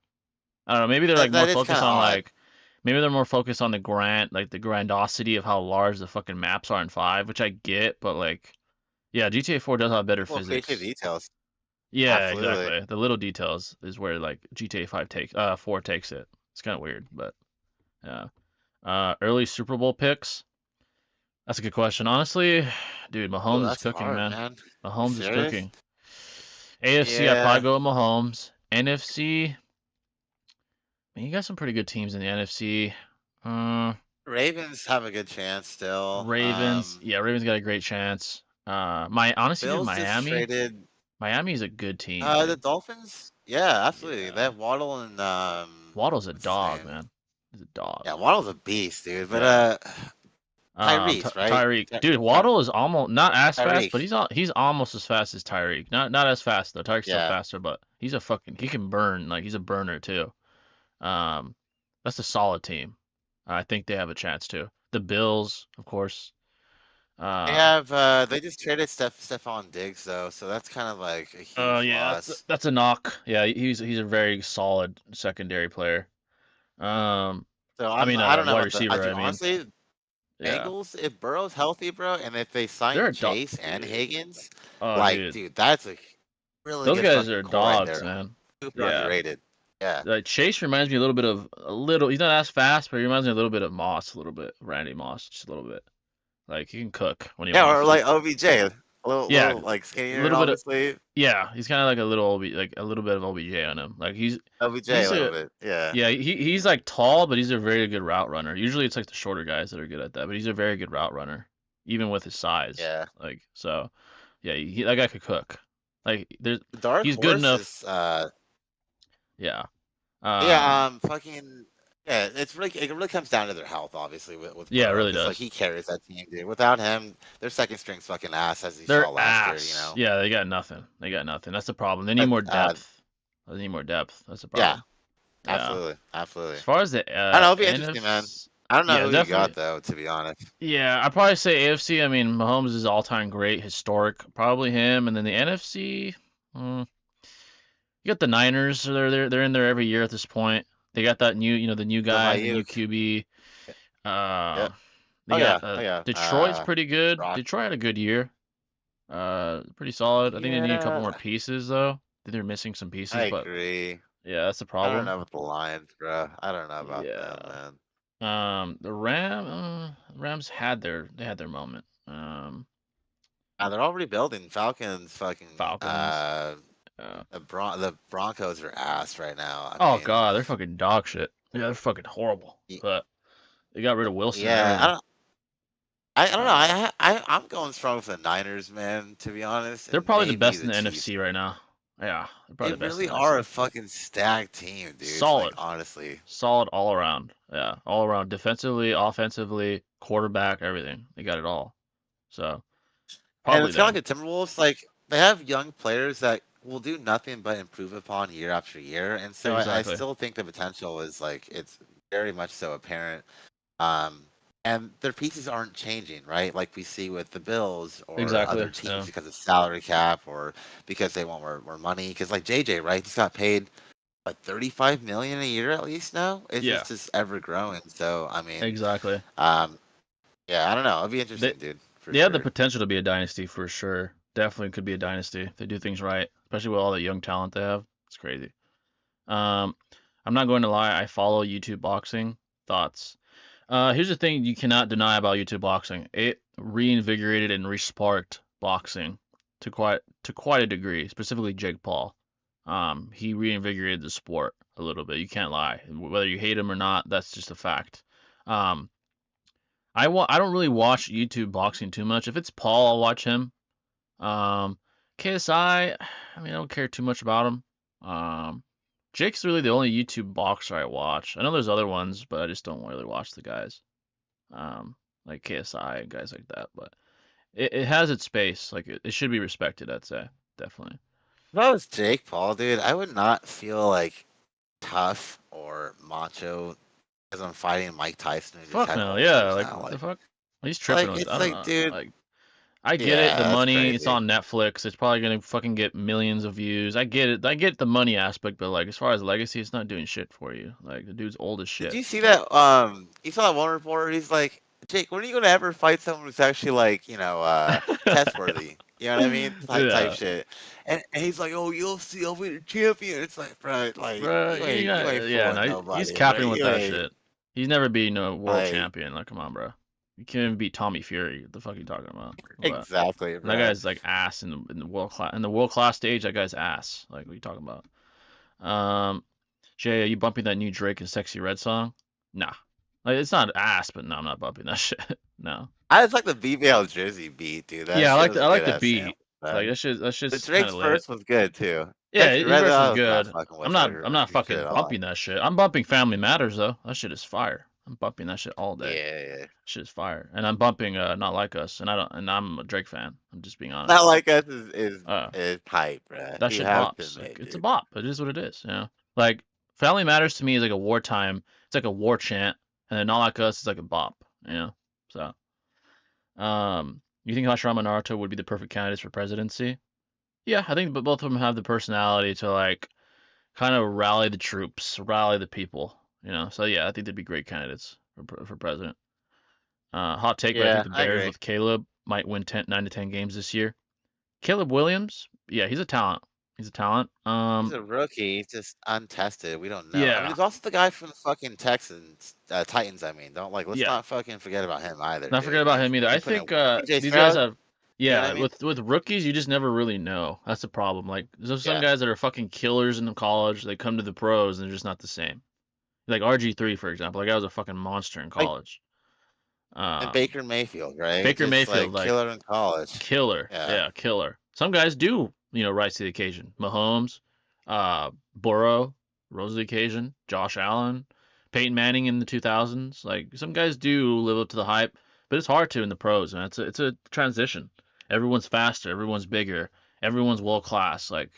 I don't know. Maybe they're like more that is kind focused of on odd. like maybe they're more focused on the the grandiosity of how large the fucking maps are in 5, which I get, but like yeah, GTA 4 does have better People appreciate physics. details. Yeah, Absolutely. exactly. The little details is where like GTA 5 takes 4 takes it. It's kind of weird, but yeah. Early Super Bowl picks. That's a good question. Honestly, dude, Oh, Mahomes is that's cooking, hard, man. man. You Mahomes is serious? cooking. AFC, I probably Yeah. go with Mahomes. NFC, man, you got some pretty good teams in the NFC. Uh, Ravens have a good chance still. Ravens, yeah, Ravens got a great chance. My honestly, dude, Bills just Miami. traded Miami's a good team, the dude. Dolphins. Yeah, absolutely. They Yeah, have Waddle and Waddle's a what's his dog, name? man. He's a dog. Yeah, Waddle's a beast, dude. But Yeah. Tyrese, right? Tyreek, dude, Waddle is almost not as fast, but Tyreek. he's almost as fast as Tyreek. Not as fast though. Tyreek's still Yeah. faster, but he can burn like he's a burner too. Um, that's a solid team. I think they have a chance too. The Bills, of course. Uh, They just traded Stephon Diggs though, so that's kind of like a oh huge yeah, loss. that's a knock. Yeah, he's a very solid secondary player. Um, So I mean, I don't know wide about the receiver. dude, I mean, honestly, yeah, Bengals, if Burrow's healthy, bro, and if they sign they're a dog, Chase and dude. Higgins, Oh, like, dude, dude, that's a really those good guys fucking are core right dogs, there. man. Super Yeah, underrated. Yeah. like Chase reminds me a little bit of a little. He's not as fast, but he reminds me a little bit of Moss, a little bit, Randy Moss, just a little bit. Like he can cook when he Yeah, wants or to. like OBJ, a Yeah, little like a skinnier, little bit of obviously. yeah. He's kind of like a little like a little bit of OBJ on him. Like OBJ a he's little a bit. Yeah. yeah. He's like tall, but he's a very good route runner. Usually it's like the shorter guys that are good at that, but he's a very good route runner, even with his size. Yeah. Like so, yeah. That guy could cook. Like there's The dark he's good horse enough. is Yeah. yeah, fucking yeah, it really comes down to their health, obviously, with Yeah, it Burrow, really because like does. he carries that team, dude. Without him, their second string's fucking ass, as you They're saw last year, you ass. know. Yeah, they got nothing. They got nothing. That's the problem. They need But more depth. They need more depth. That's the yeah, problem. Yeah. absolutely, As absolutely. far as the I don't know, it'll be interesting, man. NFC, I don't know yeah, who you got definitely. though, to be honest. Yeah, I'd probably say AFC. I mean, Mahomes is all-time great, historic, probably him. And then the NFC, mm, you got the Niners. They're in there every year at this point. They got that new, the new Go guy, the new Ayuk. QB. Yeah. They Oh got yeah. Oh yeah. Detroit's pretty good. Brock. Detroit had a good year. Pretty solid. I think they need a couple more Yeah, pieces though. I think they're missing some I pieces, but agree. yeah, that's the I don't problem. know about the Lions, bro. I don't know about them, Yeah. man. The Rams they had their moment. They're already building Falcons. Fucking Falcons. Uh, the Broncos are ass right now. I oh mean, God, they're fucking dog shit. Yeah, they're fucking horrible. y- But they got rid of Wilson and yeah, everything. I don't know. Uh, I'm going strong with the Niners, man. To be honest, they're and probably the maybe best in the the Chiefs. NFC right now. Yeah, they're They probably the best in really the are a NFC. fucking stacked team, dude. Like Solid, honestly, solid all around. Yeah, all around, defensively, offensively, quarterback, everything. They got it all. So and probably it's kind of them. like the Timberwolves. Like they have young players that will do nothing but improve upon year after year, and so I Exactly. still think the potential is like it's very much so apparent. Um, and their pieces aren't changing, right? Like we see with the Bills or other Exactly. teams Yeah. because of salary cap or because they want more money. Because like JJ, right? He's got paid but 35 million a year at least now. It's Yeah, just ever growing. So I mean, exactly. um, yeah, I don't know. It'll be They interesting, dude, for they have the sure. potential to be a dynasty for sure. Definitely could be a dynasty if they do things right, especially with all the young talent they have. It's crazy. Um, I'm not going to lie. I follow YouTube boxing. Thoughts? Here's the thing you cannot deny about YouTube boxing. It reinvigorated and resparked boxing to quite a degree, specifically Jake Paul. He reinvigorated the sport a little bit. You can't lie. Whether you hate him or not, that's just a fact. Um, I don't really watch YouTube boxing too much. If it's Paul, I'll watch him. Um, KSI, I mean, I don't care too much about him. Um, Jake's really the only YouTube boxer I watch. I know there's other ones, but I just don't really watch the guys. Like KSI and guys like that. But it has its space. Like it should be respected, I'd say. Definitely. If I was Jake Paul, dude, I would not feel like tough or macho because I'm fighting Mike Tyson who just Fuck had no, yeah. ulcers Like now. what the fuck? He's tripping with. I It's don't like, know. dude, Like I get it, the yeah, that's money, it's crazy. on Netflix, it's probably gonna fucking get millions of views. I get it. I get the money aspect, but like as far as legacy, it's not doing shit for you. Like the dude's old as Did shit. you see Like that? You saw that one reporter? He's like, Jake, when are you gonna ever fight someone who's actually like, test worthy? You know what I mean? Type yeah. shit. And he's like, oh, you'll see, I'll be the champion. It's like, bro, like Bro, you ain't yeah, fooling no, he's nobody, bro. capping with You that ain't shit. He's never been a world like champion. Like, come on, bro. You can't even beat Tommy Fury. What the fuck are you talking about? But exactly, and that bro. guy's like ass in the world class stage. That guy's ass. Like, what are you talking about? Jay, are you bumping that new Drake and Sexy Red song? Nah. Like, it's not ass, but no, I'm not bumping that shit. No. I just like the BBL Jersey beat, dude. That Yeah, shit was I a like good the ass beat. sample, Like man. that The shit's kind Drake's of lit. verse was good too. Yeah, Sexy his Red, verse was I was not good. fucking with her, I'm not her shit fucking at all. bumping that shit. I'm bumping Family Matters though. That shit is fire. I'm bumping that shit all day. Yeah. Shit is fire. And I'm bumping Not Like Us, and I'm a Drake fan. I'm just being Not honest. Like Us is Uh, is hype, bruh. that You shit have to bops. Like admit, it's a dude. bop. It is what it is. Like Family Matters to me is like a wartime. It's like a war chant, and then Not Like Us is like a bop. So you think Hashirama and Naruto would be the perfect candidates for presidency? Yeah, I think, but both of them have the personality to like kind of rally the troops, rally the people. So yeah, I think they'd be great candidates for president. Hot take, but I think Yeah, the I Bears agree. with Caleb might win 9 to 10 games this year. Caleb Williams, yeah, he's a talent. He's a talent. He's a rookie. He's just untested. We don't know. I mean, Yeah, there's also the guy from the fucking Texans, Titans. I mean, don't like. Let's yeah. not fucking forget about him either, Not forget dude. about Like, him either. you I put in think CJ these guys Stroud. have, You know what yeah, I mean? with rookies, you just never really know. That's the problem. Like there's some Yeah. guys that are fucking killers in the college. They come to the pros and they're just not the same. Like RG3, for example. Like I was a fucking monster in Like college. and Um, Baker Mayfield, right? Baker Just Mayfield, like like killer in college. killer. Yeah. Yeah, killer. Some guys do, rise to the occasion. Mahomes, Burrow rose to the occasion. Josh Allen, Peyton Manning in the 2000s. Like some guys do live up to the hype, but it's hard to in the pros, man. It's a transition. Everyone's faster. Everyone's bigger. Everyone's world class. Like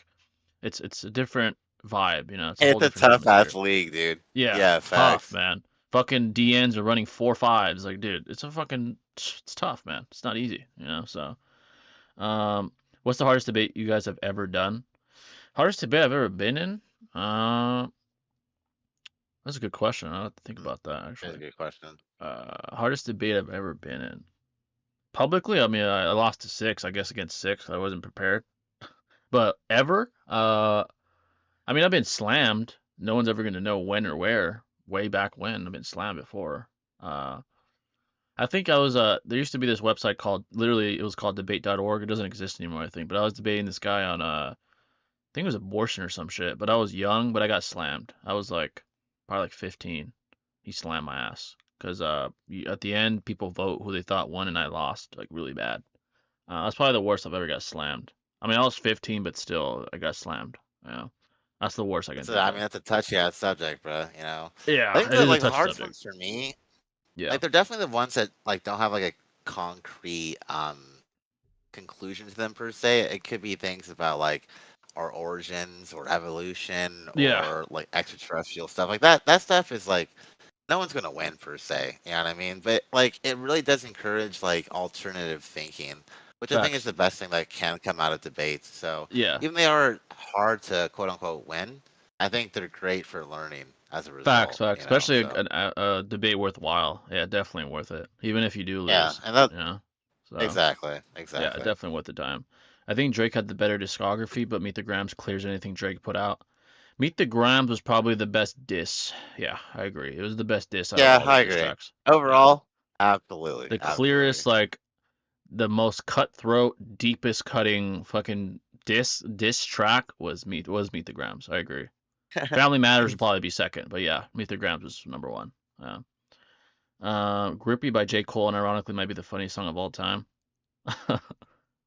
it's a different vibe. It's a whole It's a different tough atmosphere. ass league, dude. Yeah, Yeah, tough, facts. man. Fucking DNs are running 4.5s. Like, dude, it's tough, man. It's not easy. So, what's the hardest debate you guys have ever done? Hardest debate I've ever been in? Uh, that's a good question. I have to think Mm, about that That's a actually. good question. Hardest debate I've ever been in. Publicly, I mean, I lost to six, I guess, against six. I wasn't prepared. But ever? I mean, I've been slammed. No one's ever gonna know when or where. Way back when, I've been slammed before. Uh, I think I was there used to be this website called literally it was called debate.org. It doesn't exist anymore, I think. But I was debating this guy on I think it was abortion or some shit. But I was young, but I got slammed. I was like probably like 15. He slammed my ass because at the end people vote who they thought won and I lost like really bad. That's probably the worst I've ever got slammed. I mean I was 15, but still I got slammed. Yeah, that's the worst I can think I mean, of. that's a touchy ass subject, bro. I Yeah, think it that is a like the touchy hardest subject. ones for me, Yeah, like they're definitely the ones that like don't have like a concrete conclusion to them per se. It could be things about like our origins or evolution yeah, or like extraterrestrial stuff like that. That stuff is like no one's gonna win per se. You know what I mean? But like it really does encourage like alternative thinking, which I think is facts. the best thing that can come out of debates. So Yeah, even they are hard to quote unquote win, I think they're great for learning as a Facts, result, facts. you know. Especially So a debate worthwhile. Yeah, definitely worth it. Even if you do yeah, lose, and that you know. So exactly, yeah, exactly. definitely worth the time. I think Drake had the better discography, but Meet the Grams clears anything Drake put out. Meet the Grams was probably the best diss. Yeah, I agree. It was the best diss out of Yeah, all the I diss agree. tracks. Yeah, Overall, absolutely, the absolutely. clearest, like the most cutthroat, deepest cutting fucking diss track was Meet the Grams. I agree. Family Matters would probably be second, but yeah, Meet the Grams was number one. Yeah. Grippy by J. Cole, and ironically might be the funniest song of all time.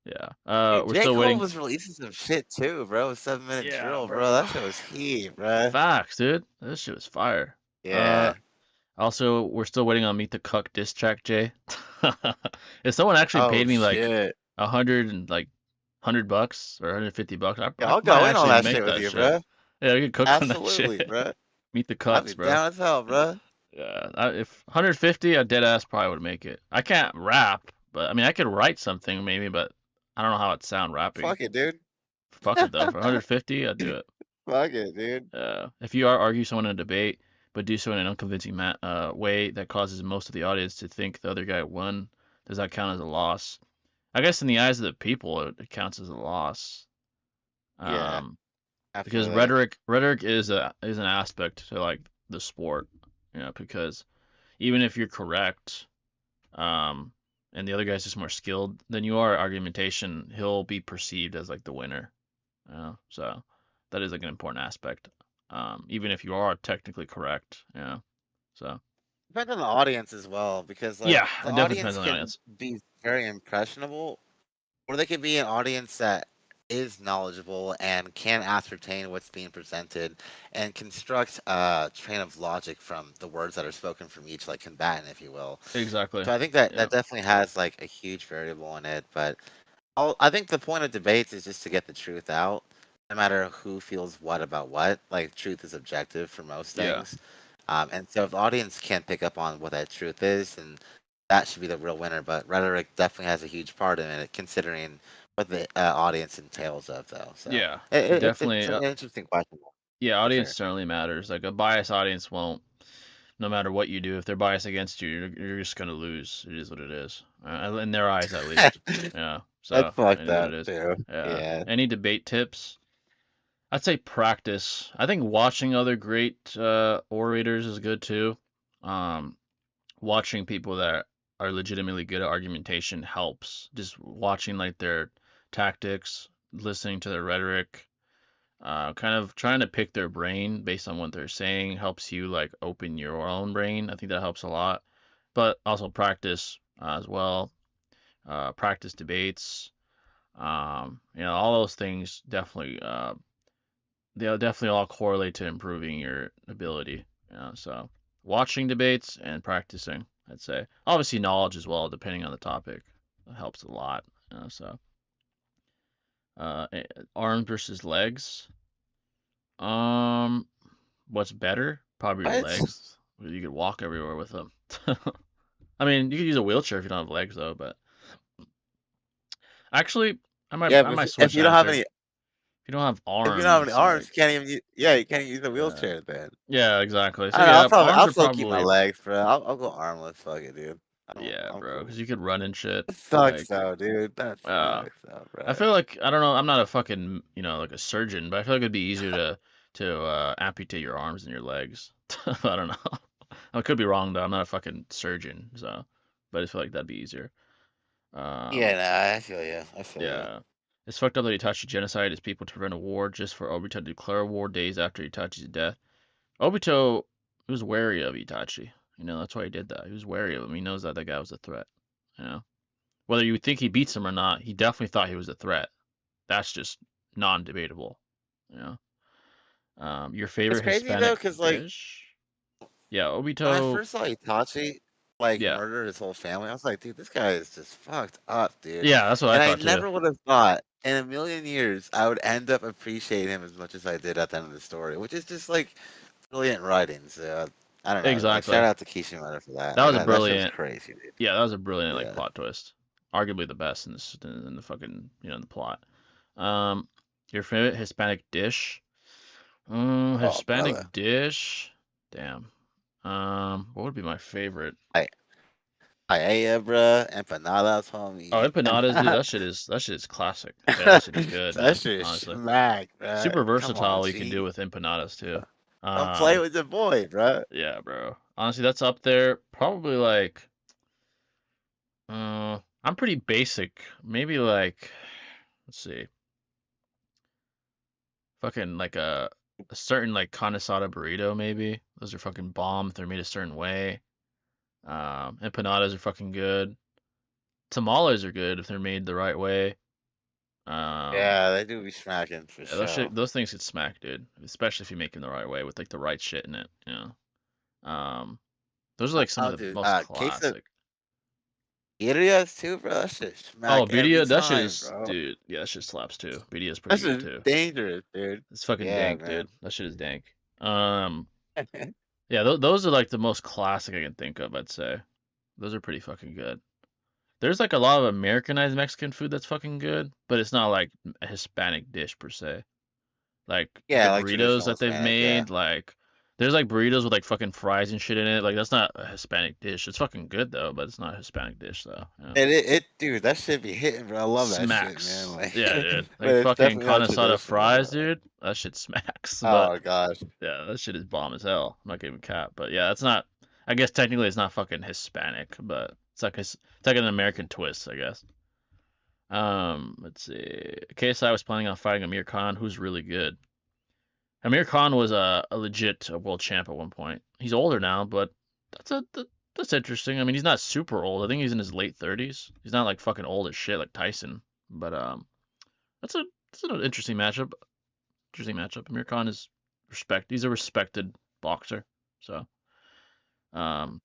Yeah. Dude, We're J. still Cole waiting. was releasing some shit too, bro. 7 Minute Yeah, Drill, bro. bro. That shit was heat, bro. Facts, dude. This shit was fire. Uh, Yeah. Also, we're still waiting on Meet the Cuck diss track, Jay. If someone actually Oh paid me like shit. 100 bucks or $150, Yeah, I I'll might go in on actually that shit make with that you, shit. bro. Yeah, we could cook on that shit. Absolutely, bro. Meet the I'd be Cucks, bro. down as hell, bro. Yeah, if 150, a dead ass probably would make it. I can't rap, but I mean, I could write something maybe, but I don't know how it'd sound rapping. Fuck it, dude. Fuck it though. For 150, I'd do it. Fuck it, dude. If you argue someone in a debate, but do so in an unconvincing way that causes most of the audience to think the other guy won, does that count as a loss? I guess in the eyes of the people, it counts as a loss. Yeah, Um, because absolutely. rhetoric is an aspect to like the sport, because even if you're correct, um, and the other guy's just more skilled than you are at argumentation, he'll be perceived as like the winner. So that is like an important aspect. Even if you are technically correct. So Depends on the audience as well, because yeah, like the it definitely depends audience on the can audience. be very impressionable, or they could be an audience that is knowledgeable and can ascertain what's being presented and construct a train of logic from the words that are spoken from each like combatant, if you will. Exactly. So I think that Yeah. that definitely has like a huge variable in it, but I think the point of debates is just to get the truth out, no matter who feels what about what. Like truth is objective for most Yeah. things, and so if the audience can't pick up on what that truth is, then that should be the real winner. But rhetoric definitely has a huge part in it, considering what the audience entails of, though. So Yeah. It it's definitely. an interesting question Yeah. for Audience sure. certainly matters. Like a biased audience won't. No matter what you do, if they're biased against you, you're just gonna lose. It is what it is. In their eyes, at least. Yeah. That's So it fucked is what it up is. too. Yeah. Yeah. Any debate tips? I'd say practice. I think watching other great orators is good too. Um, Watching people that are legitimately good at argumentation helps. Just watching like their tactics, listening to their rhetoric, kind of trying to pick their brain based on what they're saying helps you like open your own brain. I think that helps a lot. But also practice as well. Practice debates. All those things definitely they'll definitely all correlate to improving your ability. So watching debates and practicing, I'd say. Obviously knowledge as well, depending on the topic, helps a lot. So arms versus legs. Um, what's better? Probably your What? legs. You could walk everywhere with them. I mean, you could use a wheelchair if you don't have legs though. But actually, I might Yeah, I but might if switch the you don't have answer. any, If you don't have if you don't have any arms, arms, like you can't even. Yeah, you can't use a uh, wheelchair then. yeah, exactly. So I don't know. yeah, arms I'll are still keep my probably legs, bro. I'll go armless. Fuck it, dude. yeah, I'm bro, cool. because you could run and shit. That sucks Like, though, dude. That uh, sucks though, I bro. feel like I don't know. I'm not a fucking like a surgeon, but I feel like it'd be easier to amputate your arms and your legs. I don't know. I could be wrong though. I'm not a fucking surgeon, so but I feel like that'd be easier. Yeah, Um, nah, I feel you. I feel you. yeah, it's fucked up that Itachi genocide his people to prevent a war just for Obito to declare war days after Itachi's death. Obito was wary of Itachi. That's why he did that. He was wary of him. He knows that that guy was a threat. You know. Whether you think he beats him or not, he definitely thought he was a threat. That's just non-debatable. You know. Your It's favorite crazy though, Hispanic cause like dish? Yeah, when I Obito. first saw Itachi like Yeah, murder his whole family, I was like, dude, this guy is just fucked up, dude. yeah, that's what I And I thought too. never would have thought in a million years I would end up appreciating him as much as I did at the end of the story, which is just like brilliant writing. So I don't know. Like Exactly. shout out to Kishimoto for that. That Like was a that shit was brilliant. crazy, dude. Yeah, that was a brilliant like Yeah. plot twist. Arguably the best in the fucking in the plot. Um, your favorite Hispanic dish? Oh, brother. Hispanic dish. Damn. What would be my favorite? I Paella, bruh. Empanadas, Oh, homie. empanadas, dude. That shit is classic. Yeah, that shit is good, That man. shit is Honestly, smack, bruh. super Come on, versatile. What you can do G. with empanadas too. Don't play Um, with the boy, bruh. yeah, bro. Honestly, that's up there. Probably like, I'm pretty basic. Maybe like, let's see, fucking like a certain like carne asada burrito. Maybe those are fucking bomb if they're made a certain way. Empanadas are fucking good. Tamales are good if they're made the right way. Um, Yeah, they do be smacking for yeah, sure. those things get smacked, dude. Especially if you make them the right way with like the right shit in it. You know. Those are like some of I'll the do most queso classic. birrias too, bro. That shit Oh, smack every birria, that shit time, is, bro. dude. Yeah, that shit slaps too. Birria is That pretty good shit is too. dangerous, dude. It's fucking Yeah, dank, man. dude. That shit is dank. Um, yeah, those are like the most classic I can think of. I'd say those are pretty fucking good. There's like a lot of Americanized Mexican food that's fucking good, but it's not like a Hispanic dish per se. Like the Yeah, like burritos traditional that they've Hispanic, yeah. made, like there's like burritos with like fucking fries and shit in it. Like that's not a Hispanic dish. It's fucking good though, but it's not a Hispanic dish though. Yeah. Dude, that shit be hitting, bro. I love that shit, man. Smacks. Like, Yeah, dude. but Like it's fucking definitely carne not asada traditional, fries, bro. dude. That shit smacks. But Oh gosh. yeah, that shit is bomb as hell. I'm not giving cap. But yeah, that's not. I guess technically it's not fucking Hispanic, but it's like an American twist, I guess. Let's see. KSI was planning on fighting Amir Khan, who's really good. Amir Khan was a legit world champ at one point. He's older now, but that's interesting. I mean, he's not super old. I think he's in his late 30s. He's not like fucking old as shit like Tyson. But that's a that's an interesting matchup. Interesting matchup. Amir Khan is he's a respected boxer. So um,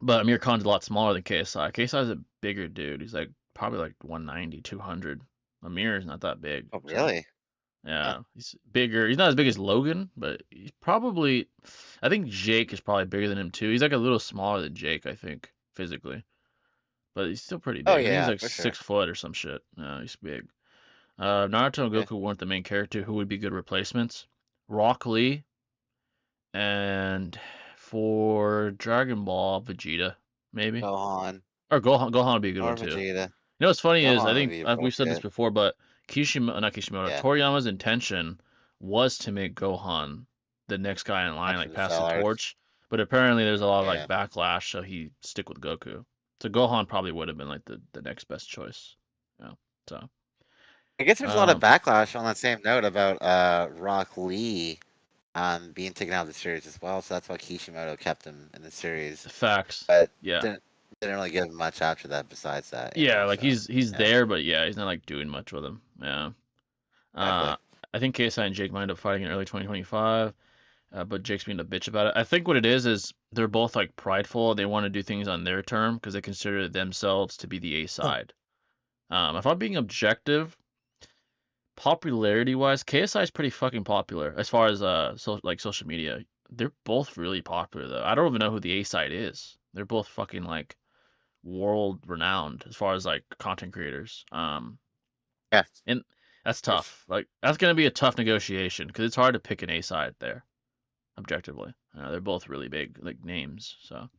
but Amir Khan's a lot smaller than KSI. KSI is a bigger dude. He's like probably like 190, 200. Amir is not that big. Oh So really? Huh. yeah, he's bigger. He's not as big as Logan, but he's probably. I think Jake is probably bigger than him too. He's like a little smaller than Jake, I think, physically, but he's still pretty Oh big. I think he's yeah, like for sure. 6 foot or some shit. Yeah, he's big. Naruto and Yeah. Goku weren't the main character. Who would be good replacements? Rock Lee and for Dragon Ball, Vegeta, maybe. Gohan Or Gohan. Gohan would be a good one or too. Vegeta. You know what's funny is I Gohan would think be we've said this appropriate. before, but not Kishimoto, Yeah, Toriyama's intention was to make Gohan the next guy in line, after like the pass Cell the arc. torch. But apparently there's a lot of like Yeah. backlash, so he stick with Goku. So Gohan probably would have been like the next best choice. Yeah. So I guess there's a lot of um backlash on that same note about Rock Lee being taken out of the series as well. So that's why Kishimoto kept him in the series, facts. but Yeah. didn't didn't really give him much after that. Besides that, Yeah, like So he's yeah, there, but yeah, he's not like doing much with him. Yeah. exactly. Uh I think KSI and Jake might end up fighting in early 2025. But Jake's being a bitch about it. I think what it is they're both like prideful. They want to do things on their term because they consider themselves to be the A side. If I'm being objective, popularity wise, KSI is pretty fucking popular as far as like social media. They're both really popular though. I don't even know who the A side is. They're both fucking like world renowned as far as like content creators. Yeah, And that's there's tough. Like that's gonna be a tough negotiation because it's hard to pick an A side there objectively. They're both really big like names. So,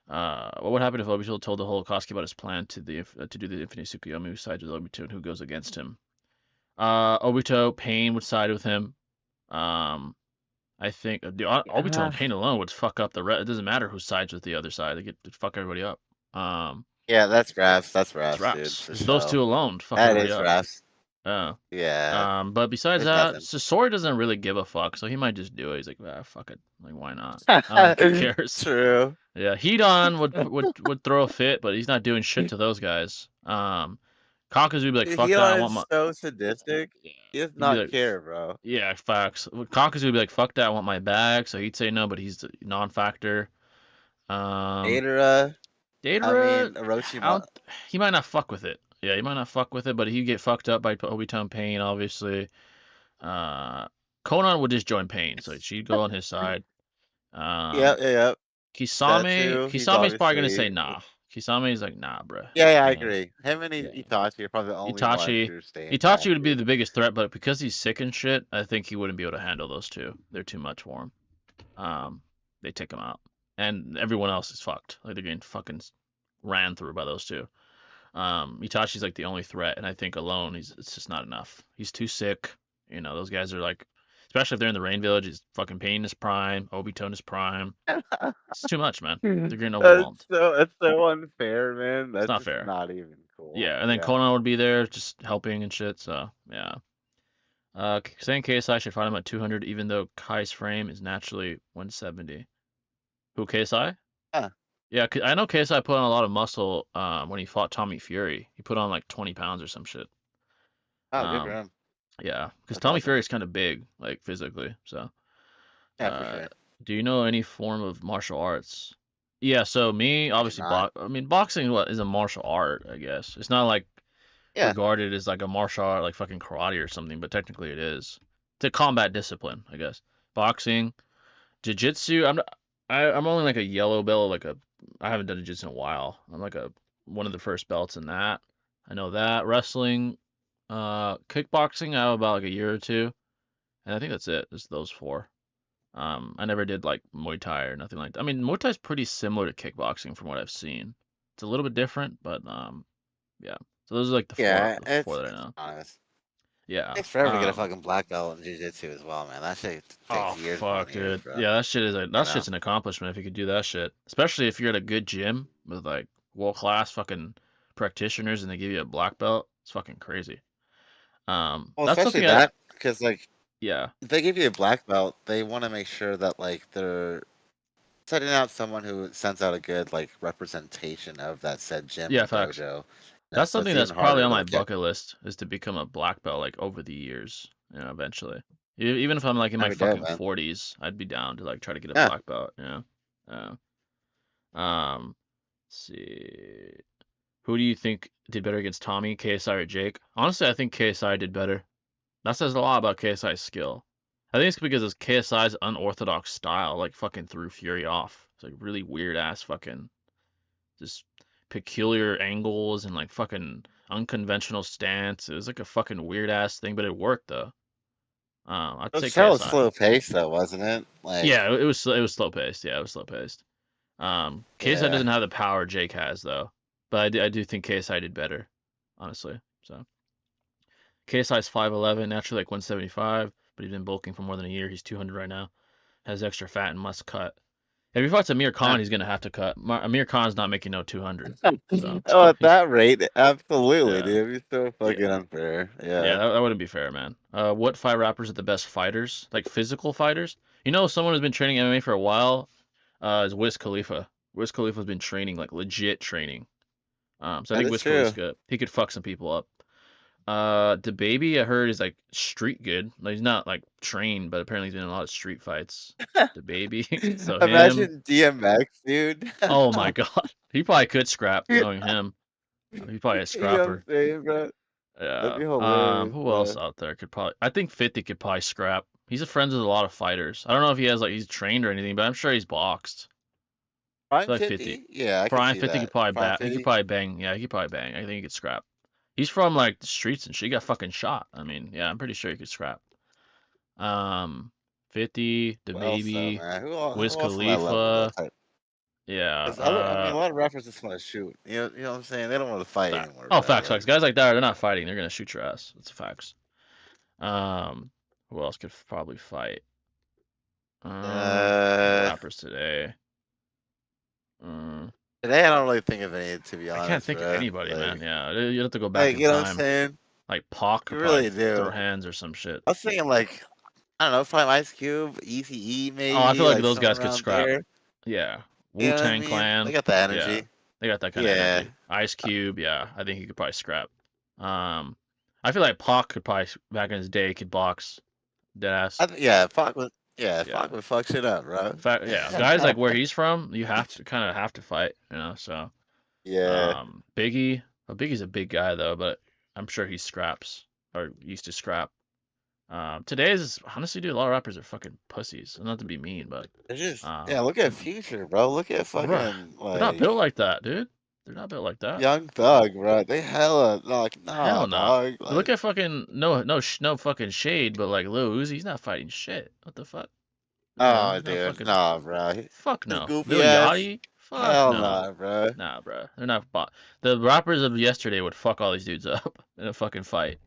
what would happen if Obito told the whole Koski about his plan to do the Infinite Tsukuyomi, who sides with Obito and who goes against him? Obito, Pain would side with him. Um, I think Obito and uh, Pain alone would fuck up the. It doesn't matter who sides with the other side; they get to fuck everybody up. Um, yeah. That's refs. That's it's refs, dude, raps. for It's those sure. two alone fuck That everybody is up. refs. Uh, Yeah, but besides there's that, nothing. Sasori doesn't really give a fuck, so he might just do it. He's like, ah, fuck it. Like, why not? I don't think he cares. True. Yeah, Hedon would throw a fit, but he's not doing shit to those guys. Kakazu would be like, "Fuck that, I Elon want is my." so sadistic. Yeah, He does he'd be not like, care, bro. "Yeah, facts." Kakazu would be like, "Fuck that, I want my bag." So he'd say no, but he's the non-factor. Um, Adara, I mean Datara, I Orochimaru. don't, he might not fuck with it. Yeah, he might not fuck with it, but he'd get fucked up by Obito and Pain, obviously. Uh, Conan would just join Pain, so she'd go on his side. Yep, Um, yep. That Kisame, too. He's Kisame's probably gonna say obviously nah. Kisame is like, nah, bruh. Yeah, I He ain't. agree. Him and Yeah. Itachi are probably the only ones Itachi. who stay in Itachi would be Itachi. the biggest threat, but because he's sick and shit, I think he wouldn't be able to handle those two. They're too much for him. They take him out, and everyone else is fucked. Like they're getting fucking ran through by those two. Itachi's like the only threat, and I think alone it's just not enough. He's too sick. You know, those guys are like, especially if they're in the Rain Village, he's fucking Pain in his prime, Obito in his prime. It's too much, man. They're getting overwhelmed. That's so unfair, man. It's That's not just fair. not even cool. Yeah, and then Yeah. Conan would be there just helping and shit. So yeah. Saying KSI should fight him at 200, even though Kai's frame is naturally 170. Who, KSI? Huh. Yeah, I know KSI put on a lot of muscle when he fought Tommy Fury. He put on like 20 pounds or some shit. Oh, good for Um, him. yeah, because That's Tommy awesome. Fury is kind of big, like physically. So, Yeah, for uh, sure. do you know any form of martial arts? Yeah, so me, I do obviously, not. I mean, boxing what is a martial art, I guess. It's not like Yeah. regarded as like a martial art, like fucking karate or something, but technically it is. It's a combat discipline, I guess. Boxing, jiu-jitsu. I'm only like a yellow belt, like a. I haven't done jiu-jitsu in a while. I'm like a one of the first belts in that. I know that wrestling, kickboxing. I have about like a year or two, and I think that's it. Just those four. I never did like Muay Thai or nothing like that. I mean, Muay Thai is pretty similar to kickboxing from what I've seen. It's a little bit different, but yeah. So those are like Yeah, the four it's that I it's know. honest. Yeah. Takes forever to get a fucking black belt in jiu-jitsu as well, man. That shit Oh takes years upon fuck, years, dude. bro. Yeah, that shit is You that know? shit's an accomplishment if you could do that shit. Especially if you're at a good gym with like world class fucking practitioners and they give you a black belt. It's fucking crazy. Well, That's especially something I that because like yeah. if they give you a black belt, they want to make sure that like they're setting out someone who sends out a good like representation of that said gym Yeah, or facts. dojo. That's So it's something that's even probably harder on to my like get. bucket list is to become a black belt like over the years, eventually. Even if I'm like in my That'd be dope, fucking man. 40s, I'd be down to like try to get a Yeah. black belt, Uh, um, let's see. Who do you think did better against Tommy, KSI, or Jake? Honestly, I think KSI did better. That says a lot about KSI's skill. I think it's because of KSI's unorthodox style, like fucking threw Fury off. It's like really weird ass fucking just peculiar angles and like fucking unconventional stance. It was like a fucking weird ass thing, but it worked though. I'd It say was hella KSI. slow pace though, wasn't it? Like, Yeah, it was slow paced. Yeah, it was slow paced. KSI yeah. doesn't have the power Jake has though, but I do think KSI did better, honestly. So KSI is 5'11", naturally like 175, but he's been bulking for more than a year. He's 200 right now. Has extra fat and must cut. If he fights Amir Eh. Khan, he's gonna have to cut. Amir Khan's not making no 200, so Oh, at he's that rate, absolutely, yeah, dude. It'd be so fucking yeah, unfair. yeah. Yeah. That wouldn't be fair, man. What five rappers are the best fighters? Like physical fighters? You know, someone who's been training MMA for a while. Is Wiz Khalifa. Wiz Khalifa's been training like legit training. So I That think is Wiz Khalifa's true. good. He could fuck some people up. The baby I heard is like street good. Like he's not like trained, but apparently he's been in a lot of street fights. The baby. So him. Imagine DMX, dude. Oh my God. He probably could scrap, knowing him. He's probably a You know what I'm scrapper. saying, bro? That'd Yeah. be hilarious, Who else bro. out there could probably? I think 50 could probably scrap. He's a friends with a lot of fighters. I don't know if he has like he's trained or anything, but I'm sure he's boxed. I Prime feel like 50. 50? Yeah, I could Brian see 50 could that. probably Prime bat. He could 50? probably bang. Yeah, he could probably bang. I think he could scrap. He's from like the streets and shit. He got fucking shot. I mean, yeah, I'm pretty sure he could scrap. Um, 50, the Who else though, baby, man? Wiz Who else on that level though? Khalifa. Yeah. Because other, I mean, a lot of rappers just want to shoot. You know what I'm saying? They don't want to fight That. anymore, Oh, bro. facts, Like, facts. Guys like that, they're not fighting. They're gonna shoot your ass. That's facts. Um, who else could probably fight? The uh, rappers today. Um, today I don't really think of any, to be I can't honest, think of bro. anybody, man. Yeah, you have to go back in You know what I'm time. saying? Like Pac You could probably really do. throw hands or some shit. I was thinking like, I don't know, probably Ice Cube, Eazy-E Oh, I feel maybe, like like those guys somewhere could around scrap. there. Yeah, You Wu know what I Tang mean? They Clan. got the Yeah, energy. they got that kind of Yeah. energy. Ice Cube. Yeah, I think he could probably scrap. Um, I feel like Pac could probably back in his day could box. Deadass. Yeah, Fuck Yeah. would fuck shit up, bro. In fact, yeah, guys like where he's from, you have to kind of have to fight, So, Yeah. Biggie, Biggie's a big guy though, but I'm sure he scraps or used to scrap. Today's honestly, dude, a lot of rappers are fucking pussies. Not to be mean, but It's just, uh, yeah, look at Future, bro. Look at bruh, fucking, they're not built like, like that, dude. They're not built like that. Young Thug, bro. They hella like nah, Hell no. dog. Look Like at fucking no fucking shade, but like Lil Uzi, he's not fighting shit. What the fuck? You know, oh, he's not dude, fucking. nah, bro. Fuck His no. goofy Lil ass. Yachty? Fuck Hell no. nah, bro. Nah, bro. They're not. The rappers of yesterday would fuck all these dudes up in a fucking fight.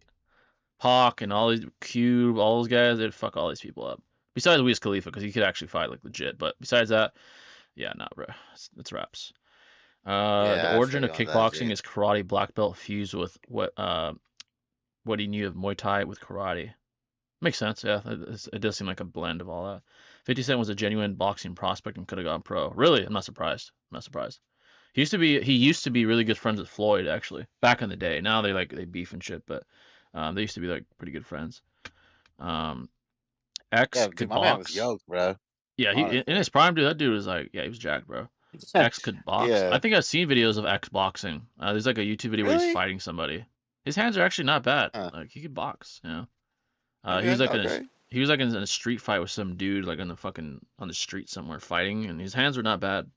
Pac and all these Cube, all those guys, they'd fuck all these people up. Besides Wiz Khalifa, because he could actually fight like legit. But besides that, yeah, nah, bro. It's raps. The Yeah, I feel origin you of on that, kickboxing G. is karate black belt fused with what he knew of Muay Thai with karate. Makes sense, yeah. It does seem like a blend of all that. 50 Cent was a genuine boxing prospect and could have gone pro. Really, I'm not surprised. I'm not surprised. He used to be really good friends with Floyd actually back in the day. Now they beef and shit, but they used to be like pretty good friends. Um, X Yeah, dude, could my man was box. yoked, bro. Yeah, he in Honestly. his prime, dude. That dude was like, yeah, he was jacked, bro. X could box. I Yeah. think I've seen videos of X boxing. There's like a YouTube video where he's Really? fighting somebody. His hands are actually not bad. Huh. Like he could box, you know. He was Okay, like okay. in a street fight with some dude like on the street somewhere fighting, and his hands were not bad.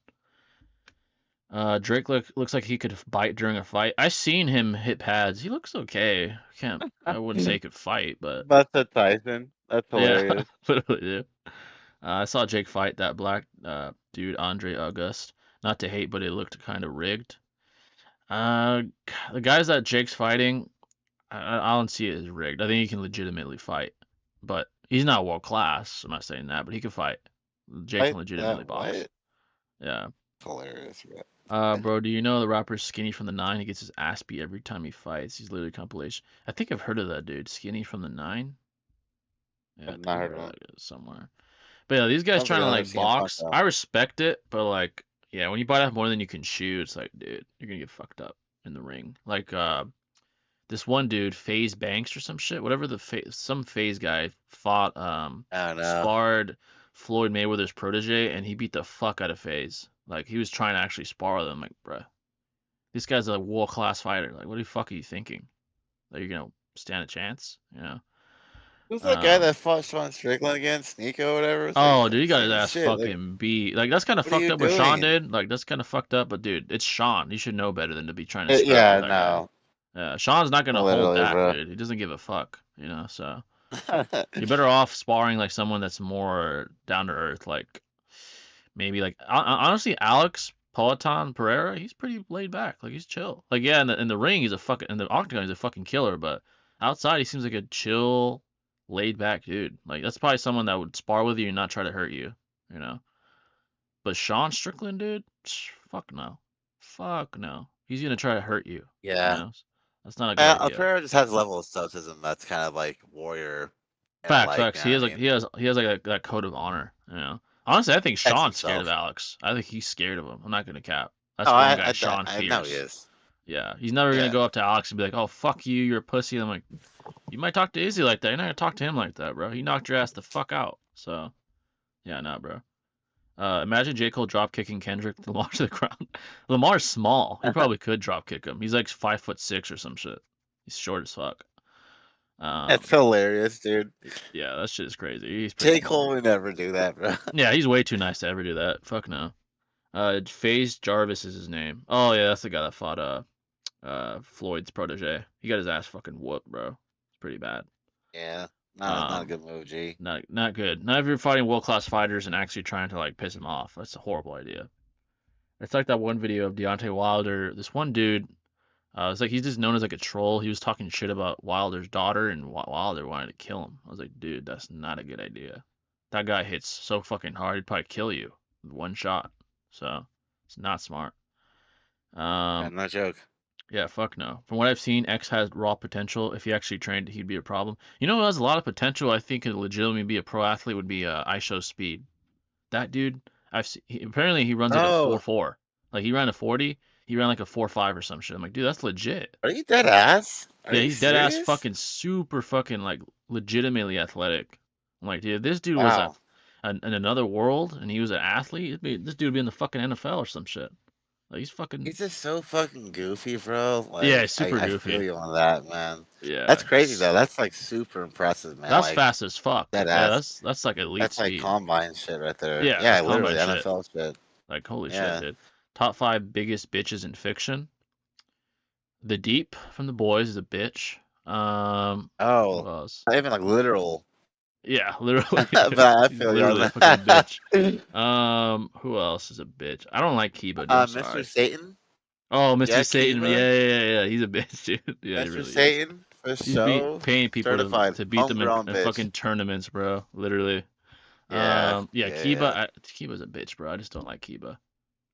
Drake looks like he could bite during a fight. I seen him hit pads. He looks okay. I wouldn't say he could fight, but That's a Tyson. That's yeah, hilarious. literally, dude. I saw Jake fight that black dude Andre August. Not to hate, but it looked kind of rigged. Uh, the guys that Jake's fighting, I don't see it as rigged. I think he can legitimately fight, but he's not world class. I'm not saying that, but he can fight. Jake can Right? legitimately box. What? Yeah. Hilarious, bro. Bro, do you know the rapper Skinny from the Nine? He gets his ass beat every time he fights. He's literally a compilation. I think I've heard of that dude, Skinny from the Nine. Yeah, I I've think not I've heard heard of of him. that somewhere. But yeah, these guys Sounds like trying to another like CM Punk box. though. I respect it, but like, yeah, when you bite off more than you can chew, it's like, dude, you're gonna get fucked up in the ring. Like, this one dude, FaZe Banks or some shit, whatever some FaZe guy fought, I don't know. sparred Floyd Mayweather's protege, and he beat the fuck out of FaZe. Like, he was trying to actually spar with him. Like, bruh, this guy's a world class fighter. Like, what the fuck are you thinking? That you're gonna stand a chance? You know? Who's that guy Um, that fought Sean Strickland against Nico or whatever? It's like Oh, dude, he got his same ass shit. Like, fucking beat. Like that's kind of what are fucked you up what Sean doing? did. Like that's kind of fucked up, but dude, it's Sean. You should know better than to be trying to scrap with Yeah, that guy. no. Sean's not gonna hold Literally, back, bro. dude. He doesn't give a fuck, you know. So you're better off sparring like someone that's more down to earth, like maybe like honestly, Alex Peloton Pereira. He's pretty laid back. Like he's chill. Like yeah, in the ring he's a fucking in the octagon he's a fucking killer, but outside he seems like a chill, laid back dude. Like that's probably someone that would spar with you and not try to hurt you, you know. But Sean Strickland, dude, fuck no. Fuck no. He's gonna try to hurt you. You Yeah. know? That's not a good idea. Alpera just has a level of stoicism that's kind of like warrior and Facts, like, facts. you know what I mean? He has like that code of honor. You know. Honestly, I think X Sean's scared of himself. Alex. I think he's scared of him. I'm not gonna cap. Oh, That's one guy Sean I know he fears. is. Yeah, he's never gonna Yeah. go up to Alex and be like, "Oh fuck you, you're a pussy." I'm like, you might talk to Izzy like that. You're not gonna talk to him like that, bro. He knocked your ass the fuck out. So yeah, nah, bro. Imagine J. Cole drop kicking Kendrick Lamar to the ground. Lamar's small. He probably could drop kick him. He's like 5'6" or some shit. He's short as fuck. That's Um, hilarious, dude. yeah, that shit is crazy. He's pretty J. small. Cole would never do that, bro. Yeah, he's way too nice to ever do that. Fuck no. FaZe Jarvis is his name. Oh yeah, that's the guy that fought Floyd's protege. He got his ass fucking whooped, bro. It's pretty bad. Yeah. Not a Um, good move, G. not good. Not if you're fighting world class fighters and actually trying to like piss him off. That's a horrible idea. It's like that one video of Deontay Wilder. This one dude, it's like he's just known as like a troll. He was talking shit about Wilder's daughter, and Wilder wanted to kill him. I was like, dude, that's not a good idea. That guy hits so fucking hard, he'd probably kill you with one shot. So it's not smart. Yeah, Um, no joke. yeah, fuck no. From what I've seen, X has raw potential. If he actually trained, he'd be a problem. You know who has a lot of potential? I think could legitimately be a pro athlete would be ISO Speed. That dude, apparently he runs like a Oh, 4.4. Like he ran a 40, he ran like a 4.5 or some shit. I'm like, dude, that's legit. are you dead ass? Are Yeah, you he's dead ass serious? fucking super fucking like legitimately athletic. I'm like, dude, this dude was Wow. in another world and he was an athlete. This dude would be in the fucking NFL or some shit. Like he's fucking He's just so fucking goofy, bro. yeah, Like, he's super I feel goofy. you on that, man. That's Yeah, crazy though. That's like super impressive, man. that's Like fast as fuck. dead Yeah, ass. that's like elite That's like speed. combine shit right there. Yeah, Yeah, that's literally combine shit. NFL shit. Like holy shit, Yeah. dude. Top 5 biggest bitches in fiction. The Deep from the Boys is a bitch. Oh, Who else? not even like literal. Yeah, literally, But I she's feel you on literally a fucking that. bitch. Who else is a bitch? I don't like Kiba, dude. I'm Mr. sorry. Satan. Oh, Mr. Yeah, Satan. Yeah, Kiba. yeah, yeah, yeah. He's a bitch, dude. Yeah, he Mr. really is. Satan for He's show. paying people Certified to beat them homegrown in bitch. fucking tournaments, bro. Literally. Yeah, Yeah, yeah, Kiba. yeah. Kiba's a bitch, bro. I just don't like Kiba.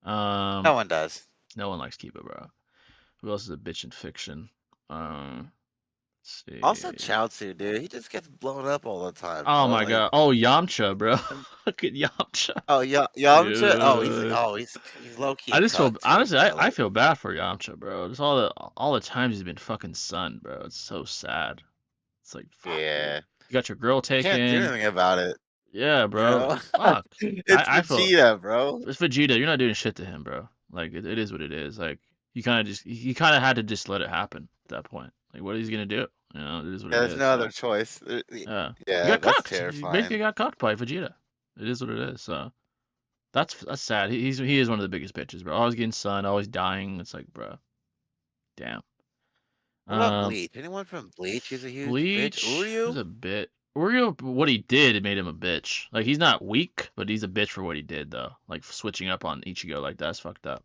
No one does. No one likes Kiba, bro. Who else is a bitch in fiction? Let's Also, see. Chaozu, dude, he just gets blown up all the time, Oh bro. my Like, god. Oh, Yamcha, bro. Look at Yamcha. oh yeah, Yamcha. Dude. He's low key I a just feel cuck too, honestly, bro. I Like, feel bad for Yamcha, bro. Just all the times he's been fucking sunned, bro. It's so sad. It's like fuck, dude. yeah, You got your girl can't do taken. anything about it. Yeah, You bro. know, Fuck. it's I feel Vegeta, bro. it's Vegeta. You're not doing shit to him, bro. Like it is what it is. Like you kind of had to just let it happen at that point. Like what is he gonna do? You know, it is what Yeah, it there's is. no So other choice. yeah, he Yeah, got that's cocked. He basically terrifying. got cocked by Vegeta. It is what it is. So that's sad. He is one of the biggest bitches, bro. Always getting sunned, always dying. It's like, bro, damn. What about Um, Bleach? Anyone from Bleach is a huge bitch. Bleach was Uryu? a bit. Oreo, what he did, it made him a bitch. Like he's not weak, but he's a bitch for what he did, though. Like switching up on Ichigo like that's fucked up.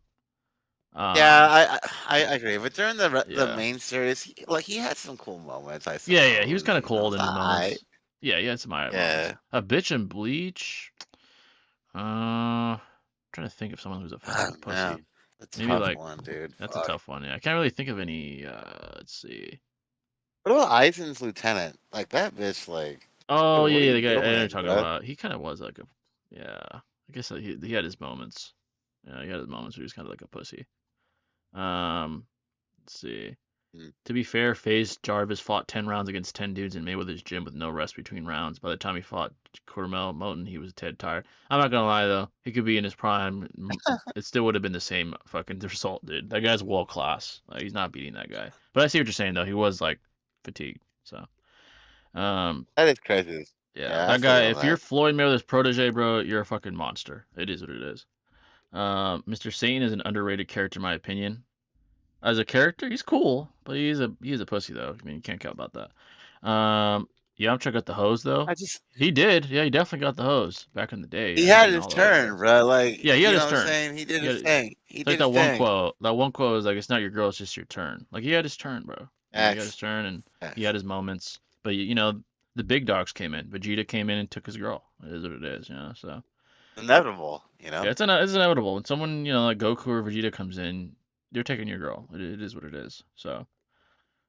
Yeah, Um, I agree. But during the yeah, main series, he had some cool moments, I yeah. He was kind suppose. of cold in his I moments. Yeah, he had some alright moments. yeah. A bitch in Bleach. Trying to think of someone who's a Oh, fucking pussy. man, a Maybe tough like one, dude. that's a Fuck. tough one. Yeah, I can't really think of any. Let's see. What about Aizen's lieutenant? Like that bitch. Like, Oh dude, yeah, what are yeah, you the guy I know you're doing, talking bro? about. He kind of was like a, yeah. I guess he had his moments. Yeah, he had his moments where he was kind of like a pussy. Let's see. Mm. To be fair, FaZe Jarvis fought 10 rounds against 10 dudes in Mayweather's gym with no rest between rounds. By the time he fought Cormel Moten, he was dead tired. I'm not gonna lie though, he could be in his prime. It still would have been the same fucking result, dude. That guy's world class. Like, he's not beating that guy. But I see what you're saying though. He was like fatigued. So, um, That is crazy. yeah, Yeah, I that feel guy. you on If you're that. Floyd Mayweather's protege, bro, you're a fucking monster. It is what it is. Mr. Satan is an underrated character in my opinion. As a character, he's cool, but he's a pussy though. I mean, you can't count about that. Yamcha got the hose though. I just He did. Yeah, he definitely got the hose back in the day. he Yeah, he was had getting his all the hoses. turn, bro. Like, Yeah, he had you know his what I'm turn. saying? He did He his had, thing. He it's did like his that one thing. quote. That one quote is like, "It's not your girl, it's just your turn." Like he had his turn, bro. You know, he got his X. turn and he X. had his moments. But you know, the big dogs came in. Vegeta came in and took his girl. It is what it is, you know. So Inevitable, you yeah, know? it's inevitable. When someone like Goku or Vegeta comes in, they're taking your girl. It is what it is. So.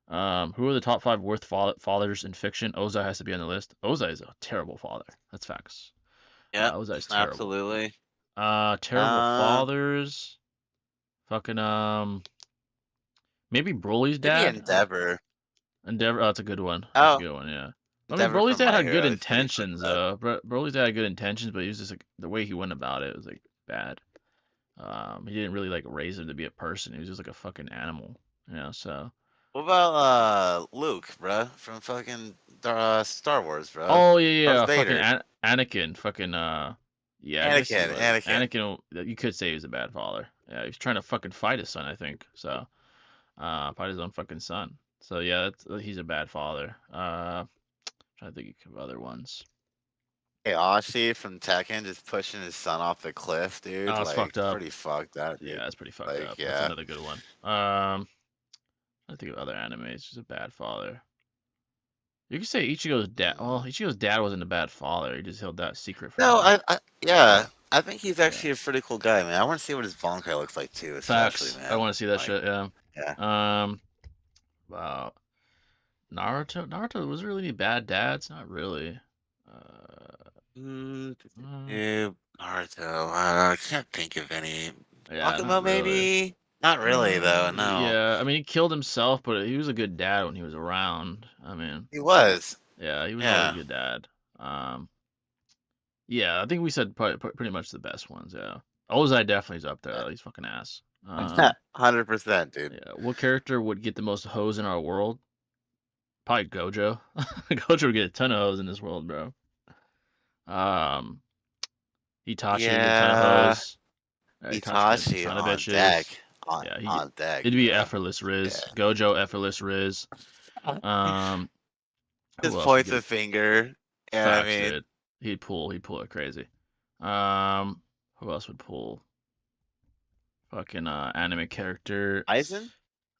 Who are the top 5 worst fathers in fiction? Ozai has to be on the list. Ozai is a terrible father. That's facts. Yep, Ozai is terrible. absolutely. Terrible Uh, fathers. Fucking maybe Broly's maybe dad. Endeavor. Endeavor. Oh, that's a good one. That's a Oh, good one. Yeah. I mean, Endeavor Broly's from dad My had good Hero is pretty intentions. fucked up. Broly's dad had good intentions, but he was just like the way he went about it was like bad. He didn't really like raise him to be a person. He was just like a fucking animal. You know. So. What about Luke, bruh, from fucking Star Wars, bruh? Oh yeah, Darth yeah, fucking Vader. Anakin, fucking yeah, I guess he Anakin, was. Anakin. Anakin, you could say he was a bad father. Yeah, he was trying to fucking fight his son, I think. So, fight his own fucking son. So yeah, he's a bad father. Trying to think of other ones. Hey, Ashi from Tekken just pushing his son off the cliff, dude. Oh, it's Like, fucked up. pretty fucked up, Yeah, dude. it's pretty fucked Like, up. That's yeah. another good one. I think of other animes. He's a bad father. You could say Ichigo's dad. Well, Mm. Ichigo's dad wasn't a bad father. He just held that secret from No, him. yeah. I think he's Yeah. actually a pretty cool guy, man. I want to see what his Bankai looks like too, especially, Facts. I man. want to see that Like, shit. Yeah. yeah. Wow. Naruto was there really any bad dads? Not really. Mm, Uh, Naruto. I can't think of any. yeah, not Akuma, really. maybe? Not really, though. No. Yeah, I mean he killed himself, but he was a good dad when he was around. I mean, He was. yeah, he was always a Yeah. good dad. Um, yeah, I think we said pretty much the best ones. Yeah, Ozai definitely is up there though. He's fucking ass. 100%, dude. Yeah, what character would get the most hoes in our world? Probably Gojo. Gojo would get a ton of hoes in this world, bro. Um, Itachi would get a ton of Yeah. hoes. He tosses a Itachi ton of on deck. bitches. Yeah, On deck, it'd be bro. effortless Riz. Yeah. Gojo effortless Riz. Um, who Just else would points get a it? finger. And I Facts, mean, dude. He'd pull it crazy. Um, who else would pull? Fucking anime character. Aizen?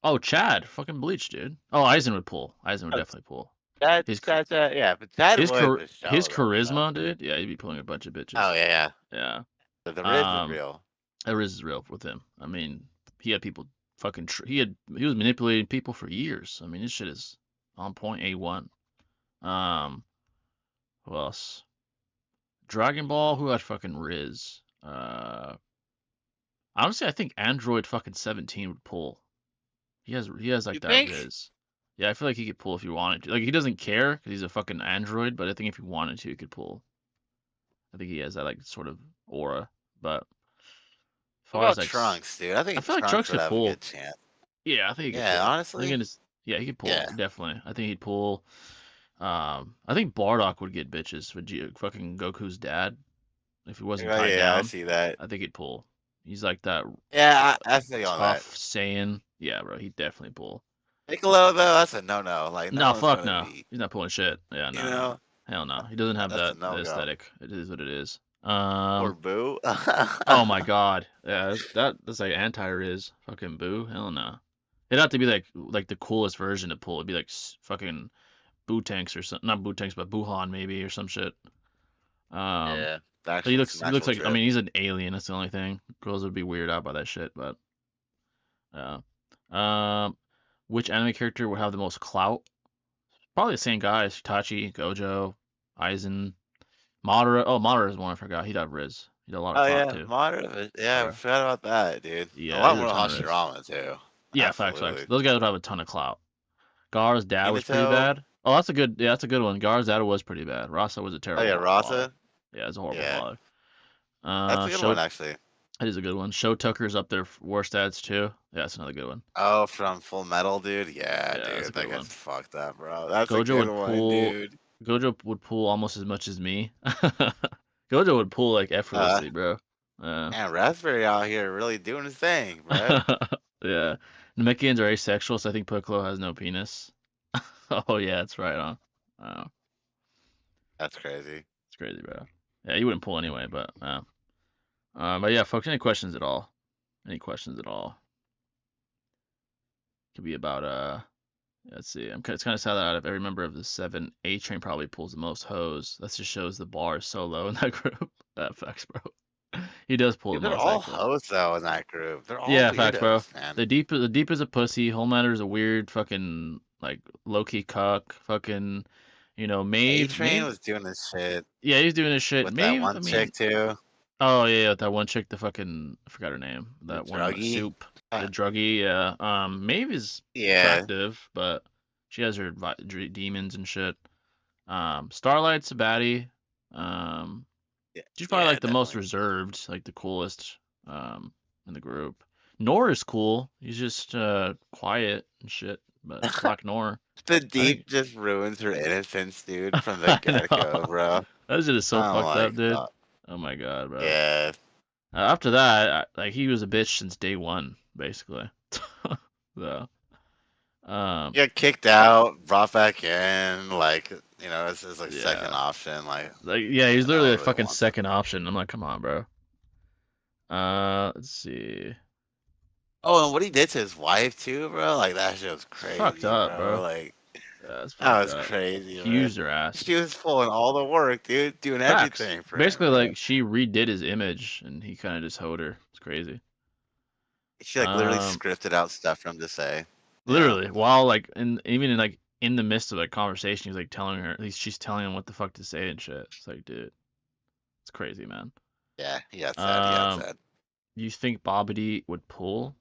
Oh, Chad, fucking Bleach, dude. Oh, Aizen would pull. Aizen would Oh, definitely pull. Chad, His Chad, Chad, yeah, but Chad was the his show, though, bro. charisma, dude. Yeah, he'd be pulling a bunch of Oh, bitches. yeah, yeah. Yeah. The Riz is Um, real. that is real with him. I mean, he had people fucking. He was manipulating people for years. I mean, this shit is on point. A1. Um, who else? Dragon Ball. Who had fucking Riz? Honestly, I think Android fucking 17 would pull. He has You like that think? Riz. Yeah, I feel like he could pull if he wanted to. Like he doesn't care because he's a fucking android, but I think if he wanted to, he could pull. I think he has that like sort of aura. But as What far as about like, Trunks, dude? I I think feel like Trunks Trunks would could have a pull. good chance. Yeah, I think he could Yeah, pull. I think honestly? it is. Yeah, he could pull Yeah. definitely. I think he'd pull. I think Bardock would get bitches with fucking Goku's dad if he wasn't Oh, tied yeah, I down. see that. I think he'd pull. He's like that Yeah, I feel you on that. tough Saiyan. Yeah, bro, he'd definitely pull. Piccolo, though, that's a no-no. Like, no No, one's fuck gonna no. be, He's not pulling shit. Yeah, you no, no, no. know? Hell no. He doesn't have That's a the no-go. aesthetic. It is what it is. Or Boo. Oh my god. Yeah, that's like anti-Riz. Fucking Boo. Hell no. It'd have to be like the coolest version to pull. It'd be like fucking Boo Tanks or something. Not Boo Tanks, but Buhan maybe or some shit. Um, Yeah, but he actual, looks some he looks actual like I trip. mean he's an alien. That's the only thing. Girls would be weirded out by that shit. But yeah. Which anime character would have the most clout? Probably the same guys: Itachi, Gojo, Aizen, Madara. Oh, Madara is one I forgot. He'd have Riz. He'd have a lot of Oh, clout yeah, too. modern. Yeah, I Madara. forgot about that, dude. A Yeah, lot he's a more ton of Riz. Hashirama, too. Yeah, facts, facts. Absolutely. Those guys would have a ton of clout. Gar's dad was pretty Minato. bad. Oh, that's a good. Yeah, that's a good one. Gar's dad was pretty bad. Rasa was a Oh, yeah, terrible father. Rasa. Yeah, it's a horrible Yeah, father. that's a good Show one, actually. that is a good one. Show Tucker's up there for worst dads too. Yeah, that's another good one. Oh, from Full Metal, dude. Yeah, Yeah, that's a dude, that good guy's one. fucked up, bro. That's a Gojo good would one, pull. dude. Gojo would pull almost as much as me. Gojo would pull like Uh, effortlessly, bro. Yeah. and Raspberry out here really doing his thing, bro. Yeah. Namekians are asexual, so I think Piccolo has no penis. Oh yeah, that's right, huh? Oh, That's crazy. it's crazy, bro. Yeah, you wouldn't pull anyway, but yeah, folks, any questions at all? Any questions at all? Could be about let's see. It's kind of sad that out of every member of the seven, A Train probably pulls the most hoes. That just shows the bar is so low in that group. That facts, bro. He does pull Dude, the they're most all actually. hoes though in that group. They're all Yeah, facts, bro. weirdos, man. The deep is a pussy. Homelander is a weird fucking like low key cuck. Fucking, A Maeve. Train Maeve. was doing this shit Yeah, he's doing his shit. with that Maeve. I one chick mean, too, oh yeah, that one chick, the fucking I forgot her name. the That one druggie. soup, Uh, the druggie. Yeah. Maeve is yeah, attractive, but she has her demons and shit. Starlight's a baddie. Um, she's probably yeah, like the most definitely. reserved, like the coolest in the group. Nor is cool. He's just quiet and shit. But Black Nor, The I think deep just ruins her innocence, dude, from the I get-go, know bro. that shit is so Oh fucked my up, dude. god. Oh my god, bro. Yeah. After that, like he was a bitch since day one, basically. So, um, Get kicked out, brought back in, like, this is like second yeah, option, like, like yeah, he's no literally one a really fucking wants him. second option. I'm like, come on, bro. Let's see. Oh, and what he did to his wife too, bro, like that shit was It's fucked crazy, up, bro. bro. Like Yeah, it's that fucked was up. crazy, He man. used her ass. She was pulling all the work, dude, doing Facts. everything for him, Basically, bro. like she redid his image, and he kind of just hoed her. It's crazy. She like literally Um, scripted out stuff for him to say. Yeah. literally, while like in the midst of like conversation, he's like telling her, at least she's telling him what the fuck to say and shit. It's like, dude, it's crazy, man. Yeah, he got sad. He got Um, sad. you think Bobbity would pull?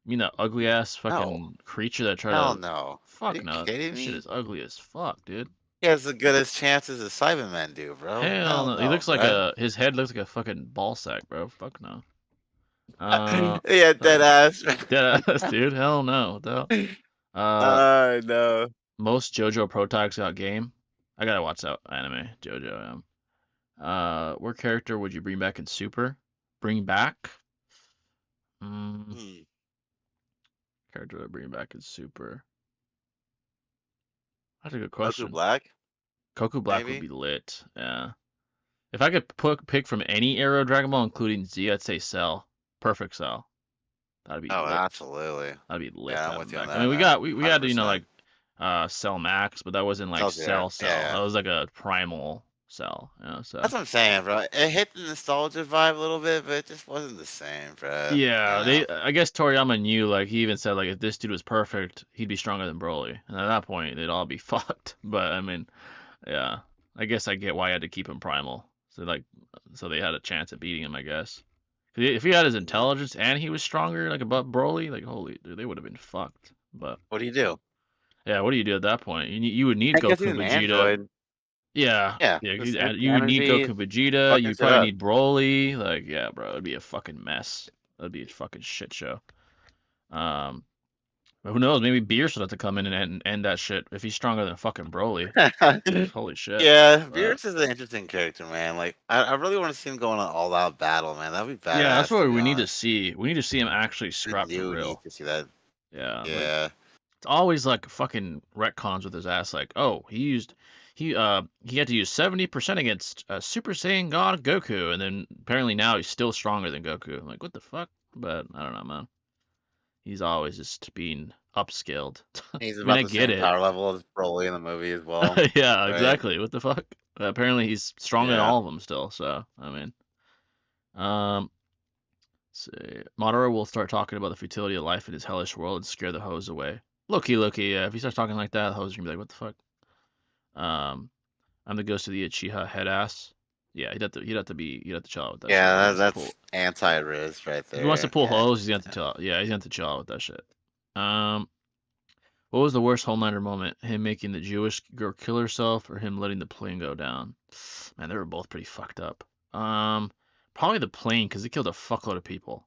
You mean that ugly ass No. fucking creature that tried Hell to? no. Are Fuck you no, kidding this shit me? is ugly as fuck, dude. He has the goodest chances as Cybermen do, bro. Hell Hell no, he no, looks like bro. his head looks like a fucking ball sack, bro. Fuck no. Uh, Yeah, dead fuck. ass. Dead ass, dude. Hell no. What the hell? Uh, No. most JoJo protags got game. I gotta watch that anime, JoJo. What character would you bring back in Super? Bring back? Mm, Hmm. character to bring back is super. That's a good Goku question. Black, Goku Black would maybe. be lit. Yeah. If I could pick from any era of Dragon Ball, including Z, I'd say Cell. Perfect Cell. That'd be Oh, lit. absolutely. That'd be lit Yeah, to I'm have with him you on back. I that, mean, man. we Hundred had to percent. like Cell Max, but that wasn't like Cell Zero. Cell. Yeah. That was like a primal Cell. So That's what I'm saying, bro. It hit the nostalgia vibe a little bit, but it just wasn't the same, bro. You yeah, know? I guess Toriyama knew, like he even said, like if this dude was perfect, he'd be stronger than Broly, and at that point they'd all be fucked. But I mean, yeah, I guess I get why I had to keep him primal. So they had a chance at beating him, I guess. 'Cause if he had his Mhm. intelligence and he was stronger, like above Broly, like holy dude, they would have been fucked. But What do you do? yeah, what do you do at that point? You would need I guess he's Goku, an Vegeta. android. Yeah, Yeah, yeah, the sensing you would need energy, Goku, Vegeta. fucking You'd shit probably up. need Broly. Like, yeah, bro, it'd be a fucking mess. That'd be a fucking shit show. Um, but who knows? Maybe Beerus would have to come in and end that shit if he's stronger than fucking Broly. Holy shit. Yeah, But Beerus is an interesting character, man. Like, I really want to see him go on an all-out battle, man. That'd be yeah, that's badass, to what be we need to honest. see. We need to see him actually I scrap for do need real. to see that. Yeah, like Yeah. it's always like fucking retcons with his ass. Like, oh, he had to use 70% against Super Saiyan God Goku, and then apparently now he's still stronger than Goku. I'm like, what the fuck? But I don't know, man. He's always just being upscaled. I He's mean, about I the get same it. power level as Broly in the movie as well, Yeah, right? exactly. What the fuck? Apparently he's stronger than Yeah. all of them still. So I mean, um, let's see. Madara will start talking about the futility of life in his hellish world and scare the hoes away. Loki, yeah. If he starts talking like that, the hoes are gonna be like, what the fuck? Um, I'm the ghost of the Uchiha head ass. Yeah, he'd have to chill out with that shit if he Yeah, wants to that's pull. anti-Riz right If he wants to there. pull Yeah. hoes, he's gonna have to chill out. Yeah, he's gonna have to chill out with that shit. Um, what was the worst Homelander moment? Him making the Jewish girl kill herself, or him letting the plane go down? Man, they were both pretty fucked up. Probably the plane, because he killed a fuckload of people.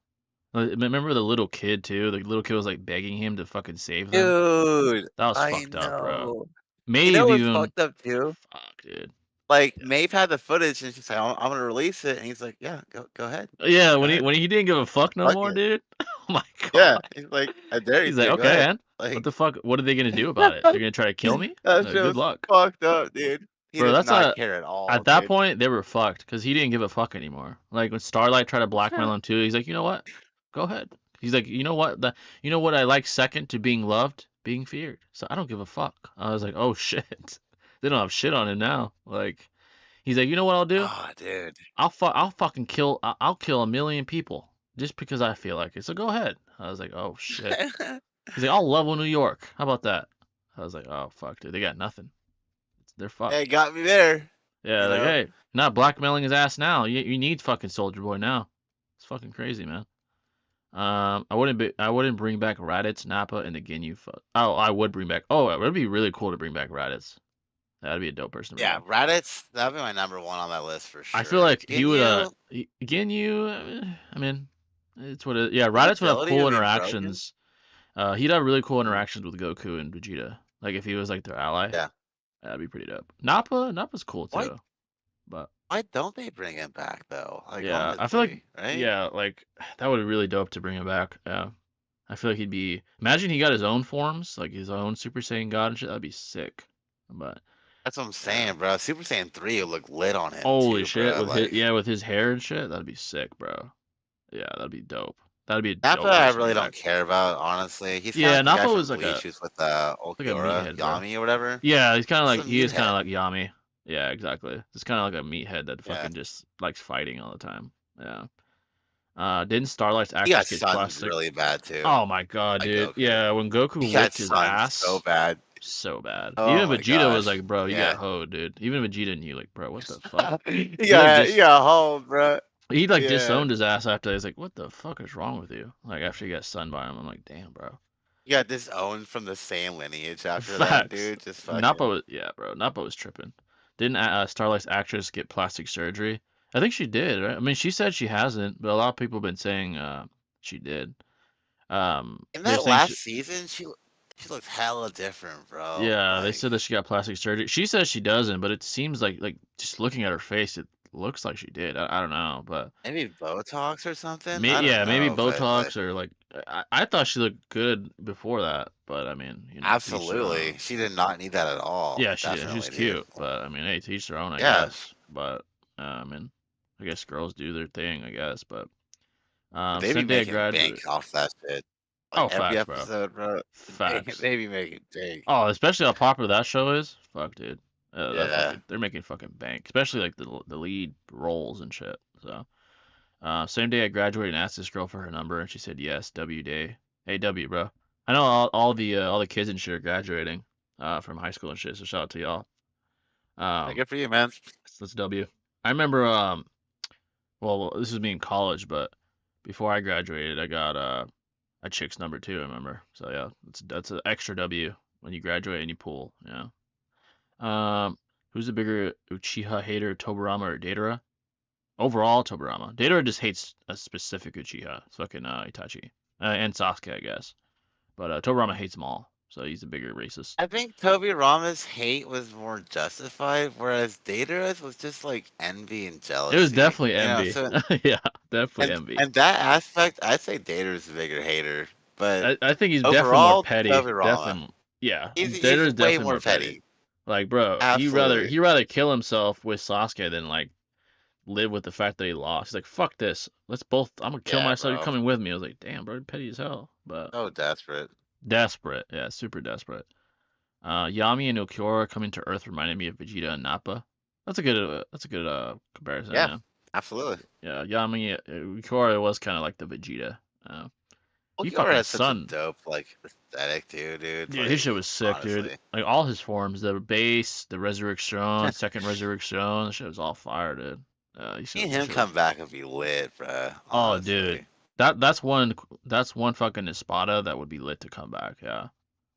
Remember the little kid too? The little kid was like begging him to fucking save them. Dude, That was I fucked up, bro. know. You know Maeve what's even. fucked up too? Fuck, dude. Like Yeah. Maeve had the footage and she's like, I'm gonna release it, and he's like, yeah, go ahead, Yeah, go when ahead, he didn't give a fuck no fuck more, it. dude. Oh my Yeah, god. he's like, I dare you He's like, to, go okay, ahead. man. What Like, the fuck? What are they gonna do about it? They're gonna try to kill me? that shit Good was luck. fucked up, dude. He Bro, did that's not not. care at all, At that dude. point, they were fucked because he didn't give a fuck anymore. Like when Starlight tried to blackmail him too, he's like, you know what? Go ahead. He's like, you know what? You know what I like second to being loved, being feared. So I don't give a fuck. I was like, oh shit. They don't have shit on him now. Like he's like, you know what I'll do? Oh, dude. I'll fucking kill. I'll kill a million people just because I feel like it. So go ahead. I was like, oh shit. He's like, I'll level New York. How about that? I was like, oh fuck, dude. They got nothing. They're Hey, fucked. got me there. Yeah, You like, know? hey, not blackmailing his ass now. You need fucking Soldier Boy now. It's fucking crazy, man. I wouldn't bring back Raditz, Nappa, and the Ginyu. Oh, I would bring back. Oh, it would be really cool to bring back Raditz. That'd be a dope person to bring Yeah, back. Raditz, that'd be my number one on that list for I feel sure. like he would Ginyu, Ginyu. I mean, it's what it. Yeah, his Raditz would have ability cool to be broken. interactions. He'd have really cool Mhm. interactions with Goku and Vegeta. Like if he was like their ally, Yeah. that'd be pretty dope. Nappa's cool Why too, but. why don't they bring him back though? Like Yeah, I feel like honestly, right? yeah, like that would be really dope to bring him back. Yeah, I feel like he'd be. Imagine he got his own forms, like his own Super Saiyan God and shit. That'd be sick. But That's what I'm yeah, saying, bro. Super Saiyan 3 would look lit on him holy too, shit, bro. Like with his hair and shit, that'd be sick, bro. Yeah, that'd be dope. That'd be a Nappa, dope I person to really bring don't back. care about, honestly. He's kind of Yeah, like the guy Nappa from was Bleach who's with like a Ulquiorra, meathead, bro. Yami or whatever. Yeah, He's a he is kind of meathead. like Yami. Yeah, exactly. It's kind of like a meathead that Yeah. fucking just likes fighting all the time. Yeah. Didn't Starlight's He got actress get sunned plastic? really bad too Oh my god, by dude. Goku. Yeah, when Goku He got licked his sunned so ass, bad. so bad. Oh Even my Vegeta was gosh. like, bro, you got Yeah. hoed, dude. Even Vegeta knew, like, bro, what the fuck? He got hold, bro. He like Yeah. disowned his ass after. He's like, what the fuck is wrong with you? Like after he got stunned by him, I'm like, damn, bro. He got disowned from the same lineage after that, Facts. dude. Just Nappa fucking. was, yeah, bro. Nappa was tripping. Didn't Starlight's actress get plastic surgery? I think she did, right? I mean, she said she hasn't, but a lot of people have been saying she did. In They're that saying last season, she looks hella different, bro. yeah, they Like, said that she got plastic surgery. She says she doesn't, but it seems like just looking at her face, it looks like she did. I don't know, but Maybe Botox or something. I don't yeah, maybe know, but like Botox or like I thought she looked good before that, but I mean, to each their absolutely, own. she did not need that at all. Yeah, she's Definitely, dude. cute, but I mean, hey, to each their own, I Yeah, guess. But I mean, I guess girls do their thing, I guess. But but they be same day I making graduate. bank off that shit. Like Oh, every facts, bro. episode, bro. They, Facts. they be making bank. Oh, especially how popular that show is. Fuck, dude. That Yeah. fucking they're making fucking bank, especially like the lead roles and shit. So, same day I graduated and asked this girl for her number, and she said yes. W day. Hey W, bro. I know all the kids and shit are graduating from high school and shit. So shout out to y'all. Hey, Um, good for you, man. that's W. I remember well this was me in college, but before I graduated, I got a chick's number too. I remember. So yeah, that's an extra W when you graduate and you pull. Yeah. Who's the bigger Uchiha hater, Tobirama or Datara? Overall, Tobirama. Datara just hates a specific Uchiha. It's fucking Itachi. And Sasuke, I guess. But Tobirama hates them all. So he's the bigger racist. I think Toby Rama's hate was more justified, whereas Datara's was just like envy and It was jealousy. definitely You know, envy. so Yeah, definitely and envy. and that aspect, I'd say Datara's the bigger hater. But I think he's definitely more overall, petty. Toby Rama. Definitely. Yeah, He's Datara's way definitely more more petty. petty. Like, bro, Absolutely. he rather kill himself with Sasuke than like live with the fact that he lost. He's like, fuck this. Let's both. I'm gonna kill Yeah, myself. You're bro. coming with me. I was like, damn, bro, petty as hell. But So desperate. desperate. Yeah, super desperate. Yami and Ulquiorra coming to Earth reminded me of Vegeta and Nappa. That's a good comparison. Yeah, Yeah. absolutely. Yeah, Yami Ulquiorra was kind of like the Vegeta. Uh, he Ulquiorra fucking has such a sun. dope like aesthetic too, dude. Dude, his shit Like was sick, dude. honestly, Like all his forms, the base, the resurrection, second resurrection, that shit was all fire, dude. seeing That him shit was. come back would be lit, bro. Oh, dude, Honestly. that's one fucking Espada that would be lit to come back. Yeah,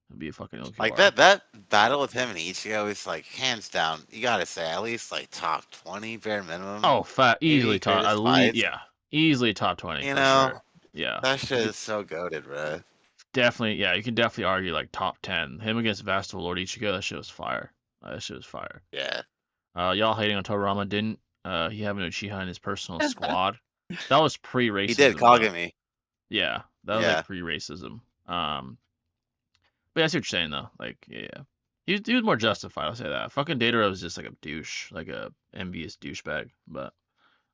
it'd be a fucking Like Ulquiorra. that battle with him and Ichigo is like hands down. You gotta say at least like top 20 bare minimum. Oh, fat, Maybe easily top at greatest least, fights. yeah, easily top 20 You for know sure. Yeah, that shit you is so goaded, bro. definitely, yeah, you can definitely argue like top 10. Him against Vasto Lord Ichigo, that shit was fire. That shit was fire. Yeah. Y'all hating on Toriyama didn't he have an Uchiha in his personal squad? That was He did pre-racism though. Kagami. Yeah, that was like Yeah. pre-racism. But yeah, I see what you're saying though. Like, yeah, he was more justified. I'll say that. Fucking Datara was just like a douche, like a envious douchebag. But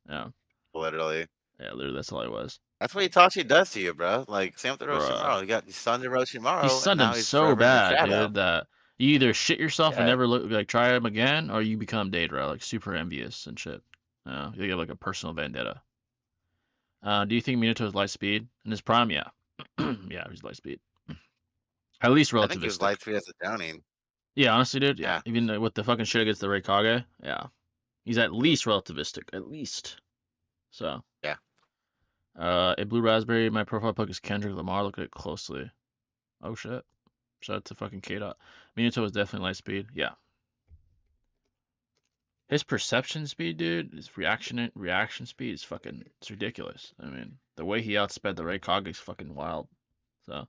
yeah, Literally. yeah, literally that's all he was, That's what Itachi does to you, bro. Like same with bruh. Orochimaru. You got your son to He Orochimaru, and sunned him now he's so forever in your bad, shadow. dude, that you either shit yourself and Yeah. never look like try him again, or you become Datara, like super envious and shit. You get like a personal vendetta. Do you think Minato is light speed in his prime? Yeah, yeah, he's light speed. At least I think he was relativistic. light speed as a Downing. Yeah, honestly, dude. Yeah, Yeah. even with the fucking shit against the Raikage, yeah, he's at least relativistic, at least. So, Yeah. a blue raspberry. My profile pic is Kendrick Lamar. Look at it closely. Oh shit. Shout out to fucking K Dot. Minato is definitely light speed. Yeah. His perception speed, dude, his reaction speed is fucking it's ridiculous. I mean, the way he outsped the Raikage is fucking wild. So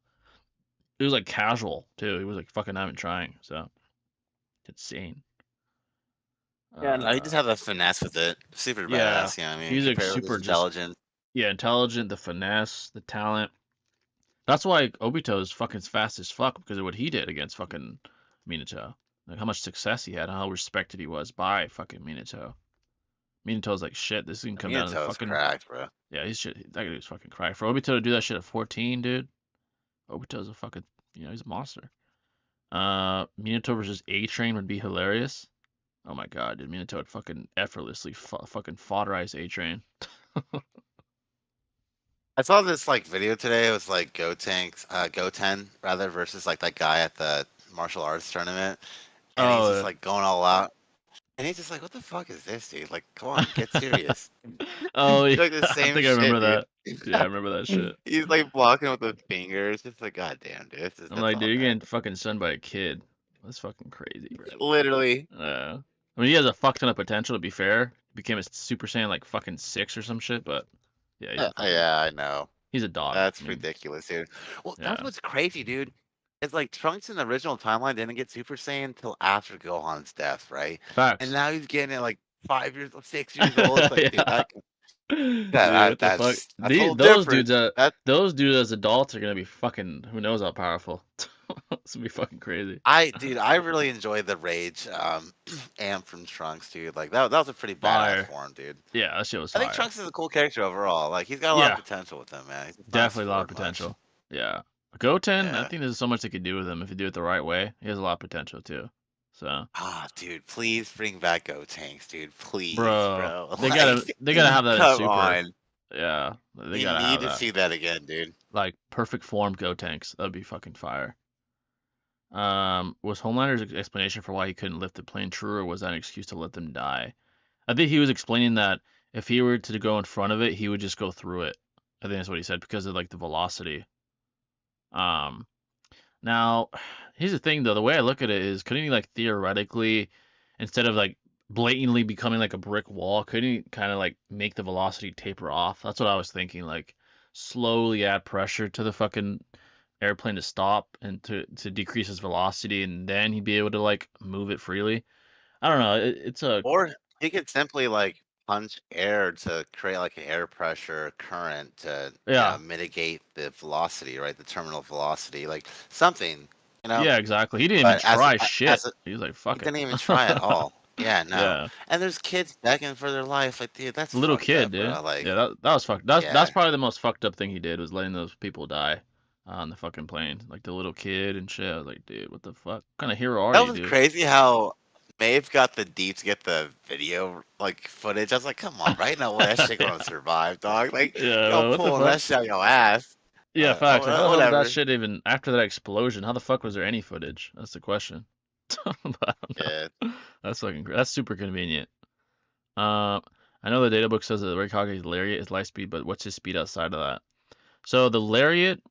it was like casual too. He was like fucking not even trying. So it's insane. Yeah, no, he just Uh, has a finesse with it. Super yeah, badass, you know what I mean? he's like Compared with his super just intelligence. yeah intelligent, the finesse, the talent. That's why Obito is fucking fast as fuck because of what he did against fucking Minato. Like how much success he had, and how respected he was by fucking Minato. Minato's like shit. This can come down to the Minato's fucking cracked, bro. yeah. He's shit. That dude's fucking cry. For Obito to do that shit at 14, dude. Obito's a fucking he's a monster. Minato versus A Train would be hilarious. Oh my god, dude. Minato would fucking effortlessly fucking foderize A Train. I saw this like video today. It was like Goten rather versus like that guy at the martial arts tournament, and he's just Oh, like going all out, and he's just like, "What the fuck is this, dude? Like, come on, get serious." oh yeah. Like the I same think I shit, remember dude. that. Yeah, I remember that shit. He's like blocking with his fingers. Just like, God damn, dude. I'm That's like, all dude, you're bad. getting fucking sunned by a kid. That's fucking crazy. Literally. I mean, he has a fuck ton of potential. To be fair, he became a Super Saiyan like fucking 6 or some shit. But yeah, Yeah, I know. he's a dog. That's I mean, ridiculous, dude. Well, that's yeah, what's crazy, dude. It's like Trunks in the original timeline didn't get Super Saiyan until after Gohan's death, right? And facts. now he's getting it like 5 years, 6 years old. It's like, dude, Yeah. that Dude, what that the fuck? that's a little Those different. dudes, That those dudes as adults are gonna be fucking. Who knows how powerful? It's gonna be fucking crazy. I really enjoyed the Rage Am from Trunks, dude. Like that was a pretty badass Fire. form, dude. Yeah, that shit was I think fire. Trunks is a cool character overall. Like he's got a lot of Yeah, potential with him, man. He's just not definitely a lot of explored much. potential. Yeah. Goten, I Yeah. think there's so much they could do with him if you do it the right way. He has a lot of potential too. So, Ah, dude, please bring back Go Tanks, dude. Please, bro, bro. they gotta have that in Come super. on. Yeah, they We gotta need have to that. see that again, dude. Like perfect form Go tanks. That'd be fucking fire. Was Homelander's explanation for why he couldn't lift the plane true, or was that an excuse to let them die? I think he was explaining that if he were to go in front of it, he would just go through it. I think that's what he said because of like the velocity. Um, Now, here's the thing though. The way I look at it is, couldn't he like theoretically, instead of like blatantly becoming like a brick wall, couldn't he kind of like make the velocity taper off? That's what I was thinking. Like slowly add pressure to the fucking airplane to stop and to decrease its velocity, and then he'd be able to like move it freely. I don't know. It's a Or he could simply like punch air to create like an air pressure current to, yeah, mitigate the velocity, right? The terminal velocity, like something, you know. yeah, exactly. He didn't even But try as shit. a He was like, he fuck it. didn't even try at all. Yeah, no. Yeah. And there's kids begging for their life. Like, dude, that's Little fucked kid, up, dude. bro. Like, Yeah, that was fucked. That's yeah. probably the most fucked up thing he did was letting those people die on the fucking plane, like the little kid and shit. I was like, dude, what the fuck? What kind of hero are That you, was dude? crazy how Maeve got the deep to get the video like footage. I was like, come on, right? No way that shit gonna survive, dog. Like, y'all Yeah, what the pulling fuck? that shit out your ass. Yeah, facts. Like, how the hell did that Whatever. shit even after that explosion? How the fuck was there any footage? That's the question. But I don't Yeah. know. That's super convenient. Uh, I know the data book says that Rikage's lariat is light speed, but what's his speed outside of that? So the lariat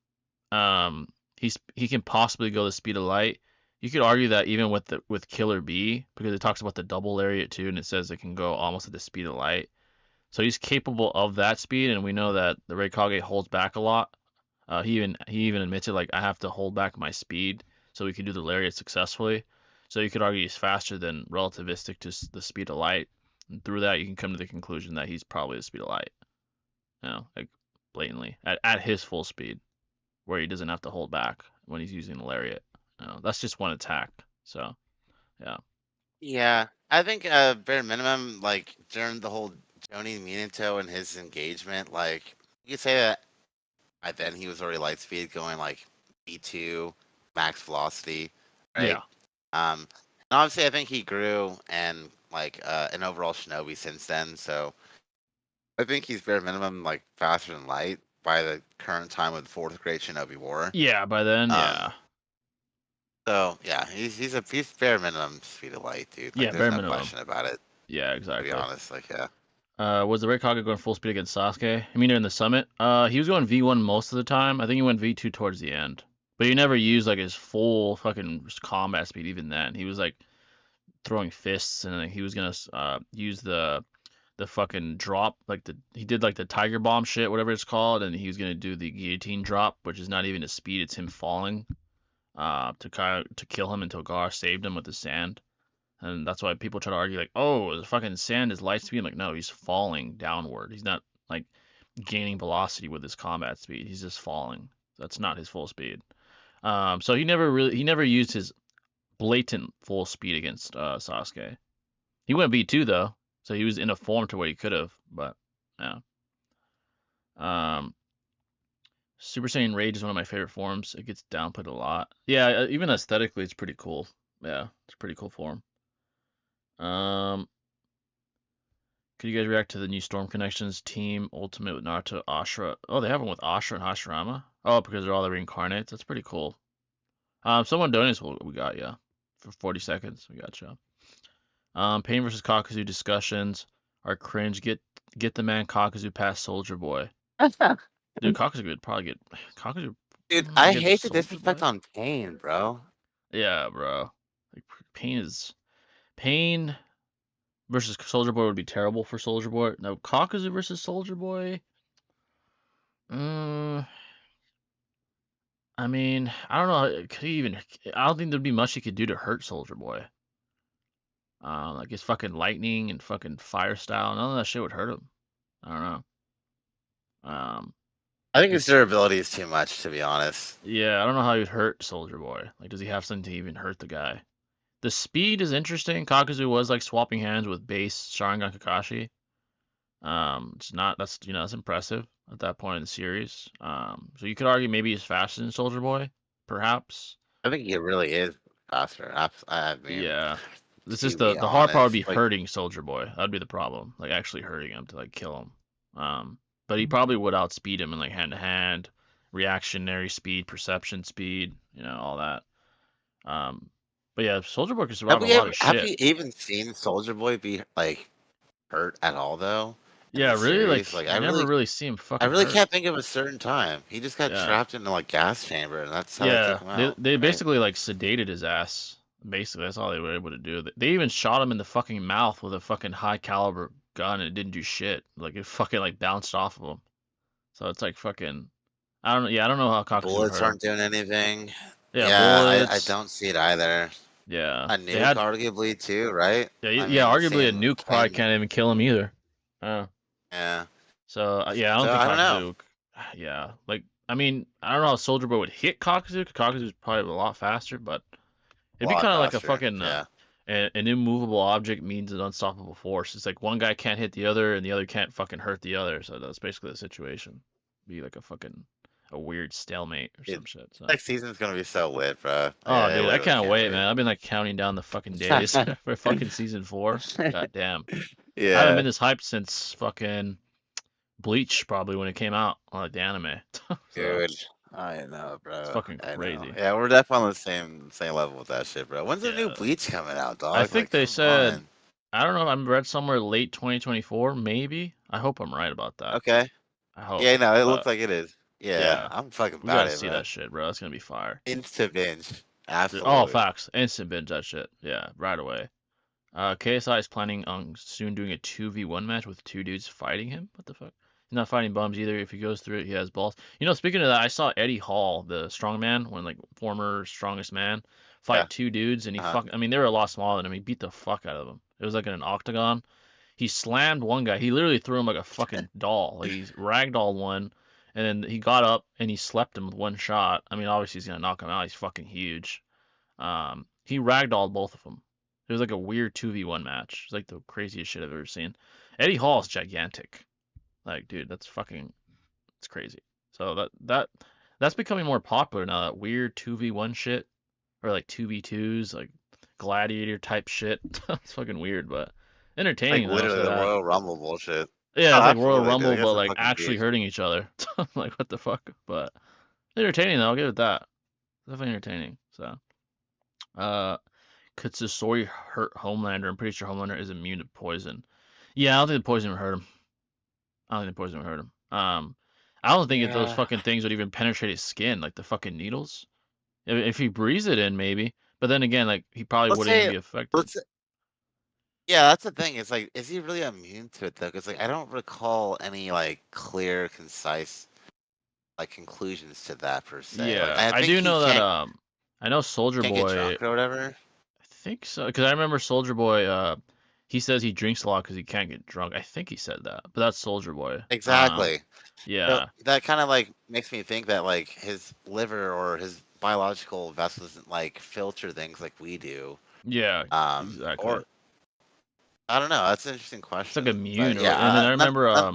he can possibly go the speed of light. You could argue that even with Killer B because it talks about the double lariat too, and it says it can go almost at the speed of light. So he's capable of that speed, and we know that the Raikage holds back a lot. He even admits it, like I have to hold back my speed so we can do the lariat successfully. So you could argue he's faster than relativistic to the speed of light, and through that you can come to the conclusion that he's probably the speed of light. Like blatantly at his full speed where he doesn't have to hold back when he's using the lariat. That's just one attack. So yeah, Yeah. I think bare minimum, like during the whole Joni Minato and his engagement, like you could say that by then he was already light speed going like B2 max velocity, right? yeah, Um and obviously I think he grew and like an overall shinobi since then, so I think he's bare minimum like faster than light by the current time of the fourth grade Shinobi War. yeah. By then, Um, yeah, so yeah, he's bare minimum speed of light, dude. Like yeah, there's bare no minimum. question about it. Yeah, To be exactly. honest, like yeah, Was the Red Kage going full speed against Sasuke? I mean, during the summit, he was going V1 most of the time. I think he went V2 towards the end, but he never used like his full fucking combat speed. Even then, he was like throwing fists, and like, he was gonna use the fucking drop, like he did like the tiger bomb shit, whatever it's called, and he was gonna do the guillotine drop, which is not even a speed, it's him falling, to kill him until Gar saved him with the sand. And that's why people try to argue like, oh, the fucking sand is light speed. I'm like, no, he's falling downward. He's not like gaining velocity with his combat speed. He's just falling. That's not his full speed. So he never used his blatant full speed against Sasuke. He went V2 though, so he was in a form to where he could have, but yeah. Um, Super Saiyan Rage is one of my favorite forms. It gets downplayed a lot. Yeah, even aesthetically, it's pretty cool. Yeah, it's a pretty cool form. Um, could you guys react to the new Storm Connections team Ultimate with Naruto, Ashura? Oh, they have one with Ashura and Hashirama. Oh, because they're all the reincarnates. That's pretty cool. Someone donates what we got, yeah, for 40 seconds. We got you. Pain versus Kakuzu discussions are cringe. Get the man Kakuzu past Soldier Boy. Dude, Kakuzu would probably get Kakuzu dude, I against hate the Soldier disrespect Boy. on Pain, bro. Yeah, bro. Like Pain versus Soldier Boy would be terrible for Soldier Boy. No, Kakuzu versus Soldier Boy. Mm, I mean, I don't know. Could he even? I don't think there'd be much he could do to hurt Soldier Boy. Like his fucking lightning and fucking fire style, none of that shit would hurt him. I don't know. I think his It's durability is too much, to be honest. yeah, I don't know how he'd hurt Soldier Boy. Like, does he have something to even hurt the guy? The speed is interesting. Kakuzu was like swapping hands with base Sharingan Kakashi. It's not that's impressive at that point in the series. So you could argue maybe he's faster than Soldier Boy, perhaps. I think he really is faster. I mean, Yeah. It's just to the be the hard part would be honest, like hurting Soldier Boy. That'd be the problem. Like actually hurting him to like kill him. But he probably would outspeed him in like hand to hand, reactionary speed, perception speed, all that. But yeah, Soldier Boy can survive a lot of have shit. we even seen Soldier Boy be like hurt at all though in Yeah, the really, series? like Like you never really see him I fucking really hurt. can't think of a certain time. He just got Yeah. trapped in the like gas chamber, and that's how they took Yeah, him they out, they right? basically like sedated his ass. Basically, that's all they were able to do. They even shot him in the fucking mouth with a fucking high caliber gun and it didn't do shit. Like it fucking like bounced off of him. So it's like fucking I don't yeah, I don't know how Kakuzu would Bullets hurt him. aren't doing anything. Yeah, Yeah, I bullets. don't see it either. Yeah. A They nuke, had arguably too, right? yeah, I yeah, mean, arguably a nuke probably same. can't even kill him either. Uh, Yeah. so yeah, I don't So think I don't know. Kakuzu yeah, like I mean, I don't know how Soldier Boy would hit Kakuzu. 'Cause Kakuzu's probably a lot faster, but A it'd be lot kind of like a faster. fucking Yeah. an immovable object means an unstoppable force. It's like one guy can't hit the other, and the other can't fucking hurt the other. So that's basically the situation. Be like a weird stalemate or It some shit. So. next season's gonna be so lit, bro. Oh, I dude, I literally can't can't wait, wait. man. I've been like counting down the fucking days for fucking season 4. God damn. I haven't Yeah, been this hyped since fucking Bleach, probably when it came out on like the anime. So dude. I know, it's bro. fucking I know. crazy. Yeah, we're definitely on the same level with that shit, bro. When's the new Yeah. Bleach coming out, I dog? think Like, they come said on. I don't know. I read somewhere late 2024, maybe. I hope I'm right about that. Okay. I hope. Yeah, no, it looks But like it is. Yeah, yeah, I'm fucking we gotta about it, see bro. that shit, bro. That's gonna be fire. Insta binge. Oh, Absolutely. facts. Instant binge that shit. Yeah, right away. KSI is planning on soon doing a 2v1 match with two dudes fighting him. What the fuck? He's not fighting bums either. If he goes through it, he has balls. Speaking of that, I saw Eddie Hall, the strongman, one like former strongest man, Yeah. fight two dudes, and Uh-huh. I mean, they were a lot smaller than him. He beat the fuck out of them. It was like in an octagon. He slammed one guy. He literally threw him like a fucking doll. Like he ragdolled one, and then he got up and he slept him with one shot. I mean, obviously he's gonna knock him out. He's fucking huge. He ragdolled both of them. It was like a weird 2v1 match. It's like the craziest shit I've ever seen. Eddie Hall's gigantic. Like, dude, it's crazy. So that's becoming more popular now. That weird 2v1 shit or like 2v2s, like gladiator type shit. It's fucking weird, but Like entertaining though. literally So the that Royal Rumble bullshit. yeah, Oh, it's like Royal absolutely, dude. Rumble, They got but some like fucking actually beef. hurting each other. Like what the fuck? But entertaining though. I'll give it that. Definitely entertaining. So uh. Could Sasori hurt Homelander? I'm pretty sure Homelander is immune to poison. Yeah, I don't think the poison would hurt him. I don't think the poison would hurt him. I don't think those Yeah. fucking things would even penetrate his skin, like the fucking needles. If he breathes it in, maybe. But then again, like he probably Let's wouldn't even say be affected. let's Yeah, that's the thing. It's like, is he really immune to it though? Because like I don't recall any like clear, concise like conclusions to that per se. Like Yeah, I I think do he know that. I know Soldier can't get Boy. drunk or whatever. I think so, because I remember Soldier Boy. He says he drinks a lot because he can't get drunk. I think he said that, but that's Soldier Boy. Exactly. So Yeah, that kind of like makes me think that like his liver or his biological vessel doesn't like filter things like we do. yeah, exactly. Or I don't know. That's an interesting It's like question. immune, But or yeah, and then I remember not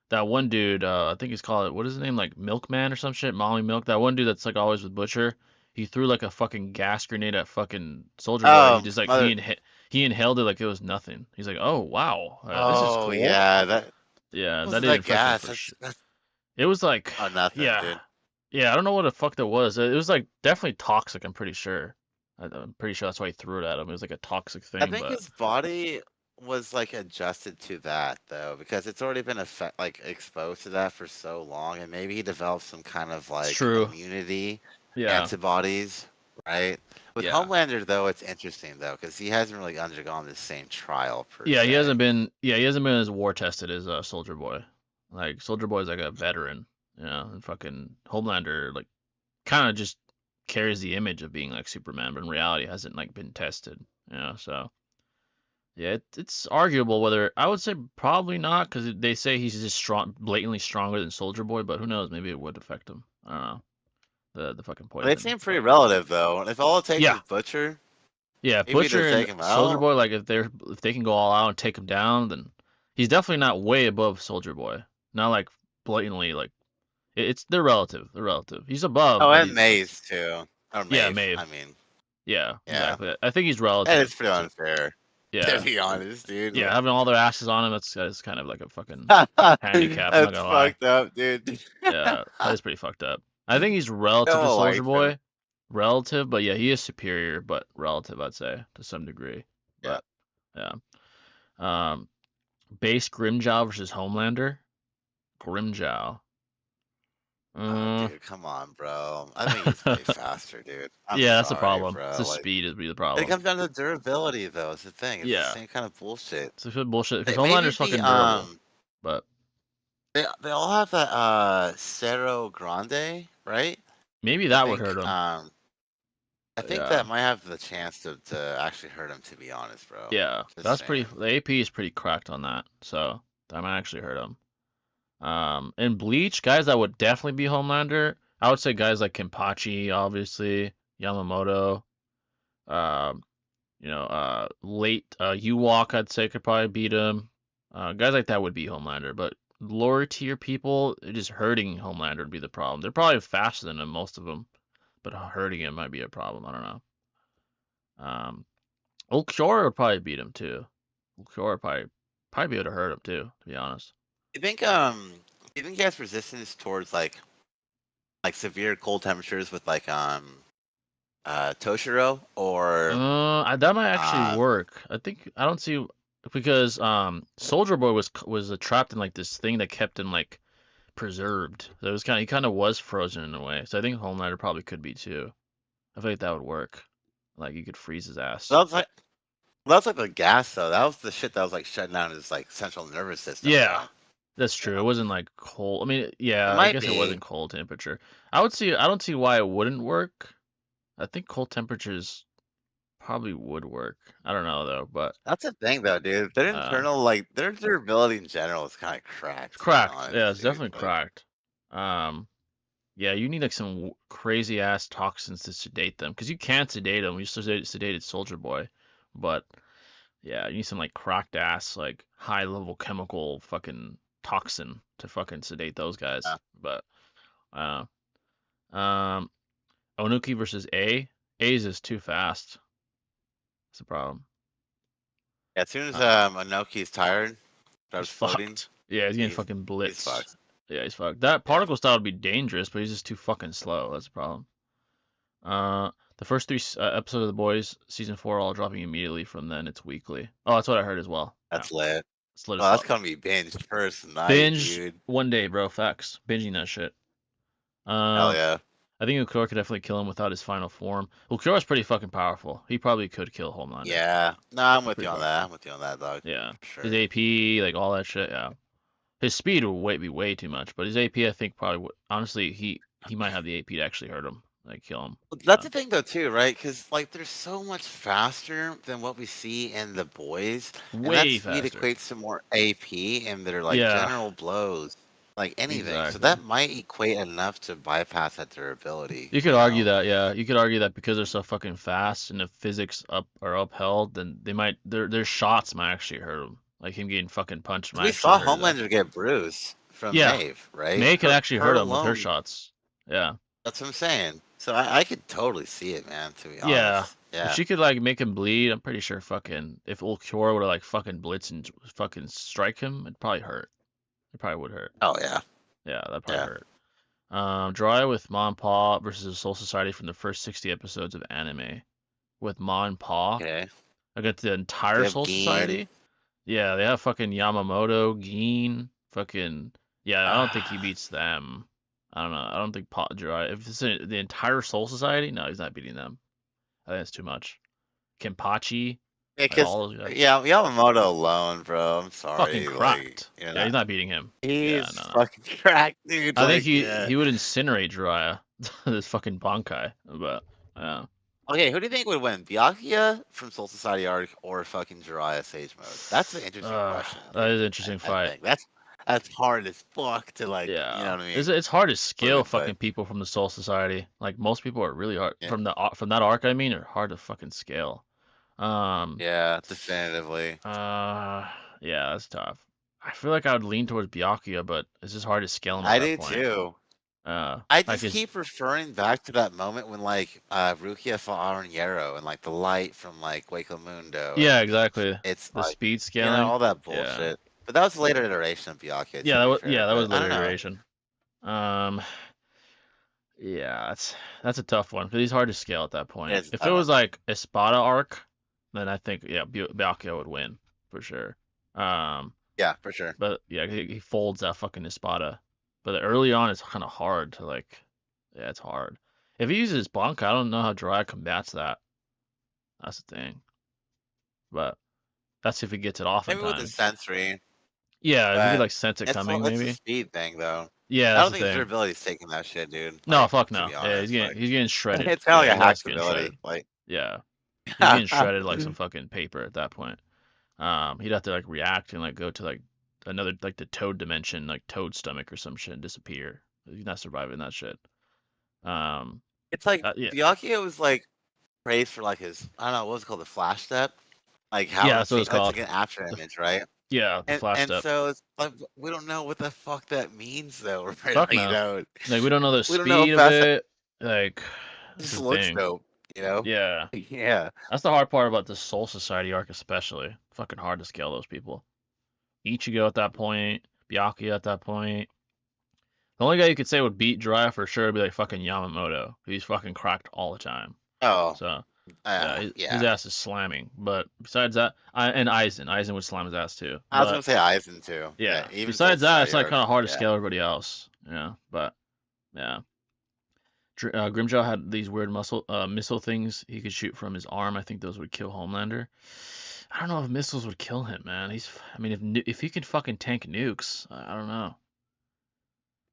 that one dude, I think he's called what is his name, like Milkman or some shit, Molly Milk. That one dude that's like always with Butcher. He threw like a fucking gas grenade at fucking Soldier Boy. He just like mother. he inhaled it like it was nothing. He's like, oh wow, this is Oh cool. yeah, that Yeah, was that didn't that affect him gas. for shit. That's It was like, oh nothing, yeah, dude. yeah. I don't know what the fuck that was. It was like definitely toxic. I'm pretty sure. I'm pretty sure that's why he threw it at him. It was like a toxic I thing, think but his body was like adjusted to that though, because it's already been like exposed to that for so long, and maybe he developed some kind of it's like true. immunity, Yeah, antibodies, right? With yeah. Homelander though, it's interesting though, because he hasn't really undergone the same trial per Yeah, he se. hasn't been. Yeah, he hasn't been as war tested as Soldier Boy. Like Soldier Boy is like a veteran, and fucking Homelander like kind of just carries the image of being like Superman, but in reality hasn't like been tested. So Yeah, it's arguable whether I would say probably not because they say he's just strong, blatantly stronger than Soldier Boy, but who knows? Maybe it would affect him. I don't know. The fucking They poison. seem pretty relative though. If all it takes Yeah, is Butcher, yeah. maybe to Butcher and take him Soldier out. Boy, like if they can go all out and take him down, then he's definitely not way above Soldier Boy. Not like blatantly like it's they're relative. They're relative. He's above, Oh, but and he's like Maze too. Or yeah, Maeve. I Maeve. mean, Yeah, yeah. exactly. I think he's And relative it's pretty to unfair, to yeah, be honest, dude. yeah. Having all their asses on him, that's kind of like a fucking handicap. I'm not That's gonna lie. fucked up, dude. Yeah, that is pretty fucked up. I think he's relative to No one Soldier likes him. Boy. Relative, but yeah, he is superior, but relative, I'd say, to some degree. Yeah. But yeah. Um, base Grimjow versus Homelander. Grimjow. Oh, Uh, dude, come on, bro. I think he's way faster, dude. I'm yeah, that's the sorry, problem. It's bro. the Like, speed would be the it problem. comes down to durability, though. It's the thing. It's the Yeah, same kind of bullshit. it's a bit bullshit because Maybe Homelander's fucking durable, but they all have that Cerro Grande, right? maybe I that would think hurt him. I think Yeah, that might have the chance to actually hurt him. To be honest, bro. yeah, Just that's pretty. saying. The AP is pretty cracked on that, so that might actually hurt him. In Bleach, guys that would definitely be Homelander. I would say guys like Kenpachi, obviously, Yamamoto, um, late Ewok, I'd say could probably beat him. Guys like that would be Homelander, but lower tier people, just hurting Homelander would be the problem. They're probably faster than him, most of them, but hurting him might be a problem. I don't know. Ulquiorra would probably beat him too. Ulquiorra would probably be able to hurt him too, to be honest. You think he has resistance towards like severe cold temperatures with like Toshiro or That might actually um work. I don't see because Soldier Boy was trapped in like this thing that kept him like preserved. So it was he kind of was frozen in a way. So I think Homelander probably could be too. I feel like that would work. Like you could freeze his that ass. was like that was like the gas though. That was the shit that was like shutting down his like central nervous system, Yeah, bro. that's You true. It know? wasn't like cold. I mean, It yeah, I might guess it be. wasn't cold temperature. I don't see why it wouldn't work. I think cold temperatures probably would work. I don't know though, but That's the thing though, dude. Their uh internal like their durability in general is kind of it's cracked, to be cracked. Yeah, honest, it's dude. definitely Like, cracked. Um, yeah, you need like some crazy ass toxins to sedate them because you can't sedate them. You sedated Soldier Boy, but yeah, you need some like cracked ass like high level chemical fucking toxin to fucking sedate those guys. But uh, um, Onuki versus A. A's is too fast. That's the problem. as soon as Uh, Anoki's tired, he's starts floating, fucked. Yeah, he's getting he's fucking he's blitzed. fucked. Yeah, he's fucked. That Yeah. particle style would be dangerous, but he's just too fucking slow. That's the problem. The first three episodes of The Boys, season 4, are all dropping immediately. From then, it's weekly. Oh, that's what I heard as well. Yeah, That's lit. it's lit as Oh, that's fuck. gonna be binged first night, Binge dude. one day, bro. Facts. Binging that shit. Hell Uh, yeah. I think Ukora could definitely kill him without his final form. Ukora's pretty fucking powerful. He probably could kill Homelander. Yeah. No, I'm He's with you pretty on that. powerful. I'm with you on that, dog. Yeah. For His sure. AP, like all that shit. Yeah. His speed would be way too much, but his AP, I think probably would. Honestly, he might have the AP to actually hurt him, like kill him. That's the thing though too, right? Because like they're so much faster than what we see in the boys, and that Way speed faster. equates to more AP and their like Yeah. general blows, like anything. So Exactly. that might equate enough to bypass that durability. You could You argue know? that, yeah. You could argue that because they're so fucking fast and the physics are upheld, then they might their shots might actually hurt them. Like him getting fucking punched 'Cause might we actually saw hurt his Homelander actual. get bruised from Yeah, Maeve, right? May could actually Her hurt him with her alone. shots. Yeah, That's what I'm saying. So I could totally see it, man. To be yeah. honest, If yeah. she could like make him bleed, I'm pretty sure fucking if Ulquiorra would have like fucking blitz and fucking strike him, it'd probably hurt. It probably would hurt. Oh yeah, Yeah, that'd probably yeah. hurt. Dry with Ma and Pa versus Soul Society from the first 60 episodes of anime. With Ma and Pa Okay. against the They entire have Soul Geen. Society. Yeah, they have fucking Yamamoto, Gin, fucking. Yeah, I don't think he beats them. I don't know. I don't think Pa Dry. If it's the entire Soul Society, no, he's not beating them. I think it's too much. Kenpachi, Yeah, like cause all those guys, yeah, Yamamoto alone, bro. I'm fucking sorry, like cracked. you Yeah, know, he's not beating him. Yeah, he's no. fucking cracked, dude. I think Like, he yeah. he would incinerate Jiraiya, this fucking Bankai. But yeah, Okay, who do you think would win, Byakuya from Soul Society arc or fucking Jiraiya Sage Mode? That's an interesting question, That dude. is an interesting I fight. think that's hard as fuck to like, you know Yeah, what I mean? it's hard to Put them scale into fucking people from the Soul Society. Like most people are really hard yeah, from from that arc. I mean, are hard to fucking scale. Um, yeah, definitively. uh, yeah, that's tough. I feel like I would lean towards Byakuya, but it's just hard to scale him at I that do point. too. I Like just his keep referring back to that moment when like Rukia fought Aaron Yarrow and like the light from like Waco Mundo and yeah, exactly. it's The like speed scaling. all that Yeah, bullshit. But that was a later iteration of Byakuya, to yeah, be fair. that was But I later don't know. iteration. Um, yeah, that's a tough one because he's hard to scale at that point. It's a If it tough was one. like Espada arc, then I think yeah, Byakuya would win for sure. Um, Yeah, for sure. but yeah, he folds that fucking Espada. But early on, it's kind of hard to like. Yeah, it's hard. If he uses Bonk, I don't know how Jiraiya combats that. That's the thing. But that's if he gets it off in Maybe with the time. sensory, Yeah, if he could but like sense it coming, it's a maybe. speed thing though. Yeah, I that's don't the think his thing. durability's taking that shit, dude. No, Like, fuck to no. be Yeah, honest, like he's getting shredded. it's kind Yeah, of like his a ass hacked getting ability. shredded. Like, Yeah, he's getting shredded like some fucking paper at that point. He'd have to like react and like go to like another like the Toad dimension, like Toad stomach or some shit, and disappear. He's not surviving that shit. Um, it's like yeah, Byakuya was like praised for like his, I don't know, what was it called, the flash step, like how yeah, it that's what see it's it's called. like an after The, image, right? yeah, the flash And step. so it's like we don't know what the fuck that means though, right? Fuck Like, no. Like we don't know the we don't know speed if of that's it. Like it that's just the looks thing. dope, you know? Yeah, Yeah. that's the hard part about the Soul Society arc, especially. Fucking hard to scale those people. Ichigo at that point, Byakuya at that point. The only guy you could say would beat Jiraiya for sure would be like fucking Yamamoto. He's fucking cracked all the time. Oh, So yeah, his yeah. ass is slamming. But besides that, and Aizen would slam his ass too. I was But gonna say Aizen too. Yeah, yeah, even Soul besides that, it's Society like arc. kind of hard to Yeah. scale everybody else. Yeah, but yeah. Grimjaw had these weird missile things he could shoot from his arm. I think those would kill Homelander. I don't know if missiles would kill him, man. I mean, if he can fucking tank nukes, I don't know.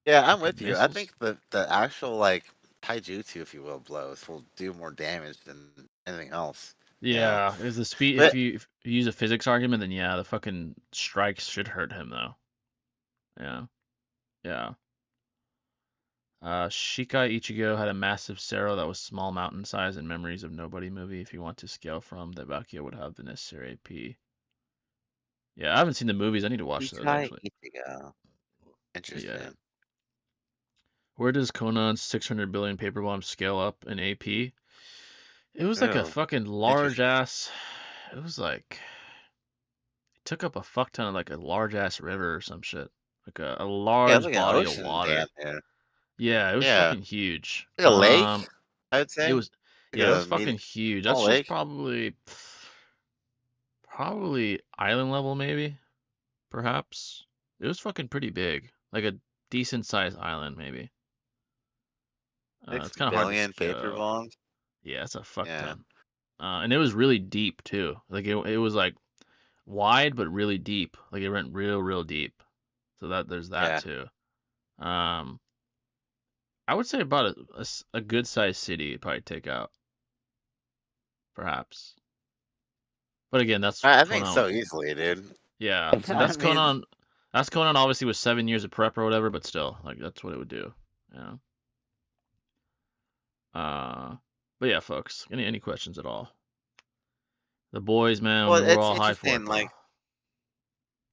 Yeah, I'm Could with you. I missiles? think the actual like taijutsu, if you will, blows will do more damage than anything else. You know, Yeah, is the speed but if you use a physics argument, then yeah, the fucking strikes should hurt him though. Yeah, yeah. Shikai Ichigo had a massive Sero that was small mountain size and Memories of Nobody movie. If you want to scale from, the Bakuya would have the necessary AP. Yeah, I haven't seen the movies. I need to watch those Ikai actually. Ichigo. Yeah. Interesting. Where does Conan's 600 billion paper bomb scale up in AP? It was like a Oh, fucking large interesting. ass. It was like it took up a fuck ton of like a large ass river or some shit. Like a Yeah, it's large like an body of ocean damn water. near. Yeah, it was Yeah, fucking huge. like a lake, I would It say. was Like yeah, it was a fucking medium huge. That's small just lake. probably island level maybe, perhaps. It was fucking pretty big. Like a decent sized island maybe. Six It's kind of hard to billion paper scale. bombs. Yeah, it's a fuck Yeah. ton. And it was really deep too. Like it was like wide but really deep. Like it went real deep. So that there's that Yeah. too. Um, I would say about a good sized city you'd probably take out, perhaps. But again, that's I think Conan. so easily, dude. Yeah, so I that's mean, Conan. That's Conan obviously with 7 years of prep or whatever, but still, like that's what it would do. Yeah. Uh, but yeah, folks. Any questions at all? The boys, man, well, we're it's all high for it, interesting. bro. Like,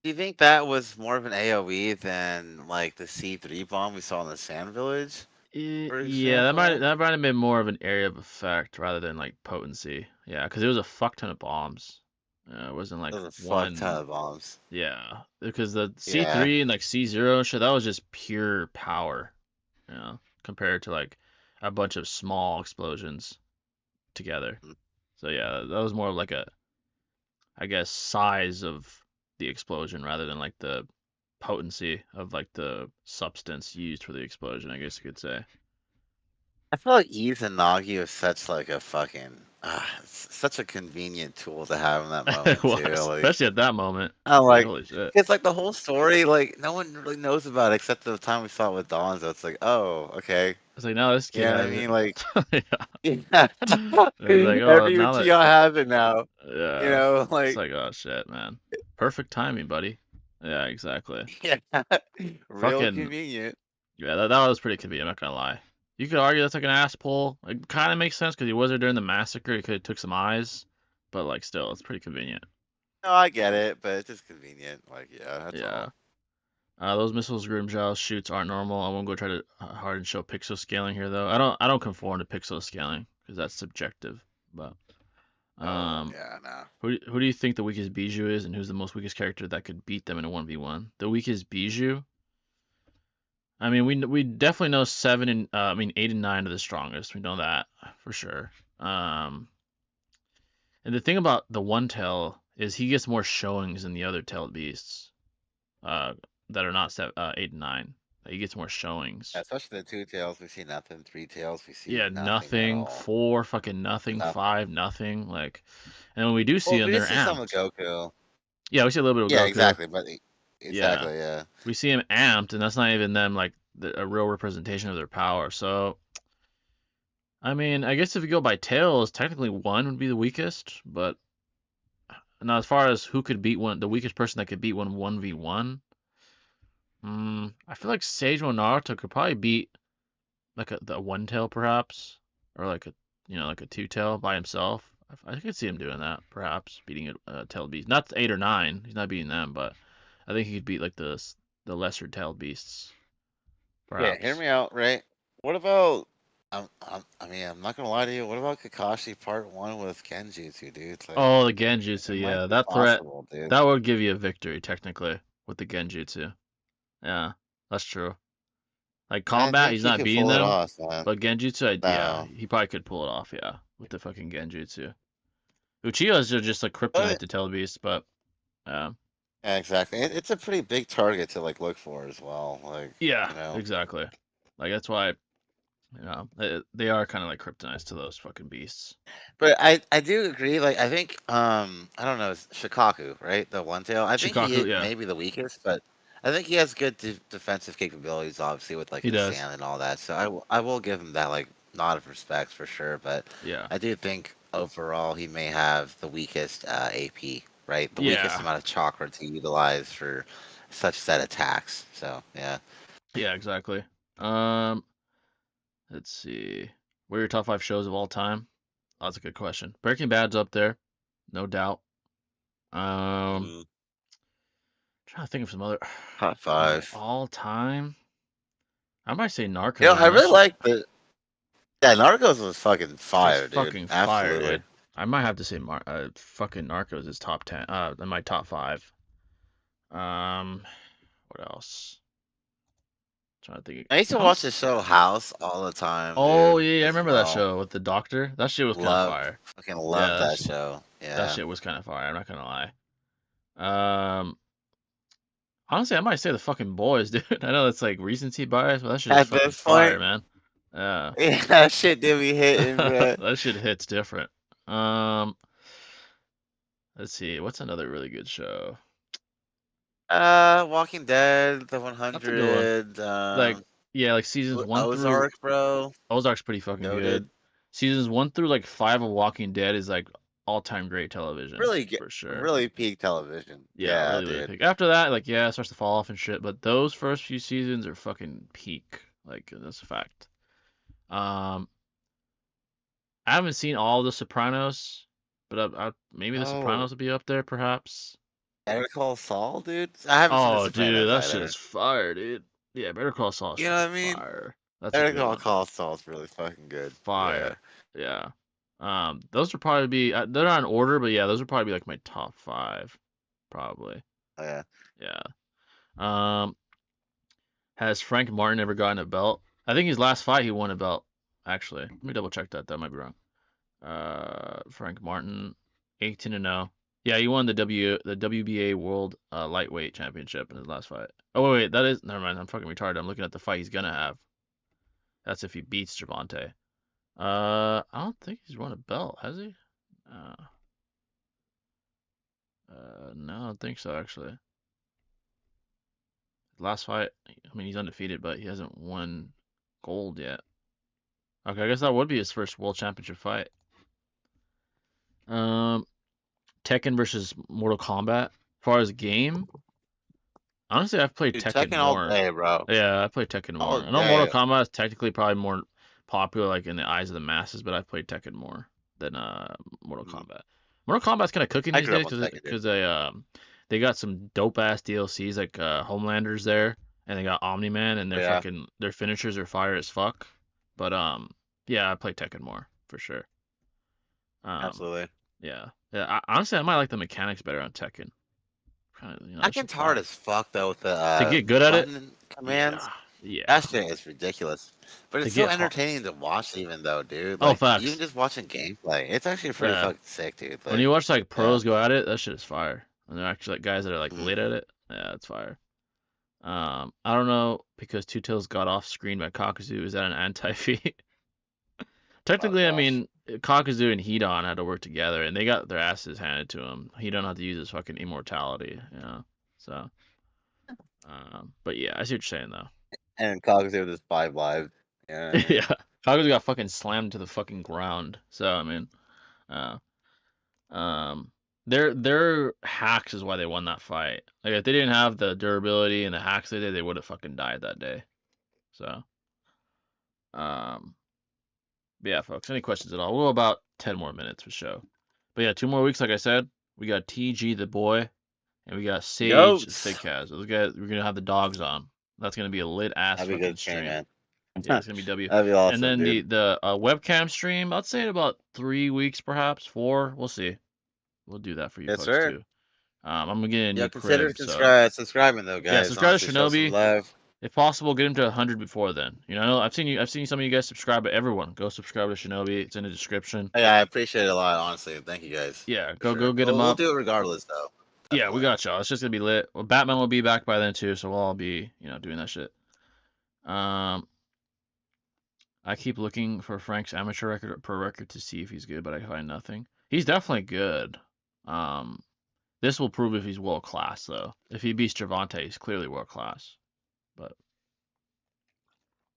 do you think that was more of an AOE than like the C3 bomb we saw in the Sand Village, for Yeah, example? that might have been more of an area of effect rather than like potency. Yeah, because it was a fuck ton of bombs. It wasn't like There's a fuck ton one. of bombs. Yeah, because the Yeah. C3 and like C0 and shit, that was just pure power. You know, compared to like a bunch of small explosions together. Mm. So yeah, that was more of like a, I guess, size of the explosion rather than like the potency of like the substance used for the explosion, I guess you could say. I feel like Izanagi was such like a fucking such a convenient tool to have in that It moment too. was, Like especially at that moment. I Like like holy shit. it's like the whole story, like no one really knows about it except the time we saw it with Donzo. It's like, oh, okay. It's like now this You kid know what I has it. mean? Like, Yeah. yeah. It's like, oh, Every now that Uchiha has it now. You yeah. know, It's like, like, oh shit, man. Perfect timing, buddy. Yeah, exactly. yeah, real Fucking convenient. yeah, that was pretty convenient. I'm not gonna lie. You could argue that's like an ass pull. It kind of makes sense because he was there during the massacre. He could have took some eyes, but like still, it's pretty convenient. No, I get it, but it's just convenient. Like, yeah, that's Yeah. all. Those missiles Grimjow shoots aren't normal. I won't go try to hard and show pixel scaling here though. I don't conform to pixel scaling because that's subjective. But Oh, um, yeah, no. who do you think the weakest Bijou is, and who's the most weakest character that could beat them in a 1v1? The weakest Bijou? I mean, we definitely know 8 and 9 are the strongest. We know that for sure. Um, and the thing about the one tail is he gets more showings than the other tailed beasts. Uh, that are not 8 and 9. He gets more showings. Especially the two tails, we see nothing. Three tails, we see Yeah, nothing at nothing. all. 4, fucking nothing. Nothing. 5, nothing. Like, and when we do see Well, them, we did they're see some of amped. Goku. Yeah, we see a little bit Yeah, of Goku. exactly. But Yeah, exactly, yeah. we see him amped, and that's not even them like a real representation of their power. So, I mean, I guess if you go by tails, technically one would be the weakest. But now, as far as who could beat one, the weakest person that could beat one 1v1, I feel like Seijo Naruto could probably beat like the one tail perhaps, or like a like a two tail by himself. I could see him doing that, perhaps beating a tailed beast. Not 8 or 9. He's not beating them, but I think he could beat like the lesser tailed beasts, Yeah, hear perhaps. me out, right? What about? I mean, I'm not gonna lie to you. What about Kakashi Part One with Genjutsu, dude? Like, Oh, the it Genjutsu, might yeah, be that threat possible, dude. that would give you a victory technically with the Genjutsu. Yeah, that's true. Like I combat, think he's he not could beating pull it them, off, man. but Genjutsu, yeah, No, he probably could pull it off, yeah, with the fucking Genjutsu. Uchihas are just like kryptonite but to tailed beasts, but yeah. yeah, exactly. It's a pretty big target to like look for as well. Like, Yeah, you know. exactly. Like that's why they are kind of like kryptonites to those fucking beasts. But I do agree. Like, I think I don't know, it's Shikaku, right? The one tail. I think Shikaku, he yeah, may be the weakest, but I think he has good defensive capabilities, obviously with like he his does. sand and all that. So I will give him that like nod of respect for sure. But Yeah, I do think overall he may have the weakest AP, right? The weakest yeah, amount of chakra to utilize for such set attacks. So yeah. yeah, exactly. Um, let's see. What are your top 5 shows of all time? Oh, that's a good question. Breaking Bad's up there, no doubt. Mhm. Trying to think of some other Top of five. all time. I might say You know, Narcos, I man. That really shit, like the yeah. Narcos was fucking it's fire, dude. fucking fire, Absolutely. dude. I might have to say fucking Narcos is top 10. In my top 5. Um, what else? Trying to think. I used to watch the Comes. show House all the time, Oh dude, yeah, yeah, I as remember that well. show with the doctor. That shit was kind of Loved, fire. fucking Yeah, loved that show. that Yeah. shit was kind of fire. I'm not gonna lie. Um, honestly, I might say the fucking boys, dude. I know it's like recency bias, but that shit is At fucking this fire, point, man. Yeah, yeah, that shit did be hitting, bro. that shit hits different. Um, let's see, what's another really good show? Walking Dead, the That's a good one. 100, Like, yeah, like seasons one through Ozark, bro. Ozark's pretty fucking good. Goated. Seasons 1 through like 5 of Walking Dead is like all-time great television Really, for sure. really peak television. Yeah, Yeah, really, really dude. peak. After that, like, yeah, it starts to fall off and shit. But those first few seasons are fucking peak. Like, that's a fact. Um, I haven't seen all of The Sopranos, but maybe The Oh, Sopranos would be up there, perhaps. Better Call Saul, dude. I haven't seen The Oh, dude, Sopranos that shit either. is fire, dude. Yeah, Better Call Saul is You know what fucking I mean? fire. That's a Better good one. Call Saul is really fucking good. Yeah. Fire. Yeah. Those would probably be. They're not in order, but yeah, those would probably be like my top 5, probably. Oh, yeah. Yeah. Um, Has Frank Martin ever gotten a belt? I think his last fight he won a belt. Actually, let me double check that. That might be wrong. Frank Martin, 18 and 0. Yeah, he won the WBA World Lightweight Championship in his last fight. Oh wait, that is never mind. I'm fucking retarded. I'm looking at the fight he's gonna have. That's if he beats Javante. I don't think he's won a belt, has he? Uh, no, I don't think so actually. Last fight, I mean he's undefeated, but he hasn't won gold yet. Okay, I guess that would be his first World Championship fight. Um, Tekken versus Mortal Kombat. As far as game, honestly, I've played Dude, Tekken Tekken all more. day, bro. Yeah, I played Tekken more. All I know Mortal day. Kombat is technically probably more popular, like in the eyes of the masses, but I've played Tekken more than Mortal Mm. Kombat. Mortal Kombat's kind of cooking I these grew up days on Tekken, dude. because they got some dope ass DLCs like Homelander's there, and they got Omni Man, and Oh, yeah, their finishers are fire as fuck. But yeah, I play Tekken more for sure. Um, absolutely. yeah, yeah. Honestly, I might like the mechanics better on Tekken. Kind of, that Tekken's shit's hard fire. as fuck though with the To get good at it, button yeah, commands. yeah. That shit is ridiculous. But To it's so get hard. entertaining to watch, even though, dude. Oh, Like even facts. just watching gameplay, it's actually pretty Yeah. fucking sick, dude. When Like, you watch like yeah. pros go at it, that shit is fire. And they're actually like guys that are like Mhm. lit at it. Yeah, it's fire. I don't know because Two Tails got off screen by Kakuzu. Is that an anti-feat? Oh Technically, I gosh. mean, Kakuzu and Hedon had to work together, and they got their asses handed to him. Hedon had to use his fucking immortality, you know. So, but yeah, I see what you're saying though. And Kaguya with his 5 lives. You know what I mean? Yeah, Kakuzu got fucking slammed to the fucking ground. So I mean, uh, Um, their hacks is why they won that fight. Like if they didn't have the durability and the hacks they did, they would have fucking died that day. So, um, but yeah, folks. Any questions at all? We'll go about 10 more minutes for show. But yeah, 2 more weeks. Like I said, we got TG the boy, and we got Sage the Goats. Sig Cats. Those guys, we're gonna have the dogs on. That's gonna be a lit ass That'd be fucking good stream, stream. man. Yeah, it's gonna be W. That'd be And awesome, then dude. the webcam stream, I'd say in about 3 weeks, perhaps 4. We'll see. We'll do that for you Yes, folks sir. too. I'm gonna get a Yeah, new consider crib, so subscribing though, yeah, guys. subscribe to Honestly, show some Shinobi. love. If possible, get him to 100 before then. You know, I've seen some of you guys subscribe, but everyone go subscribe to Shinobi. It's in the description. Yeah, I appreciate it a lot, honestly. Thank you guys. Yeah, For go sure. get him We'll up. do it regardless though. Yeah, we Definitely. got y'all. It's just gonna be lit. Well, Batman will be back by then too, so we'll all be doing that shit. Um, I keep looking for Frank's amateur record or pro record to see if he's good, but I find nothing. He's definitely good. Um, this will prove if he's world class though. If he beats Gervonta, he's clearly world class. But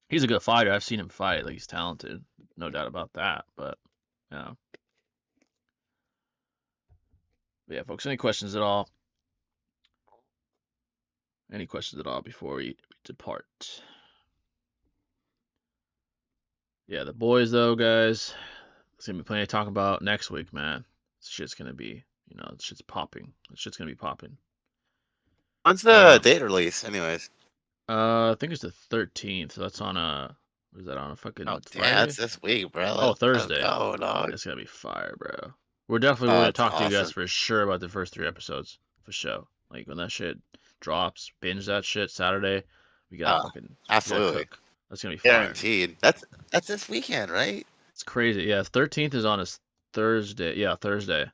he's a good fighter. I've seen him fight. Like he's talented, no doubt about that. But yeah, yeah, folks. Any questions at all? Any questions at all before we depart? Yeah, the boys though, guys. There's gonna be plenty to talk about next week, man. This shit's gonna be, this shit's popping. This shit's gonna be popping. When's the date release, anyways? I think it's the 13th. So that's on what is that on a Oh fucking damn, Friday? that's this week, bro. Oh, Let's Thursday. go, Yeah, dog. it's gonna be fire, bro. We're definitely Oh, going to that's talk to you guys awesome. for sure about the first 3 episodes for sure. Like when that shit drops, binge that shit Saturday. We gotta Absolutely. cook. That's gonna be fire. Guaranteed. That's this weekend, right? It's crazy. Yeah, 13th is on a Thursday. Yeah, Thursday.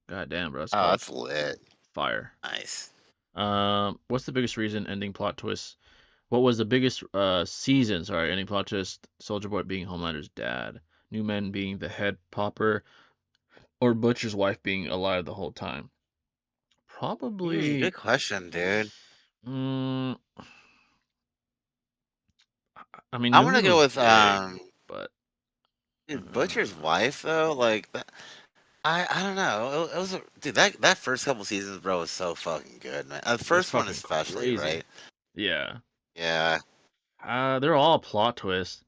God damn, bro. That's Oh, close. that's lit. Fire. Nice. What's the biggest reason ending plot twist? What was the biggest ending plot twist? Soldier Boy being Homelander's dad, Newman being the head popper, or Butcher's wife being alive the whole time? Probably. Good question, dude. Mm, I mean, I'm gonna Newman go was with big, but dude, Butcher's wife though. Like that, I don't know. It was dude that first couple seasons, bro, was so fucking good, man. The it's first one fucking especially, crazy. right? Yeah. Yeah. They're all plot twists.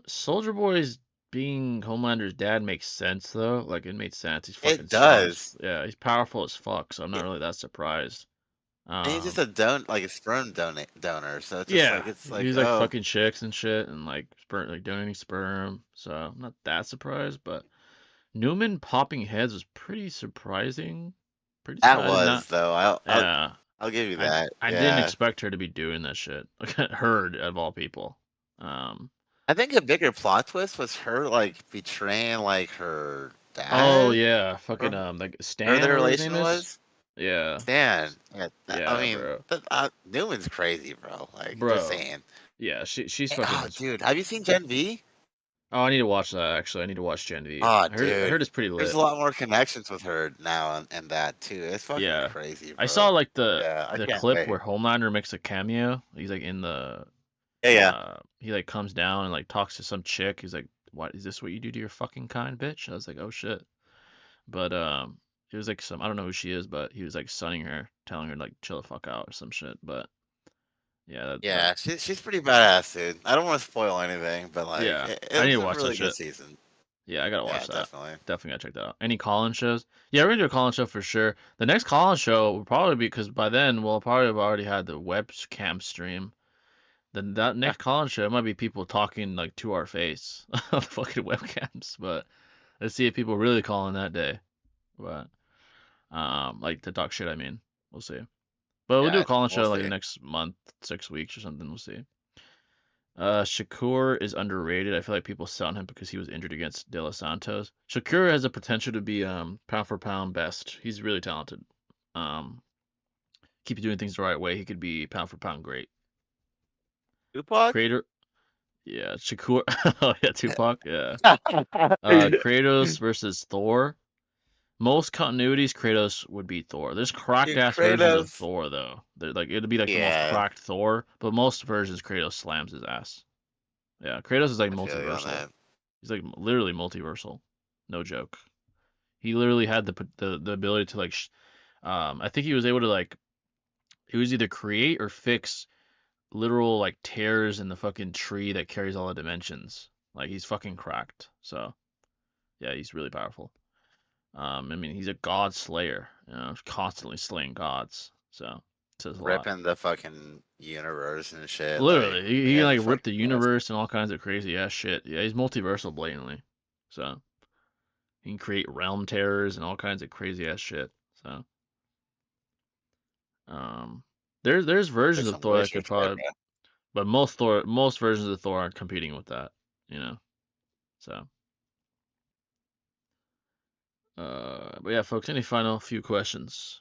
Soldier Boy's being Homelander's dad makes sense though. Like it made sense. He's fucking It strong. does. Yeah, he's powerful as fuck. So I'm not Yeah. really that surprised. And he's just a sperm donor, so it's Yeah, it's like he's like oh, fucking chicks and shit, and like donating sperm. So I'm not that surprised, but Newman popping heads was pretty surprising. Pretty that surprising. was though. Yeah, I'll give you I that. I didn't Yeah. expect her to be doing that shit. Like Heard of all people. I think a bigger plot twist was her like betraying like her Oh dad. yeah, fucking Or like or Stan the or whatever his name relation is. was. Yeah, Stan. Yeah, I yeah, mean, bro, Newman's crazy, bro. Like, just bro. saying. Yeah, she's Oh, fucking. dude, have you seen Gen V? Oh, I need to watch that actually. I need to watch Gen V. Oh, I dude, heard it's pretty there's lit. a lot more connections with her now and that too. It's fucking Yeah. crazy, I saw bro. like Yeah, I the can't clip wait. where Homelander makes a cameo. He's like in the Yeah. He like comes down and like talks to some chick. He's like, "What is this? What you do to your fucking kind, bitch?" I was like, "Oh shit." But it was like some I don't know who she is, but he was like sunning her, telling her to, like chill the fuck out or some shit. But yeah, that Yeah, she's pretty badass, dude. I don't want to spoil anything, but like yeah, it I need was to a watch that really good shit. season. Yeah, I gotta Yeah, watch that. definitely. Definitely gotta check that out. Any Colin shows? Yeah, we're gonna do a Colin show for sure. The next Colin show will probably be because by then we'll probably have already had the webcam stream. Then that Yeah. next Colin show might be people talking like to our face on fucking webcams. But let's see if people really call in that day. But like to talk shit. I mean, we'll see. But we'll do a Yeah, Colin we'll show like the see. next month, 6 weeks or something. We'll see. Shakur is underrated. I feel like people sell him because he was injured against De Los Santos. Shakur has the potential to be pound for pound best. He's really talented. Um, keep doing things the right way, he could be pound for pound great. Tupac? Creator, yeah, Shakur. Oh yeah, Tupac. Yeah. Kratos versus Thor. Most continuities, Kratos would beat Thor. There's cracked Dude, ass versions of Kratos. Thor though. Like it'd be like the most Yeah, cracked Thor, but most versions Kratos slams his ass. Yeah, Kratos is like I feel you on multiversal. that. He's like literally multiversal. No joke. He literally had the ability to like I think he was able to like he was either create or fix literal like tears in the fucking tree that carries all the dimensions. Like he's fucking cracked. So, yeah, he's really powerful. I mean, he's a god slayer, constantly slaying gods. So, it says a lot. Ripping the fucking universe and shit. Like Literally, he the can guy's a like rip fucking the best. universe and all kinds of crazy ass shit. Yeah, he's multiversal blatantly. So, he can create realm terrors and all kinds of crazy ass shit. So, um, there's Like versions of some Thor that wizard could shit, probably, bro. but most versions of Thor aren't competing with that. You know. So, but yeah, folks. Any final few questions?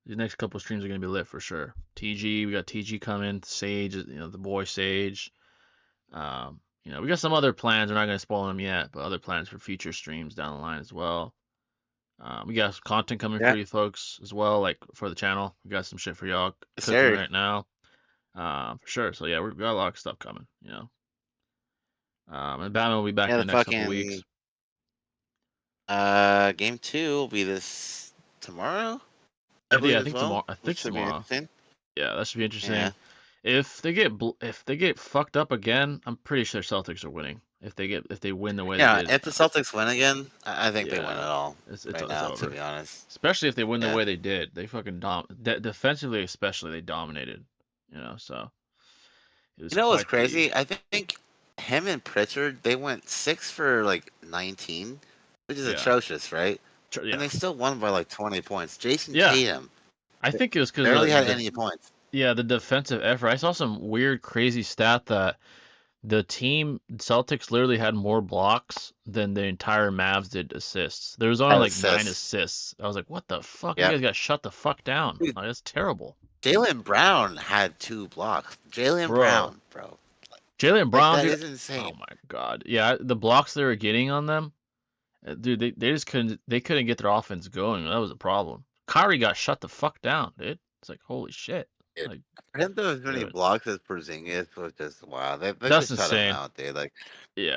The next couple streams are gonna be lit for sure. TG, we got TG coming. Sage, the boy Sage. We got some other plans. We're not gonna spoil them yet, but other plans for future streams down the line as well. We got some content coming for Yeah, you folks as well, like for the channel. We got some shit for y'all yes, cooking sir. right now, for sure. So yeah, we've got a lot of stuff coming. And Batman will be back Yeah, in the the next couple weeks. fucking game 2 will be this tomorrow, I Yeah, believe I as think well, tomorrow. I think which it's should be tomorrow. interesting. Yeah, that should be Yeah. interesting. If they get fucked up again, I'm pretty sure Celtics are winning. If they win the way they Yeah, did, if the Celtics win again, I think they win it yeah, all it's right it's now, to over. be honest. Especially if they win the Yeah. way they did. They fucking defensively, especially they dominated. So it was You know what's quite the crazy? I think him and Pritchard, they went 6 for like 19, which is yeah atrocious, right? And yeah they still won by like 20 points. Jason yeah. Tatum I think it was because barely had the any points. yeah the defensive effort. I saw some weird crazy stat that the team Celtics literally had more blocks than the entire Mavs did assists. There was only Had like 9 assists. assists. I was like, what the fuck? You Yep. guys got shut the fuck down. Dude, Like, that's terrible. Jalen Brown had 2 blocks. Jalen Bro. Brown, bro. Jalen Like Brown, that dude. is insane. Oh my God. Yeah, the blocks they were getting on them, dude, they just couldn't get their offense going. That was a problem. Kyrie got shut the fuck down, dude. It's like, holy shit. Dude, Like, for him to have as many dude, blocks as Porzingis was just wow. They that's should shut him insane. out, dude. Like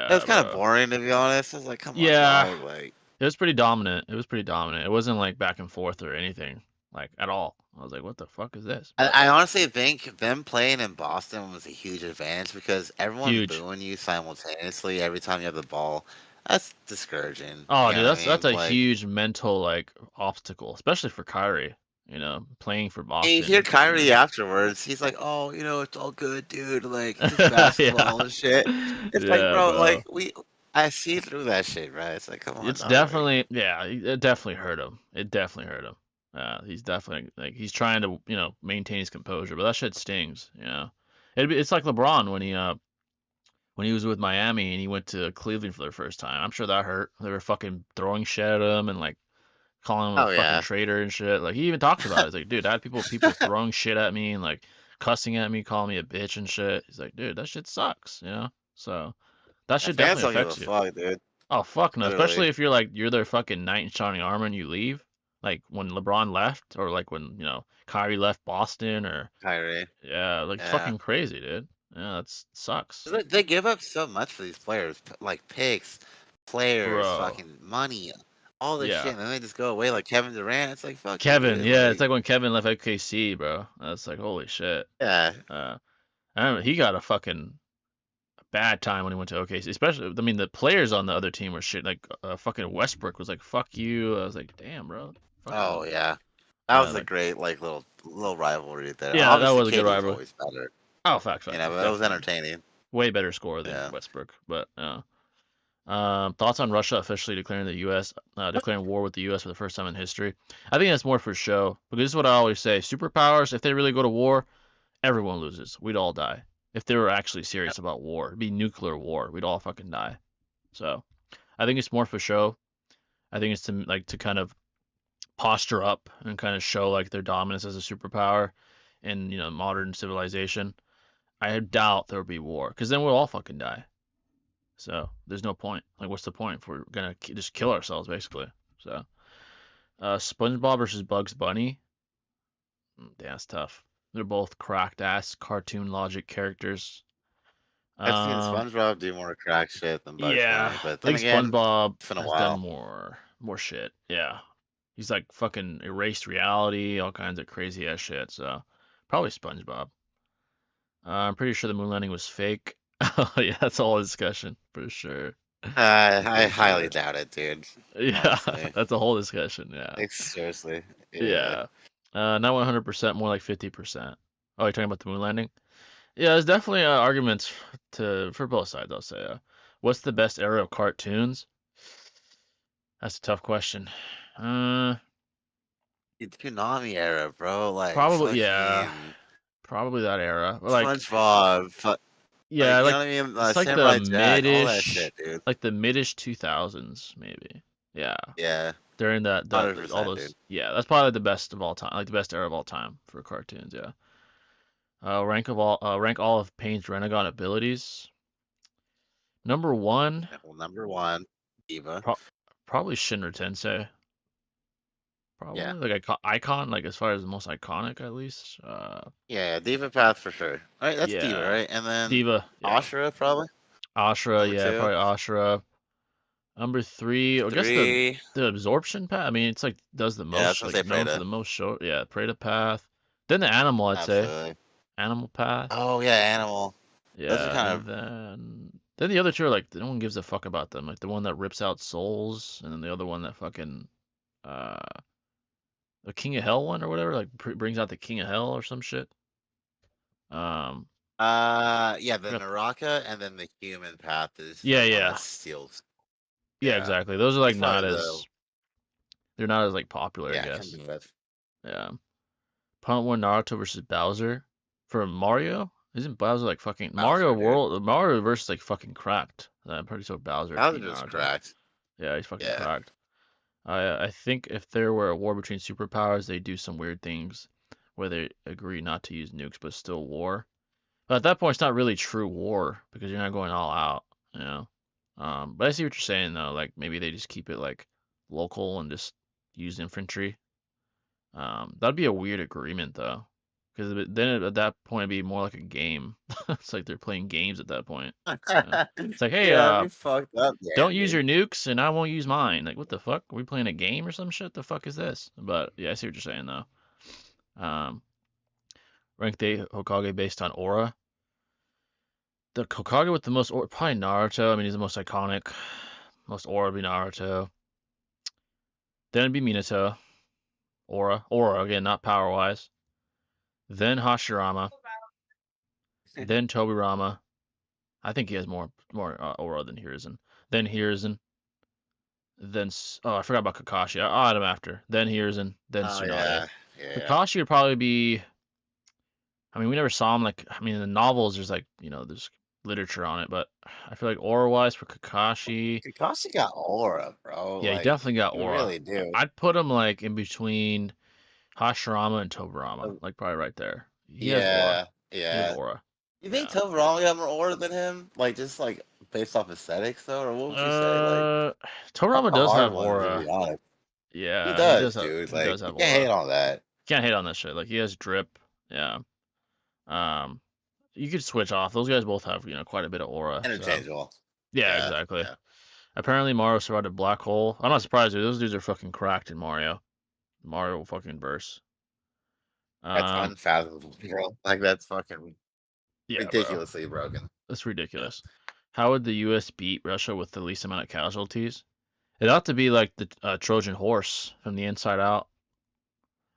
it Yeah, was kind of bro. boring to be honest. I was like, come on, Yeah, dog. Like it was pretty dominant. It was pretty dominant. It wasn't like back and forth or anything, like at all. I was like, what the fuck is this? But I honestly think them playing in Boston was a huge advantage because everyone huge. booing you simultaneously every time you have the ball. That's discouraging. Oh, You know dude, what I that's mean? a Like, huge mental like obstacle, especially for Kyrie. Playing for and you hear Boston. Kyrie afterwards. He's like, "Oh, it's all good, dude. Like, it's just Yeah, basketball and shit." It's like, yeah, bro, bro. like I see through that shit, right? It's like, come on, It's dog. Like, definitely, yeah, it definitely hurt him. It definitely hurt him. He's definitely like he's trying to maintain his composure, but that shit stings. It's like LeBron when he was with Miami and he went to Cleveland for the first time. I'm sure that hurt. They were fucking throwing shit at him and like calling him a oh fucking yeah, traitor and shit. Like he even talks about it. He's like, dude, I had people throwing shit at me and like cussing at me, calling me a bitch and shit. He's like, dude, that shit sucks. So that and shit fans definitely don't give a affects you. fuck, dude. Oh fuck no, Literally, especially if you're their fucking knight in shining armor and you leave. Like when LeBron left, or like when Kyrie left Boston, or Kyrie. yeah, like Yeah. fucking crazy, dude. Yeah, that sucks, They give up so much for these players, like picks, players, bro. fucking money, all this shit, Yeah, and then they just go away like Kevin Durant. It's like fuck you, Kevin. dude. Yeah, it's Like like when Kevin left OKC, bro. That's like holy shit. yeah, I don't know, he got a fucking bad time when he went to OKC. Especially, I mean, the players on the other team were shit. Like fucking Westbrook was like, "Fuck you." I was like, "Damn, bro." oh Fucking yeah, that yeah, was a like great like little rivalry there. yeah, that Obviously, was a good KD's rivalry. always better, Oh, facts, facts, but it was definitely. entertaining. Way better score than Yeah. Westbrook, but yeah. Thoughts on Russia officially declaring the U.S. Declaring war with the U.S. for the first time in history? I think that's more for show because this is what I always say: superpowers, if they really go to war, everyone loses. We'd all die. If they were actually serious about war, it'd be nuclear war. We'd all fucking die. So I think it's more for show. I think it's to kind of posture up and kind of show like their dominance as a superpower in modern civilization. I doubt there will be war because then we'll all fucking die. So there's no point. Like, what's the point if we're gonna just kill ourselves basically? So, SpongeBob versus Bugs Bunny. Yeah, that's tough. They're both cracked ass cartoon logic characters. I've seen Um, SpongeBob do more crack shit than Bugs yeah, Bunny, but I then think again, SpongeBob it's been a has done while. more shit. Yeah, he's like fucking erased reality, all kinds of crazy ass shit. So, probably SpongeBob. I'm pretty sure the moon landing was fake. Oh yeah, that's all discussion for sure. I For highly sure. doubt it, dude. Yeah, Honestly, that's a whole discussion. Yeah. like seriously, yeah. Yeah. Not 100%, more like 50%. Oh, you're talking about the moon landing? Yeah, there's definitely arguments for both sides, I'll say. What's the best era of cartoons? That's a tough question. Uh, The Toonami era, bro. Like probably, yeah, fucking probably that era. But like, SpongeBob, yeah, like you like know what I mean? it's like the Samurai Jack, all that shit, dude. like the midish 2000s, maybe. Yeah, Yeah, during hundred all percent, dude. those. Yeah, that's probably the best of all time, like the best era of all time for cartoons. Yeah. Rank all of Payne's Renegon abilities. Number one, Well, number one, Diva. pro- probably Shinra Tensei. Yeah, Probably like icon, like as far as the most iconic at least. yeah, Diva Path for sure. All right, that's Diva, Yeah, right? And then Diva. Yeah, Ashura probably Ashura. number Yeah, two. probably Ashura. Number three, I guess Three. the absorption path. I mean, it's like does the Yeah, I was most gonna like say known for Preda. the most show. Yeah, Preda Path. Then the animal, I'd say Absolutely. Animal Path. Oh yeah, Animal. Those are Yeah, kind and of then the other two are like no one gives a fuck about them. Like the one that rips out souls, and then the other one that fucking uh the King of Hell one or whatever, like brings out the King of Hell or some shit. Um, yeah, the forgot- Naraka and then the human path is the yeah, one that yeah, steals. yeah, Yeah. exactly. Those are like He's probably the they're not as like popular, I yeah, guess. coming with Yeah. Part one Naruto versus Bowser for Mario. Isn't Bowser like fucking Bowser, dude. Mario versus like fucking cracked? I'm pretty sure Bowser Bowser beat just Naruto. cracked. Yeah, he's fucking Yeah. cracked. I think if there were a war between superpowers, they do some weird things where they agree not to use nukes, but still war. But at that point, it's not really true war because you're not going all out, you know. But I see what you're saying though. Like maybe they just keep it like local and just use infantry. That'd be a weird agreement though, because then at that point it'd be more like a game. It's like they're playing games at that point. Yeah. It's like, hey, Yeah, that'd be fucked up, don't game, use dude. your nukes and I won't use mine. Like, what the fuck? Are we playing a game or some shit? The fuck is this? But yeah, I see what you're saying though. Um, rank the Hokage based on aura. The Hokage with the most aura, probably Naruto. I mean, he's the most iconic. Most aura would be Naruto. Then it'd be Minato. Aura again, not power wise. Then Hashirama. Then Tobirama. I think he has more aura than Hiruzen. Then Hiruzen. Then I forgot about Kakashi. I'll add him after. Then Hiruzen. Then Oh Tsunade. yeah, yeah. Kakashi would probably be. I mean, we never saw him like. I mean, in the novels, there's like there's literature on it, but I feel like aura wise for Kakashi, Kakashi got aura, bro. yeah, he Like definitely got you aura. really do. I'd put him like in between Hashirama and Tobirama, like probably right there. He has aura. Yeah, He has yeah. aura. You think Yeah. Toblerone got more aura than him? Like just like based off aesthetics though, or what would you say? Like Uh, that's Tobirama a does hard have one to be aura. honest. He Yeah, does, dude. he Like does you have can't hate aura. on that. Can't hate on that shit. Like he has drip. Yeah. Um, you could switch off. Those guys both have quite a bit of aura. So Interchangeable. yeah, Yeah, exactly. yeah. Apparently Mario survived a black hole. I'm not surprised, dude. Those dudes are fucking cracked in Mario. Mario fucking verse. That's Um, unfathomable, bro. Like that's fucking yeah, bro. ridiculously broken. That's Yeah. ridiculous. How would the U.S. beat Russia with the least amount of casualties? It ought to be like the Trojan horse from the inside out.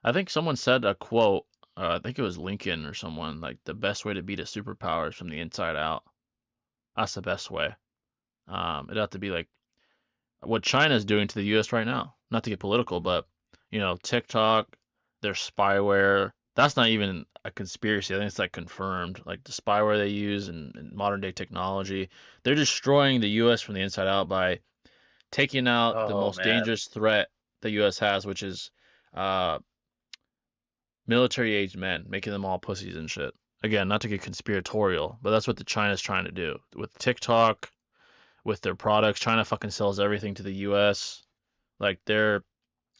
I think someone said a quote. I think it was Lincoln or someone like the best way to beat a superpower is from the inside out. That's the best way. It ought to be like what China's doing to the U.S. right now. Not to get political, but TikTok, their spyware. That's not even a conspiracy. I think it's like confirmed. Like the spyware they use and modern day technology, they're destroying the U.S. from the inside out by taking out the Oh most man. dangerous threat the U.S. has, which is uh, military-aged men, making them all pussies and shit. Again, not to get conspiratorial, but that's what the China's trying to do with TikTok, with their products. China fucking sells everything to the U.S. Like they're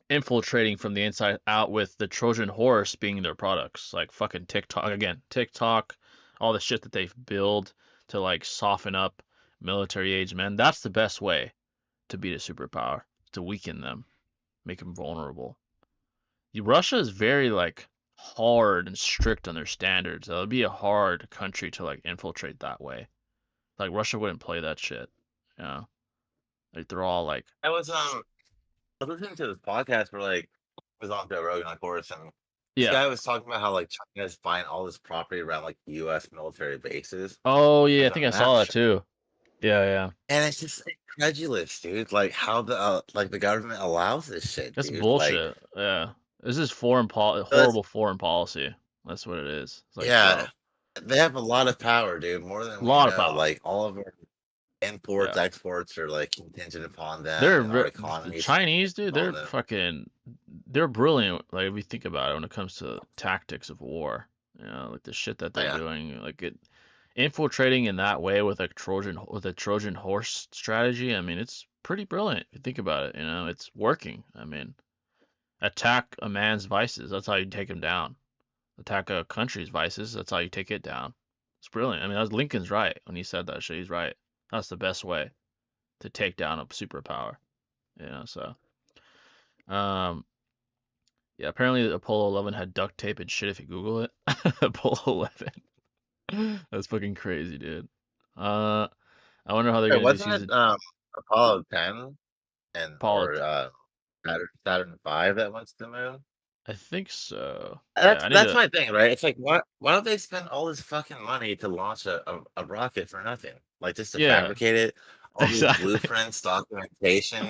infiltrating from the inside out with the Trojan horse being their products. Like fucking TikTok again, TikTok, all the shit that they've built to like soften up military-aged men. That's the best way to beat a superpower, to weaken them, make them vulnerable. Russia is very like hard and strict on their standards. It would be a hard country to like infiltrate that way. Like Russia wouldn't play that shit. You know, like they're all like, I was I was listening to this podcast where like it was on Joe Rogan, of course, and this yeah. guy was talking about how like China's buying all this property around like U.S. military bases. Oh yeah, I There's a think I saw map that show, too. Yeah, yeah. and it's just incredulous, dude. Like how the government allows this shit, That's dude. Like, bullshit. Yeah, this is that's horrible foreign policy. That's what it is. It's like, yeah, bro, they have a lot of power, dude. More a than we lot of know. power. Like all of our imports, Yeah, exports are like contingent upon them, they're and our the economy is Chinese, dude. on They're them. fucking, they're brilliant. Like if you think about it, when it comes to tactics of war, like the shit that Oh, they're yeah. doing, like it infiltrating in that way with a Trojan horse strategy. I mean, it's pretty brilliant if you think about it. It's working. I mean, attack a man's vices. That's how you take him down. Attack a country's vices. That's how you take it down. It's brilliant. I mean, that's Lincoln's right when he said that shit. He's right. That's the best way to take down a superpower. So um, yeah. Apparently, the Apollo 11 had duct tape and shit. If you Google it, Apollo 11. That's fucking crazy, dude. Uh, I wonder how they're Wait, gonna do wasn't it season Apollo 10 and Apollo. or Saturn 5 that went to the moon? I think so. Yeah, That's I need that's to. my thing, right? It's like why don't they spend all this fucking money to launch a rocket for nothing? Like just to Yeah, fabricate it, all these exactly. blueprints, documentation.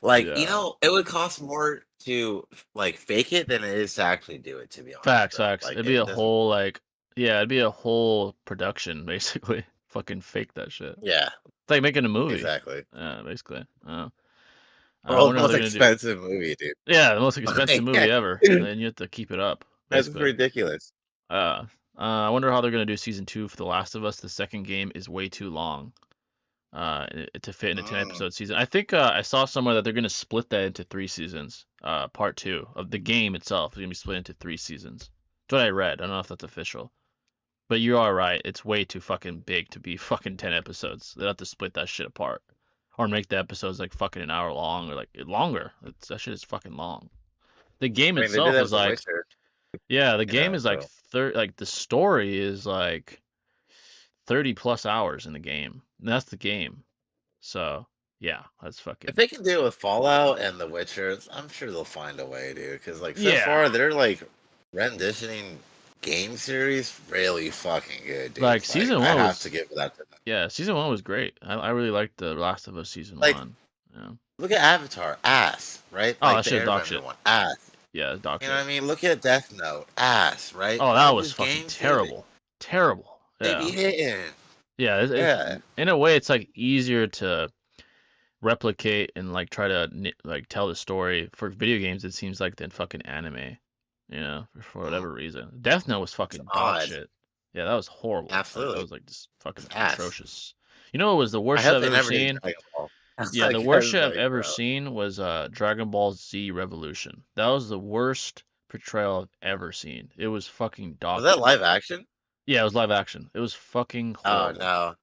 Like, Yeah. it would cost more to like fake it than it is to actually do it, to be honest, Facts, bro. facts. Like It'd be a it doesn't whole like, yeah, it'd be a whole production basically. Fucking fake that shit. yeah, It's like making a movie. exactly. Yeah, basically. I World's wonder how most they're gonna do. expensive movie, dude. Yeah, the most expensive Like, movie ever, and you have to keep it up, that's basically. ridiculous. I wonder how they're gonna do season two for The Last of Us. The second game is way too long, to fit in a 10 Mm. episode season. I think I saw somewhere that they're gonna split that into three seasons. Part two of the game itself is gonna be split into three seasons. That's what I read. I don't know if that's official. But you are right. It's way too fucking big to be fucking 10 episodes. They have to split that shit apart. Or make the episodes like fucking an hour long or like longer. That shit is fucking long. The game I mean, they did itself that is with The like, Witcher, yeah, the game is like so like the story is like 30 plus hours in the game. And that's the game. So, yeah, that's if fucking, they can do it with Fallout and The Witcher, I'm sure they'll find a way, dude. Because like so yeah. far, they're like renditioning game series really fucking good, dude. Like Like season I one have to was, give that to them. yeah, season one was great. I really liked The Last of Us season Like one. Yeah. look at Avatar, ass, right? Oh, Like that the shit dog Airbender shit. one, ass. Yeah, dog You know shit. what I mean? Look at Death Note, ass, right? Oh, But that look was who's fucking games, dude. terrible. Terrible. They be Yeah. hitting. Yeah, it's Yeah. in a way it's like easier to replicate and like try to like tell the story for video games it seems like than fucking anime, for Mm. whatever reason. Death Note was It's fucking dog odd. shit. Yeah, that was horrible. Like that Absolutely. was like just fucking It's ass. atrocious. You know what was the I worst shit hope I've they ever never do seen? Dragon Ball. Yeah, the Like, worst shit I've like, ever bro. seen was Dragon Ball Z Revolution. That was the worst portrayal I've ever seen. It was fucking Was dog that shit. live action? Yeah, it was live action. It was fucking Oh horrible. no,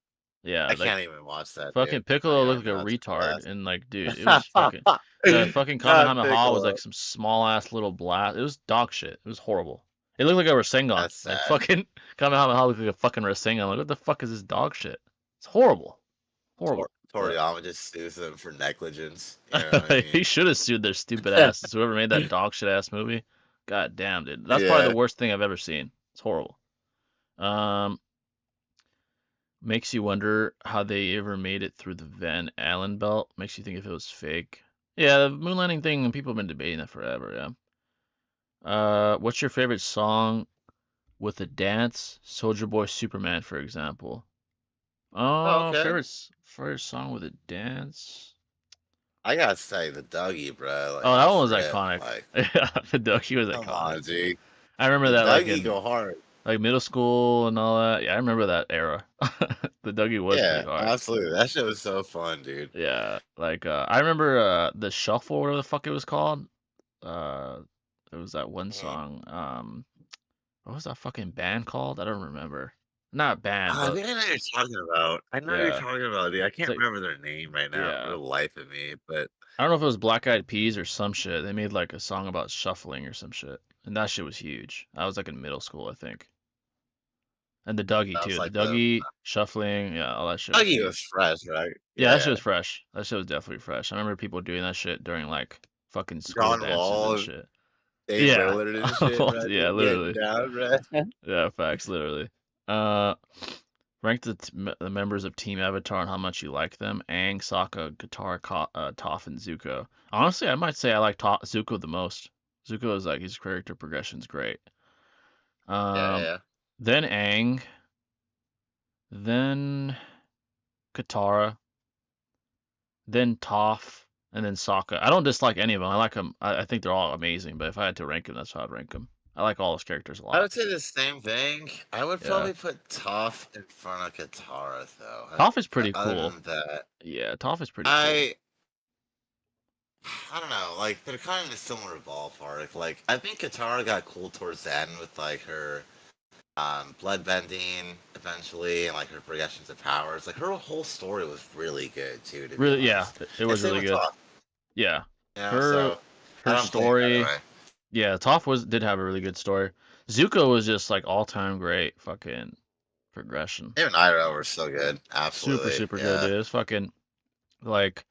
Yeah, I like can't even watch that, fucking dude. I Piccolo looked am like a not retard, surprised. and like, dude, it was fucking the fucking Not Kamehameha was like Piccolo. some small ass little blast. It was dog shit. It was horrible. It looked like a Rasengan. That's Like sad. fucking Kamehameha looked like a fucking Rasengan. Like, what the fuck is this dog shit? It's horrible, horrible. But Toriyama just sues them for negligence. You know what I he mean? should have sued their stupid asses. Whoever made that dog shit ass movie. God damn, dude. That's probably the Yeah. worst thing I've ever seen. It's horrible. Um, Makes you wonder how they ever made it through the Van Allen belt. Makes you think if it was fake. Yeah, the moon landing thing, people have been debating that forever, yeah. What's your favorite song with a dance? Soldier Boy Superman, for example. Oh, Oh, okay. favorite song with a dance? I gotta say the Dougie, bro. Like Oh, that one off was rip. iconic. Like, Yeah, the Ducky was come iconic. on, dude. I remember The that like Dougie in go hard. like middle school and all that. Yeah, I remember that era. The Dougie was pretty Yeah, hard. absolutely. That shit was so fun, dude. Yeah, like I remember the shuffle, whatever the fuck it was called. Uh, there was that one Mhm. song. What was that fucking band called? I don't remember. Not band, I but think I know what you're talking about. I know what you're yeah, talking about, dude. I it's can't like remember their name right now for yeah. the life of me, but I don't know if it was Black Eyed Peas or some shit. They made like a song about shuffling or some shit, and that shit was huge. I was like in middle school, I think. And the Dougie that was too. The like the Dougie shuffling, yeah, all that shit was Dougie was huge. fresh, right? Yeah, Yeah, that shit yeah. was fresh. That shit was definitely fresh. I remember people doing that shit during like fucking school John dances and Wall, shit. Dame Yeah. Lillard and shit, bro. Yeah, Just getting literally. down, bro. Yeah, facts, literally. Uh, rank the members of Team Avatar and how much you like them. Aang, Sokka, Toph, and Zuko. Honestly, I might say I like Zuko the most. Zuko is like his character progression's great. Yeah, Um, yeah. then Aang, then Katara, then Toph, and then Sokka. I don't dislike any of them. I like them. I think they're all amazing. But if I had to rank them, that's how I'd rank them. I like all those characters a I lot. would say the same thing. I would Yeah, probably put Toph in front of Katara, though. Toph is But pretty other cool. than that, Yeah, Toph is pretty cool. I I don't know. Like they're kind of in a similar ballpark. Like I think Katara got cool towards the end with like her blood bending eventually and like her progressions of powers. Like her whole story was really good too, to be Really, yeah, honest. it And was same really with good. Toph, Yeah, you know. her So I her don't play it either story. way. Yeah, Toph did have a really good story. Zuko was just like all time great fucking progression. Him and Iroh were so good. Super Absolutely, super good, yeah. dude. It's fucking like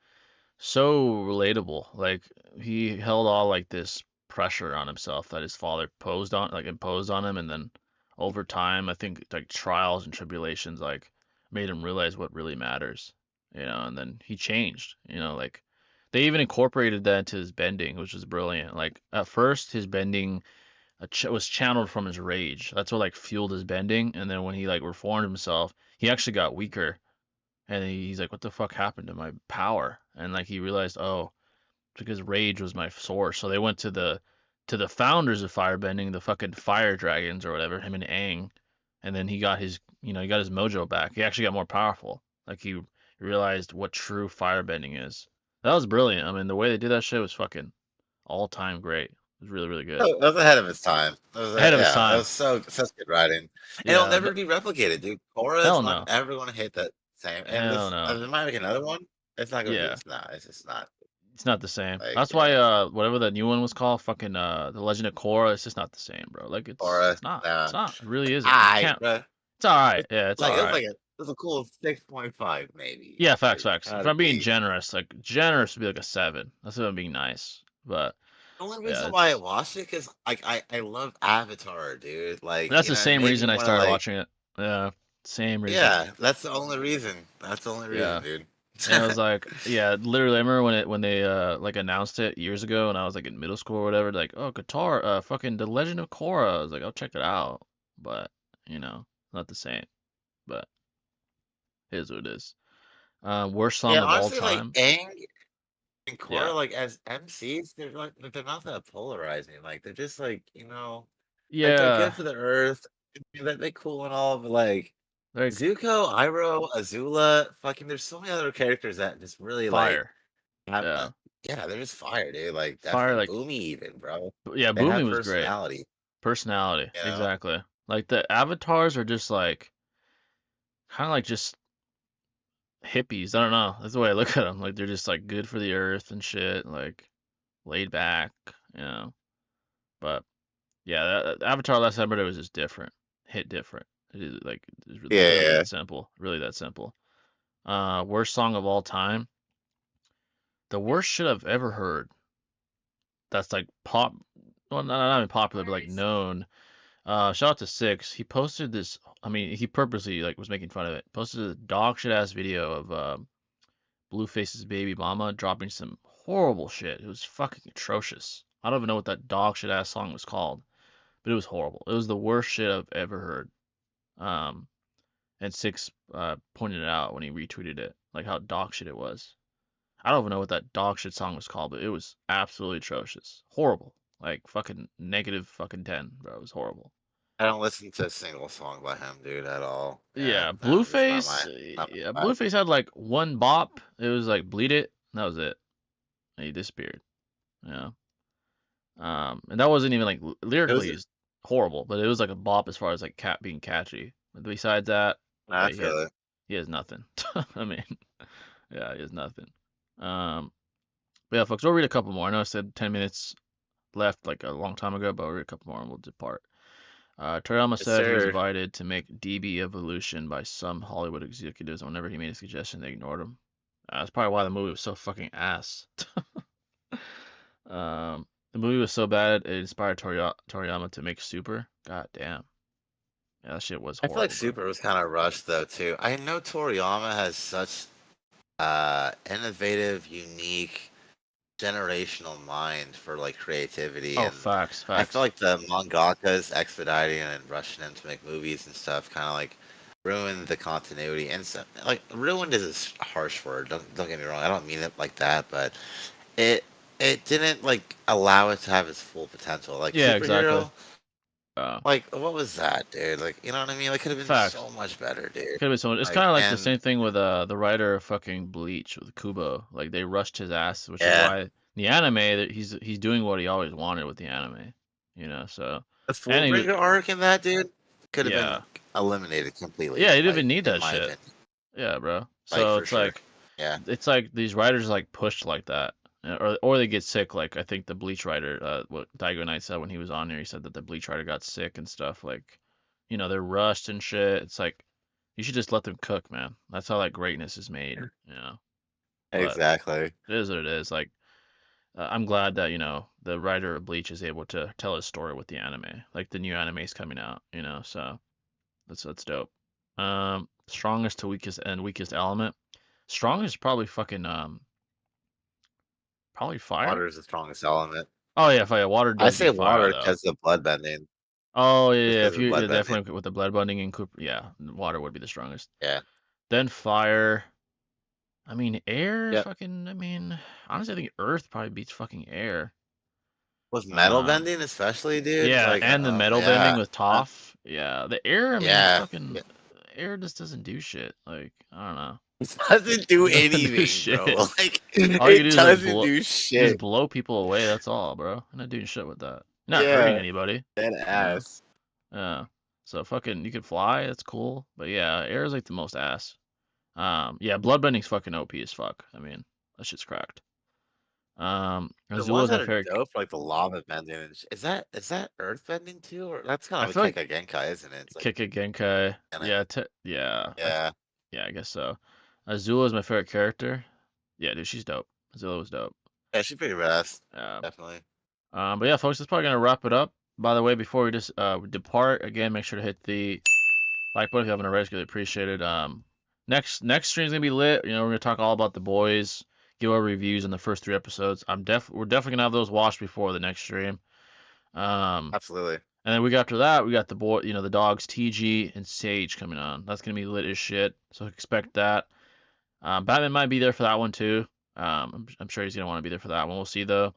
so relatable. Like he held all like this pressure on himself that his father imposed on him, and then over time, I think like trials and tribulations like made him realize what really matters, and then he changed, like they even incorporated that into his bending, which was brilliant. Like at first, his bending was channeled from his rage. That's what like fueled his bending, and then when he like reformed himself, he actually got weaker and he's like, "What the fuck happened to my power?" And like he realized, oh, because rage was my source. So they went to the founders of firebending, the fucking fire dragons or whatever, him and Aang, and then he got his mojo back. He actually got more powerful. Like he realized what true firebending is. That was brilliant. I mean, the way they did that shit was fucking all time great. It was really really good. That was ahead of its time. Ahead of its Yeah, that time. was such good writing, and it'll Yeah. never be replicated, dude. Korra is Hell not no. ever going to hit that same. And Hell this, no. they might make another one. It's not going to be. Yeah. It's not. It's just not. It's not the same. Like That's why yeah, whatever the new one was called, fucking The Legend of Korra, it's just not the same, bro. Like it's Korra. it's not. It's Nah. not. It really isn't. You I, can't. bro. It's all right. It's Yeah, it's like all it was right. like it was a cool 6.5 maybe. Yeah, facts, Like facts. If gotta I'm being be. generous, like generous would be like a 7. That's if I'm being nice. But The only yeah, reason why I watched it because like I love Avatar, dude. Like that's the it same made me reason I want to started like. watching it. Yeah, same reason. Yeah, that's the only reason. That's the only reason, Yeah. dude. And I was like, yeah, literally, I remember when they like announced it years ago, and I was like in middle school or whatever, like, oh, guitar, fucking The Legend of Korra. I was like, I'll check it out, but not the same. But it is what it is. Worst song Yeah, of all honestly, like time. Aang and Yeah, Korra, like as MCs, they're not that polarizing. Like they're just like they're yeah, good for the earth. They're cool and all, but like like Zuko, Iroh, Azula, fucking there's so many other characters that just really like fire. have Yeah, yeah, they're just fire, dude. Like fire. definitely Like Boomy even, bro. yeah, They Boomy have was great. personality, Personality, you know? exactly. Like the avatars are just like kind of like just hippies. I don't know. That's the way I look at them. Like they're just like good for the earth and shit. Like laid back, you know. But yeah, that Avatar Last Airbender was just different. Hit different. It is like it's Yeah, literally yeah. that simple. Really that simple. Worst song of all time. The worst shit I've ever heard. That's like pop. Well, not even popular, but like known. Shout out to Six. He posted this. I mean, he purposely like was making fun of it. Posted a dog shit ass video of Blueface's baby mama dropping some horrible shit. It was fucking atrocious. I don't even know what that dog shit ass song was called, but it was horrible. It was the worst shit I've ever heard. Um, and Six pointed it out when he retweeted it, like how dog shit it was. I don't even know what that dog shit song was called, but it was absolutely atrocious. Horrible. Like fucking negative fucking 10, bro. It was horrible. I don't listen to a single song by him, dude, at all. Yeah, Yeah, no, just not Blueface. Yeah, my vibe. Blueface had like one bop. It was like Bleed It. And that was it. And he disappeared. Yeah. And that wasn't even like It was lyrically he's horrible, but it was like a bop as far as like cat being catchy. But besides that, nah, yeah, I feel it. he has nothing. I mean, yeah, he has nothing. But yeah, folks, we'll read a couple more. I know I said 10 minutes left like a long time ago, but we'll read a couple more and we'll depart. Toriyama Yes, said he was sir. invited to make DB Evolution by some Hollywood executives. Whenever he made a suggestion, they ignored him. That's probably why the movie was so fucking ass. The movie was so bad it inspired Toriyama to make Super. God damn. Yeah, that shit was I feel like horrible, bro. Super was kind of rushed though too. I know Toriyama has such innovative, unique, generational mind for like creativity, Oh, and facts, I feel facts. like the mangakas expediting and rushing him to make movies and stuff kind of like ruined the continuity. And so, like ruined is a harsh word. Don't get me wrong. I don't mean it like that, but it it didn't like allow it to have its full potential. Like Yeah, exactly. superhero, like what was that, dude? Like you know what I mean? Like could have been Facts. so much better, dude. Could have been so much. It's Like kind of like the and same thing with the writer of fucking Bleach with Kubo. Like they rushed his ass, which is yeah, why the anime that he's doing what he always wanted with the anime. You know, so the and he was Fullbringer arc in that, dude, could have been yeah eliminated completely. yeah he didn't Like even need in that my shit. opinion, Yeah, bro. like So for sure. Yeah, it's like these writers like pushed like that, or they get sick. Like I think the Bleach writer, what Daigo Knight said when he was on here, he said that the Bleach writer got sick and stuff. Like, you know, they're rushed and shit. It's like you should just let them cook, man. That's how like greatness is made, you know. But exactly. it is what it is. Like I'm glad that the writer of Bleach is able to tell his story with the anime. Like the new anime is coming out, you know. So that's dope. Strongest to weakest element. Strongest is probably fucking probably fire. Water is the strongest element. Oh yeah, fire. Water I does say beat fire water though. because of blood bending. Oh yeah, Just yeah. because If of you blood yeah, bending. definitely with the blood bonding and Cooper, yeah, water would be the strongest. Yeah. Then fire. I mean air. Yep. Fucking. I mean, honestly, I think earth probably beats fucking air. With metal Um. bending, especially, dude. Yeah, Like, and the metal bending yeah, with Toph. Yeah, the air. I mean, yeah. fucking air just doesn't do shit. Like I don't know. It doesn't do It doesn't do anything, bro. shit. Like, All you can it do is like doesn't blow. do You just shit. blow people away. That's all, bro. You're not doing shit with that. You're not hurting Yeah, anybody. dead You know. ass. Yeah. So fucking, you can fly. That's cool. But yeah, air is like the most ass. Yeah, bloodbending's fucking OP as fuck. I mean, that shit's cracked. The ones Azula's my that are favorite. dope, like the lava bending, and is that earth bending too, or that's kind I of feel like like a Genkai, isn't it? It's like, Kika Genkai. anime. Yeah, yeah, Yeah, yeah, I guess so. Azula's my favorite character. Yeah, dude, she's dope. Azula was dope. yeah, she's pretty badass, Um, definitely. but yeah, folks, that's probably gonna wrap it up. By the way, before we just depart, again, make sure to hit the like button if you haven't already. It's really appreciated. Next stream's gonna be lit. You know, we're gonna talk all about the boys, give our reviews on the first 3 episodes. We're definitely gonna have those watched before the next stream. Um, Absolutely. and then week after that, we got the dogs TG and Sage coming on. That's gonna be lit as shit. So expect that. Batman might be there for that one too. I'm sure he's gonna want to be there for that one. We'll see though.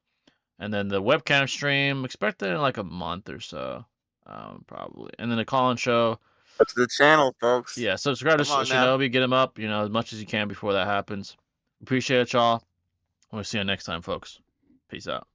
And then the webcam stream, expect it in like a month or so, probably. And then the call-in show. That's the channel, folks. Yeah, subscribe to Come on now. Shinobi, get him up, as much as you can before that happens. Appreciate it, y'all. We'll see you next time, folks. Peace out.